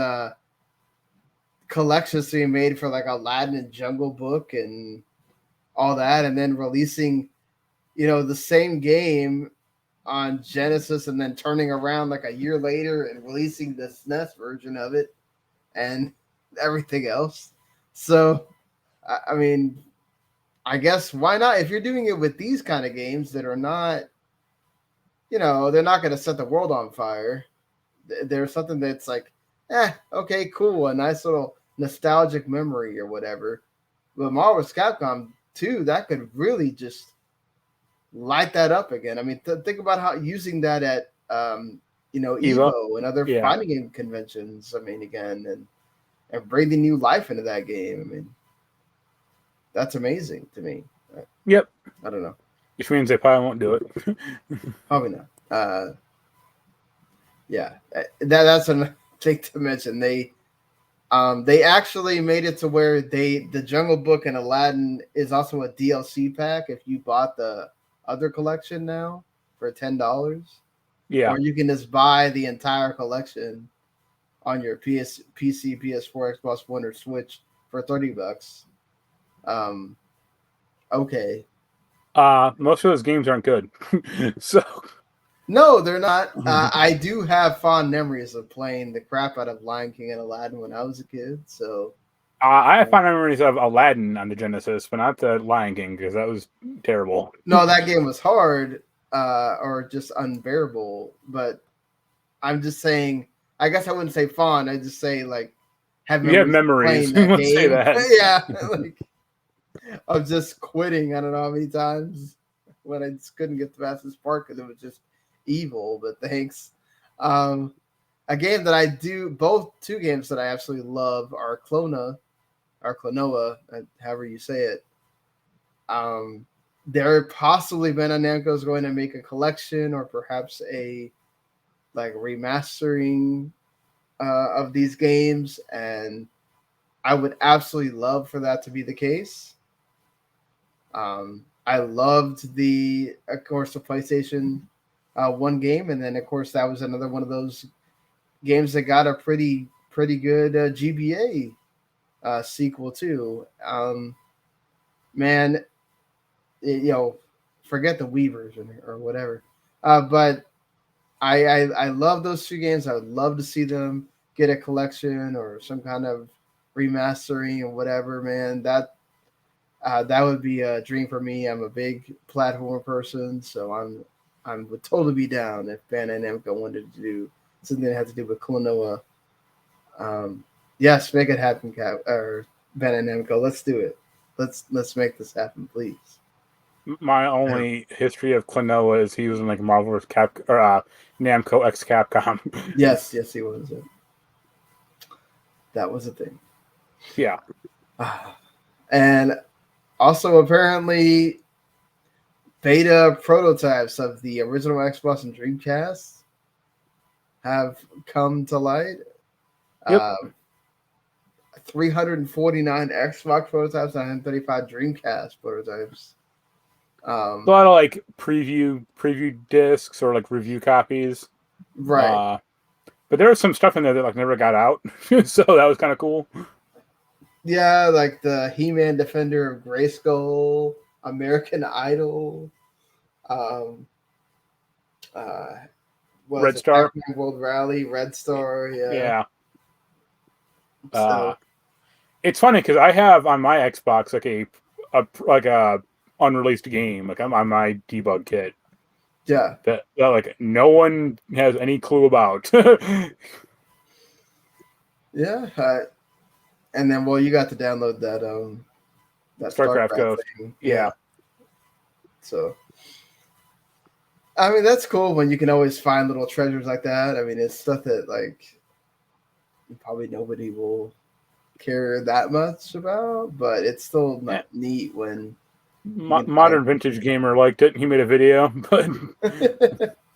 collections to be made for like Aladdin and Jungle Book and all that, and then releasing, the same game on Genesis, and then turning around like a year later and releasing the SNES version of it and everything else. So, I mean, I guess why not? If you're doing it with these kind of games that are not, they're not going to set the world on fire. There's something that's like, okay, cool, a nice little nostalgic memory or whatever. But Marvel's Capcom 2, that could really just light that up again. I mean, think about how using that at Evo, Evo and other yeah, fighting game conventions. I mean, again, and breathing new life into that game. I mean, that's amazing to me. yep. I don't know. Which means they probably won't do it. Probably not. Yeah, that's thing to mention. They actually made it to where the Jungle Book and Aladdin is also a DLC pack if you bought the other collection now for $10. Yeah. Or you can just buy the entire collection on your PC, PS4, Xbox One, or Switch for $30. Okay. Most of those games aren't good. So No, they're not. I do have fond memories of playing the crap out of Lion King and Aladdin when I was a kid. So I have fond memories of Aladdin on the Genesis, but not the Lion King because that was terrible. no, that game was hard or just unbearable. But I'm just saying. I guess I wouldn't say fond. I just say like have You have memories memories. of playing that Let's say game. that. Yeah, like of just quitting. I don't know how many times when I just couldn't get past this part because it was just evil. But thanks. A game that I do, both two games that I absolutely love are Klonoa, however you say it. There possibly Bandai Namco is going to make a collection or perhaps a like remastering of these games, and I would absolutely love for that to be the case. I loved of course, the PlayStation 1 game, and then of course that was another one of those games that got a pretty good GBA sequel too. Man, forget the Wii version or whatever. But I love those two games. I would love to see them get a collection or some kind of remastering or whatever. Man, that would be a dream for me. I'm a big platform person, so I would totally be down if Bandai Namco wanted to do something that had to do with Klonoa. Yes, make it happen, or Bandai Namco. Let's do it. Let's make this happen, please. My only history of Klonoa is he was in like Marvel vs. Namco X Capcom. Yes, he was. That was a thing. Yeah. And also apparently beta prototypes of the original Xbox and Dreamcast have come to light. Yep. 349 Xbox prototypes and 135 Dreamcast prototypes. A lot of like preview discs or like review copies. Right. But there was some stuff in there that like never got out. So that was kind of cool. Yeah, like the He-Man Defender of Grayskull, American Idol, Red Star World Rally, Red Star, yeah. So, it's funny because I have on my Xbox like a unreleased game like on my debug kit. Yeah. That like no one has any clue about. Yeah. And then you got to download that StarCraft Go thing. Yeah. So I mean that's cool when you can always find little treasures like that. I mean it's stuff that like probably nobody will care that much about, but it's still not neat when Modern Vintage Gamer liked it. He made a video, but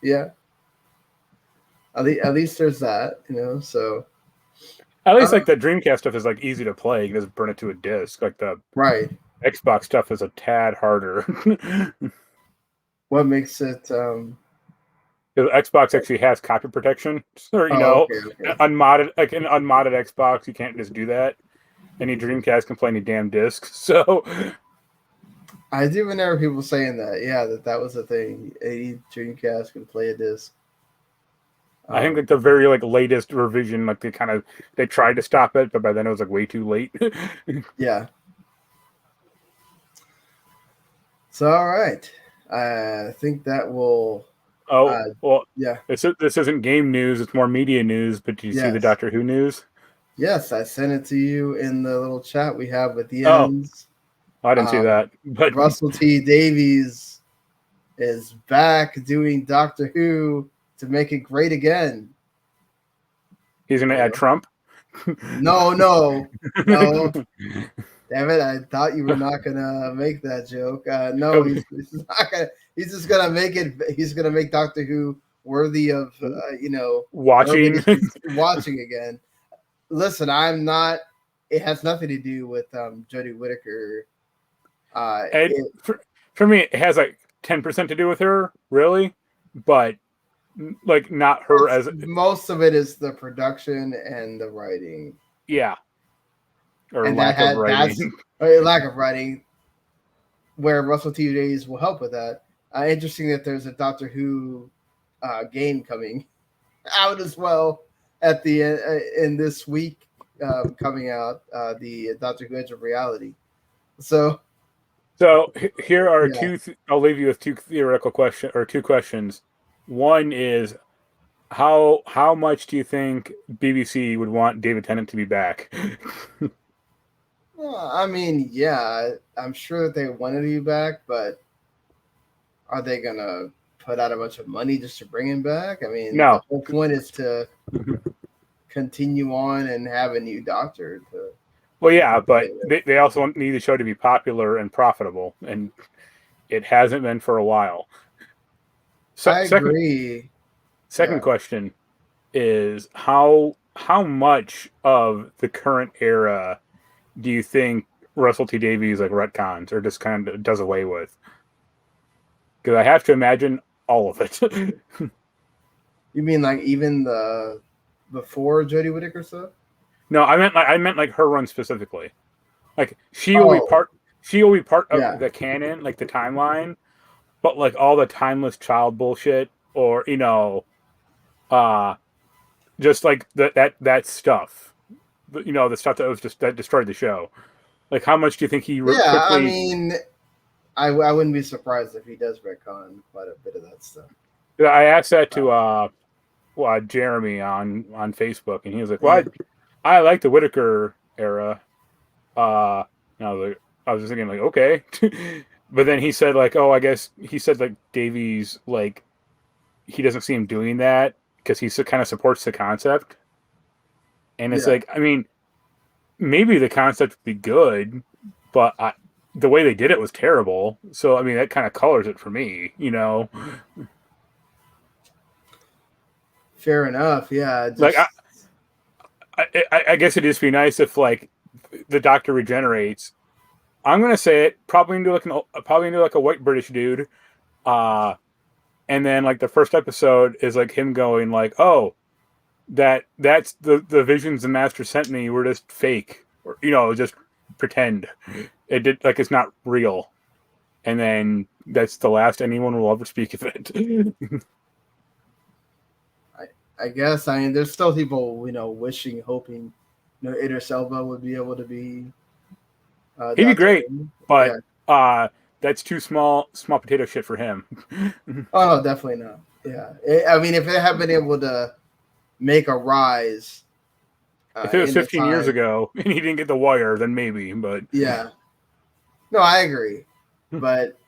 yeah. At least there's that, so at least like the Dreamcast stuff is like easy to play. You just burn it to a disc. Like the Xbox stuff is a tad harder. What makes it because Xbox actually has copy protection, or okay. unmodded like an unmodded Xbox, you can't just do that. Any Dreamcast can play any damn disc. So I do remember people saying that, that was a thing. Any Dreamcast can play a disc. I think like the very like latest revision, like they tried to stop it, but by then it was like way too late. Yeah. So all right, I think that will. Yeah. This isn't game news; it's more media news. But did you see the Doctor Who news? Yes, I sent it to you in the little chat we have with the ends. I didn't see that. But Russell T Davies is back doing Doctor Who to make it great again. He's going to add Trump? No. Damn it, I thought you were not going to make that joke. No, he's not going to. He's just going to make it. He's going to make Doctor Who worthy of Watching. watching again. Listen, I'm not. It has nothing to do with Jodie Whittaker. For me, it has like 10% to do with her, really, but like not her as most of it is the production and the writing. Yeah, or and lack of writing. Lack of writing, where Russell T Davies will help with that. Interesting that there's a Doctor Who game coming out as well at the in this week coming out, the Doctor Who Edge of Reality. So here are two. I'll leave you with two theoretical questions. One is how much do you think BBC would want David Tennant to be back? Well, I mean, yeah, I'm sure that they wanted to be back, but are they gonna put out a bunch of money just to bring him back? I mean, no. The whole point is to continue on and have a new Doctor. Well, yeah, but they also need the show to be popular and profitable, and it hasn't been for a while. I agree. Second question is how much of the current era do you think Russell T Davies like retcons or just kind of does away with? Because I have to imagine all of it. You mean like even the before Jodie Whittaker stuff? No, I meant like her run specifically. Like she will be part of the canon, like the timeline, but like all the timeless child bullshit, or just like that stuff. The stuff that destroyed the show. Like, how much do you think he? Quickly... I mean, I wouldn't be surprised if he does retcon quite a bit of that stuff. I asked that to Jeremy on Facebook, and he was like, "Well, I like the Whittaker era." I was just thinking like, okay, but then he said like, "Oh, I guess," he said like Davies, like he doesn't see him doing that because he kind of supports the concept, and it's like, I mean, maybe the concept would be good, but the way they did it was terrible. So I mean, that kind of colors it for me, Fair enough. Yeah. Like I guess it'd just be nice if like the Doctor regenerates. I'm gonna say it probably into like a white British dude, and then like the first episode is like him going like, "Oh, that's the visions the Master sent me were just fake, or just pretend. It did like it's not real." And then that's the last anyone will ever speak of it. I guess. I mean, there's still people, wishing, hoping, Idris Elba would be able to be. He'd be great, but that's too small potato shit for him. Oh, no, definitely not. Yeah, I mean, if they had been able to make a rise, if it was 15 years ago and he didn't get the wire, then maybe. But yeah, no, I agree. But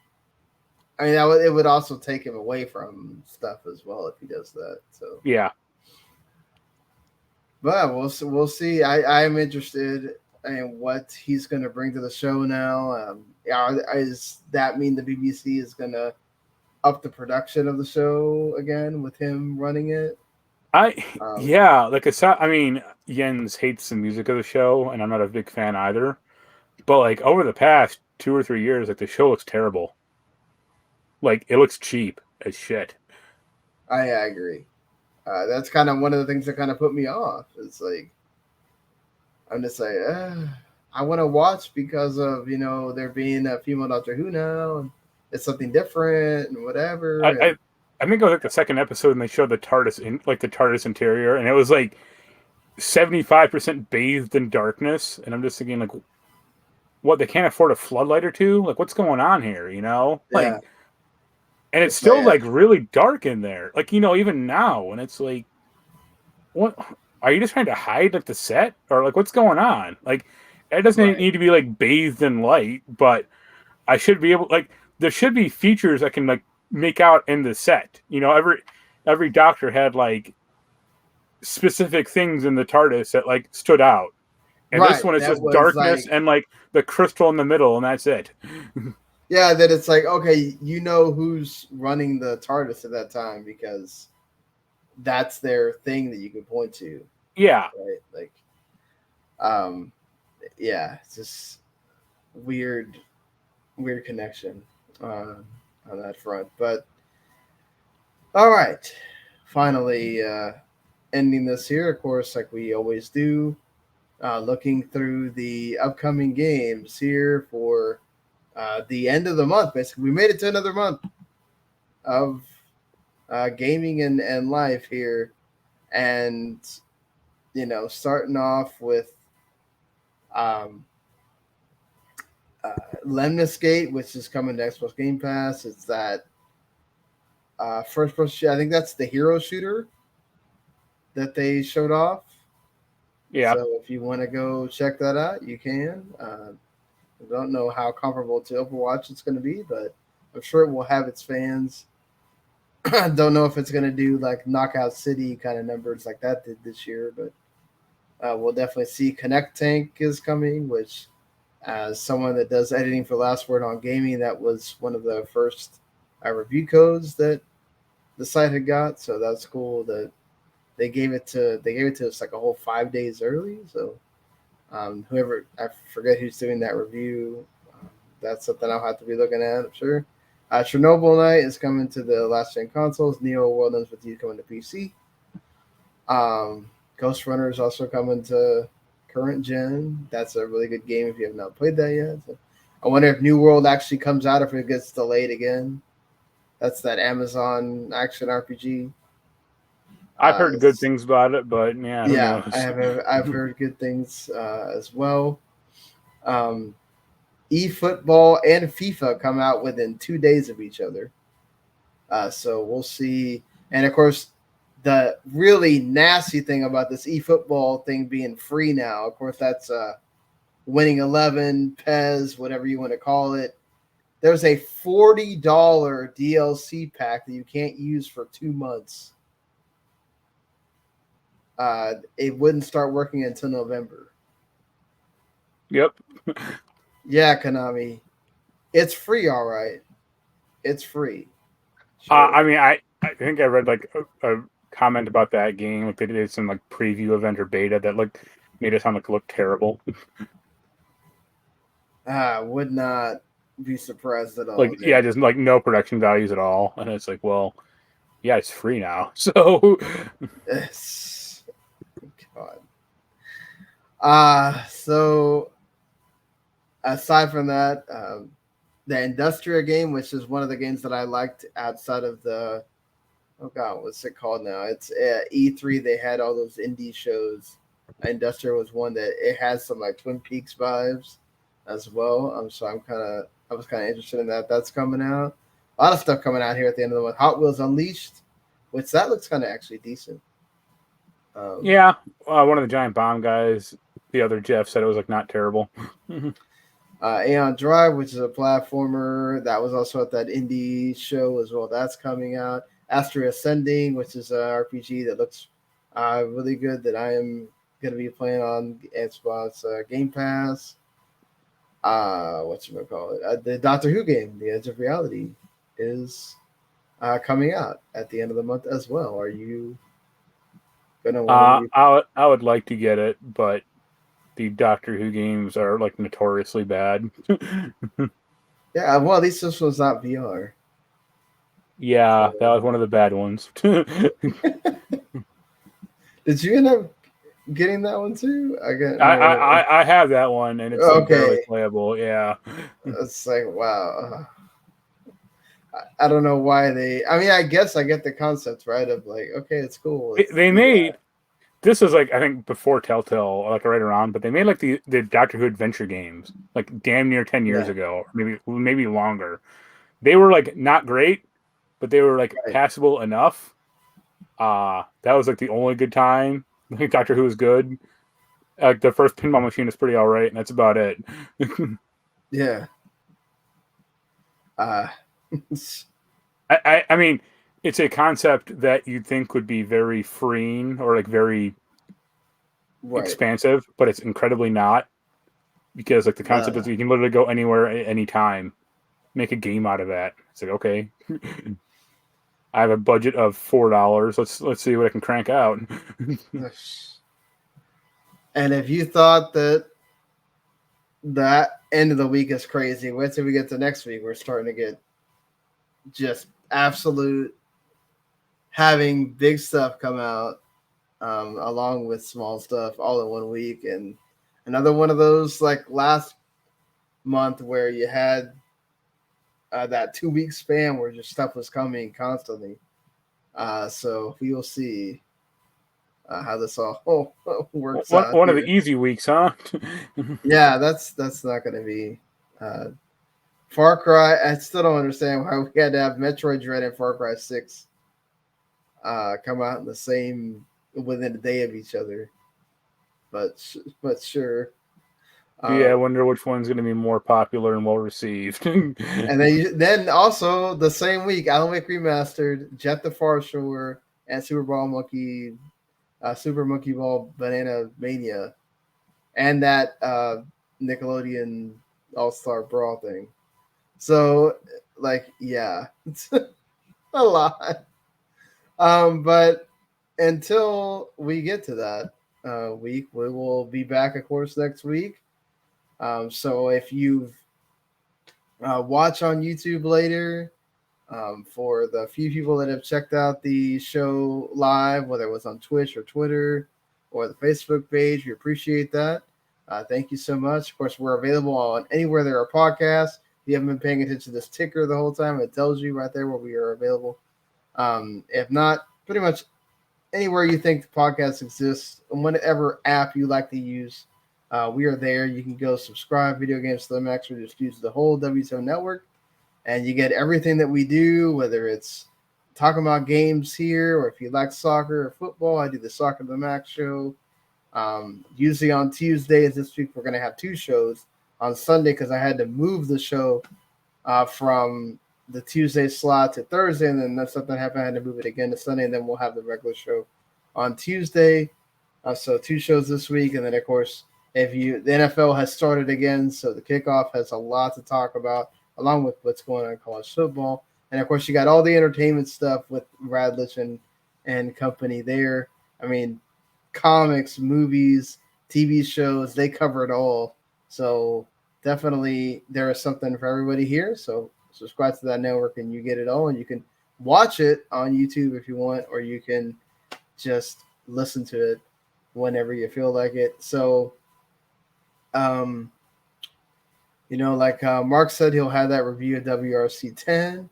I mean, it would also take him away from stuff as well if he does that. So yeah. But we'll see. I'm interested in what he's going to bring to the show now. Does that mean the BBC is going to up the production of the show again with him running it? I mean, Jens hates the music of the show, and I'm not a big fan either. But like over the past 2 or 3 years, like the show looks terrible. Like it looks cheap as shit. I agree. That's kind of one of the things that kind of put me off. It's like I'm just like, I want to watch because of there being a female Doctor Who now, and it's something different and whatever. I think it was like the second episode, and they showed the TARDIS interior, and it was like 75% bathed in darkness, and I'm just thinking like, what, they can't afford a floodlight or two? Like, what's going on here? Like. And it's still like really dark in there. Like, even now, and it's like, what are you just trying to hide like the set, or like what's going on? Like, it doesn't need to be like bathed in light, but I should be able, like, there should be features I can like make out in the set. Every Doctor had like specific things in the TARDIS that like stood out. And this one is just darkness and like the crystal in the middle, and that's it. Yeah, that it's like, okay, who's running the TARDIS at that time because that's their thing that you can point to, Yeah. right? Like, um, yeah, it's just weird, weird connection on that front. But all right, finally ending this here, of course, like we always do, looking through the upcoming games here for the end of the month. Basically, we made it to another month of gaming and life here, and starting off with um, Lemniscate, which is coming to Xbox Game Pass. It's that first person. I think that's the hero shooter that they showed off. Yeah. So if you want to go check that out, you can. I don't know how comparable to Overwatch it's going to be, but I'm sure it will have its fans. I don't know if it's going to do like Knockout City kind of numbers like that did this year, but we'll definitely see. Connect Tank is coming, which, as someone that does editing for Last Word on Gaming, that was one of the first review codes that the site had got. So that's cool that they gave it to us like a whole 5 days early. So whoever, I forget who's doing that review, that's something I'll have to be looking at, I'm sure. Chernobyl Night is coming to the last gen consoles. Neo World Ends With You coming to PC. Ghost Runner is also coming to current gen. That's a really good game if you have not played that yet. So I wonder if New World actually comes out, if it gets delayed again. That's that Amazon action RPG. I've heard good things about it, but yeah, who Yeah, knows? I've heard good things as well. eFootball and FIFA come out within 2 days of each other. So we'll see. And of course, the really nasty thing about this eFootball thing being free now, of course, that's Winning 11, PES, whatever you want to call it. There's a $40 DLC pack that you can't use for 2 months. It wouldn't start working until November. Yep. Yeah, Konami. It's free, all right. It's free. Sure. I mean, I think I read like a comment about that game. Like they did some like preview event or beta that made it sound like look terrible. Would not be surprised at all. Like yeah, just like no production values at all. And it's like, well, yeah, it's free now. So God. So aside from that, the Industria game, which is one of the games that I liked outside of the, oh God, what's it called now? It's E3. They had all those indie shows. Industria was one that it has some like Twin Peaks vibes as well. So I was kind of interested in that. That's coming out. A lot of stuff coming out here at the end of the month. Hot Wheels Unleashed, which that looks kind of actually decent. Yeah, one of the Giant Bomb guys, the other Jeff, said it was like not terrible. Aeon Drive, which is a platformer, that was also at that indie show as well. That's coming out. Astro Ascending, which is an RPG that looks really good, that I am going to be playing on Xbox Game Pass. Whatchamacallit? The Doctor Who game, The Edge of Reality, is coming out at the end of the month as well. Are you going to want to? I would like to get it, but the Doctor Who games are like notoriously bad. Yeah, well, at least this one's not VR. Yeah, that was one of the bad ones. Did you end up getting that one too? I have that one, and it's like barely playable. Yeah, it's like wow. I don't know why they. I mean, I guess I get the concept, right? Of like, okay, it's cool. They made this was like I think before Telltale, like right around, but they made like the Doctor Who adventure games like damn near 10 years ago, maybe longer. They were like not great, but they were like passable enough. That was like the only good time. Like Doctor Who was good. Like the first pinball machine is pretty all right, and that's about it. Yeah. I mean, it's a concept that you'd think would be very freeing or like very expansive, but it's incredibly not, because like the concept is you can literally go anywhere at any time, make a game out of that. It's like, okay. I have a budget of $4. Let's see what I can crank out. And if you thought that end of the week is crazy, wait till we get to next week. We're starting to get just absolute having big stuff come out, along with small stuff all in 1 week, and another one of those like last month where you had that 2 week span where just stuff was coming constantly. So we will see how this all works out. One of the easy weeks, huh? Yeah, that's not going to be Far Cry. I still don't understand why we had to have Metroid Dread and Far Cry 6 come out in the same within a day of each other. But sure. Yeah, I wonder which one's going to be more popular and well received. And then also the same week, Alan Wake Remastered, Jet the Far Shore, and Super Monkey Ball Banana Mania, and that Nickelodeon All-Star Brawl thing. So, like, yeah, it's a lot. But until we get to that week, we will be back, of course, next week. So if you've watch on YouTube later, for the few people that have checked out the show live, whether it was on Twitch or Twitter or the Facebook page, we appreciate that. Thank you so much. Of course, we're available on anywhere there are podcasts. If you haven't been paying attention to this ticker the whole time, it tells you right there where we are available. If not, pretty much anywhere you think the podcast exists, and whatever app you like to use, we are there. You can go subscribe, Video Games to the Max, or just use the whole W2M network, and you get everything that we do, whether it's talking about games here, or if you like soccer or football. I do the Soccer to the Max show. Usually on Tuesdays. This week we're going to have 2 shows on Sunday because I had to move the show from the Tuesday slot to Thursday, and then something happened. I had to move it again to Sunday, and then we'll have the regular show on Tuesday. So 2 shows this week, and then of course, the NFL has started again, so the kickoff has a lot to talk about, along with what's going on in college football. And of course, you got all the entertainment stuff with Radlich and company there. I mean, comics, movies, TV shows, they cover it all. So definitely there is something for everybody here. So subscribe to that network and you get it all. And you can watch it on YouTube if you want, or you can just listen to it whenever you feel like it. So, like Marc said, he'll have that review of WRC 10.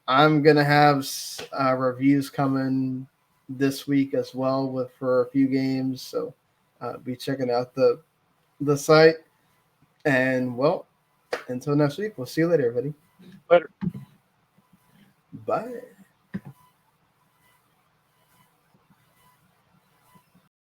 I'm going to have reviews coming this week as well for a few games. So be checking out the site. And, well, until next week, we'll see you later, everybody. Later. Bye.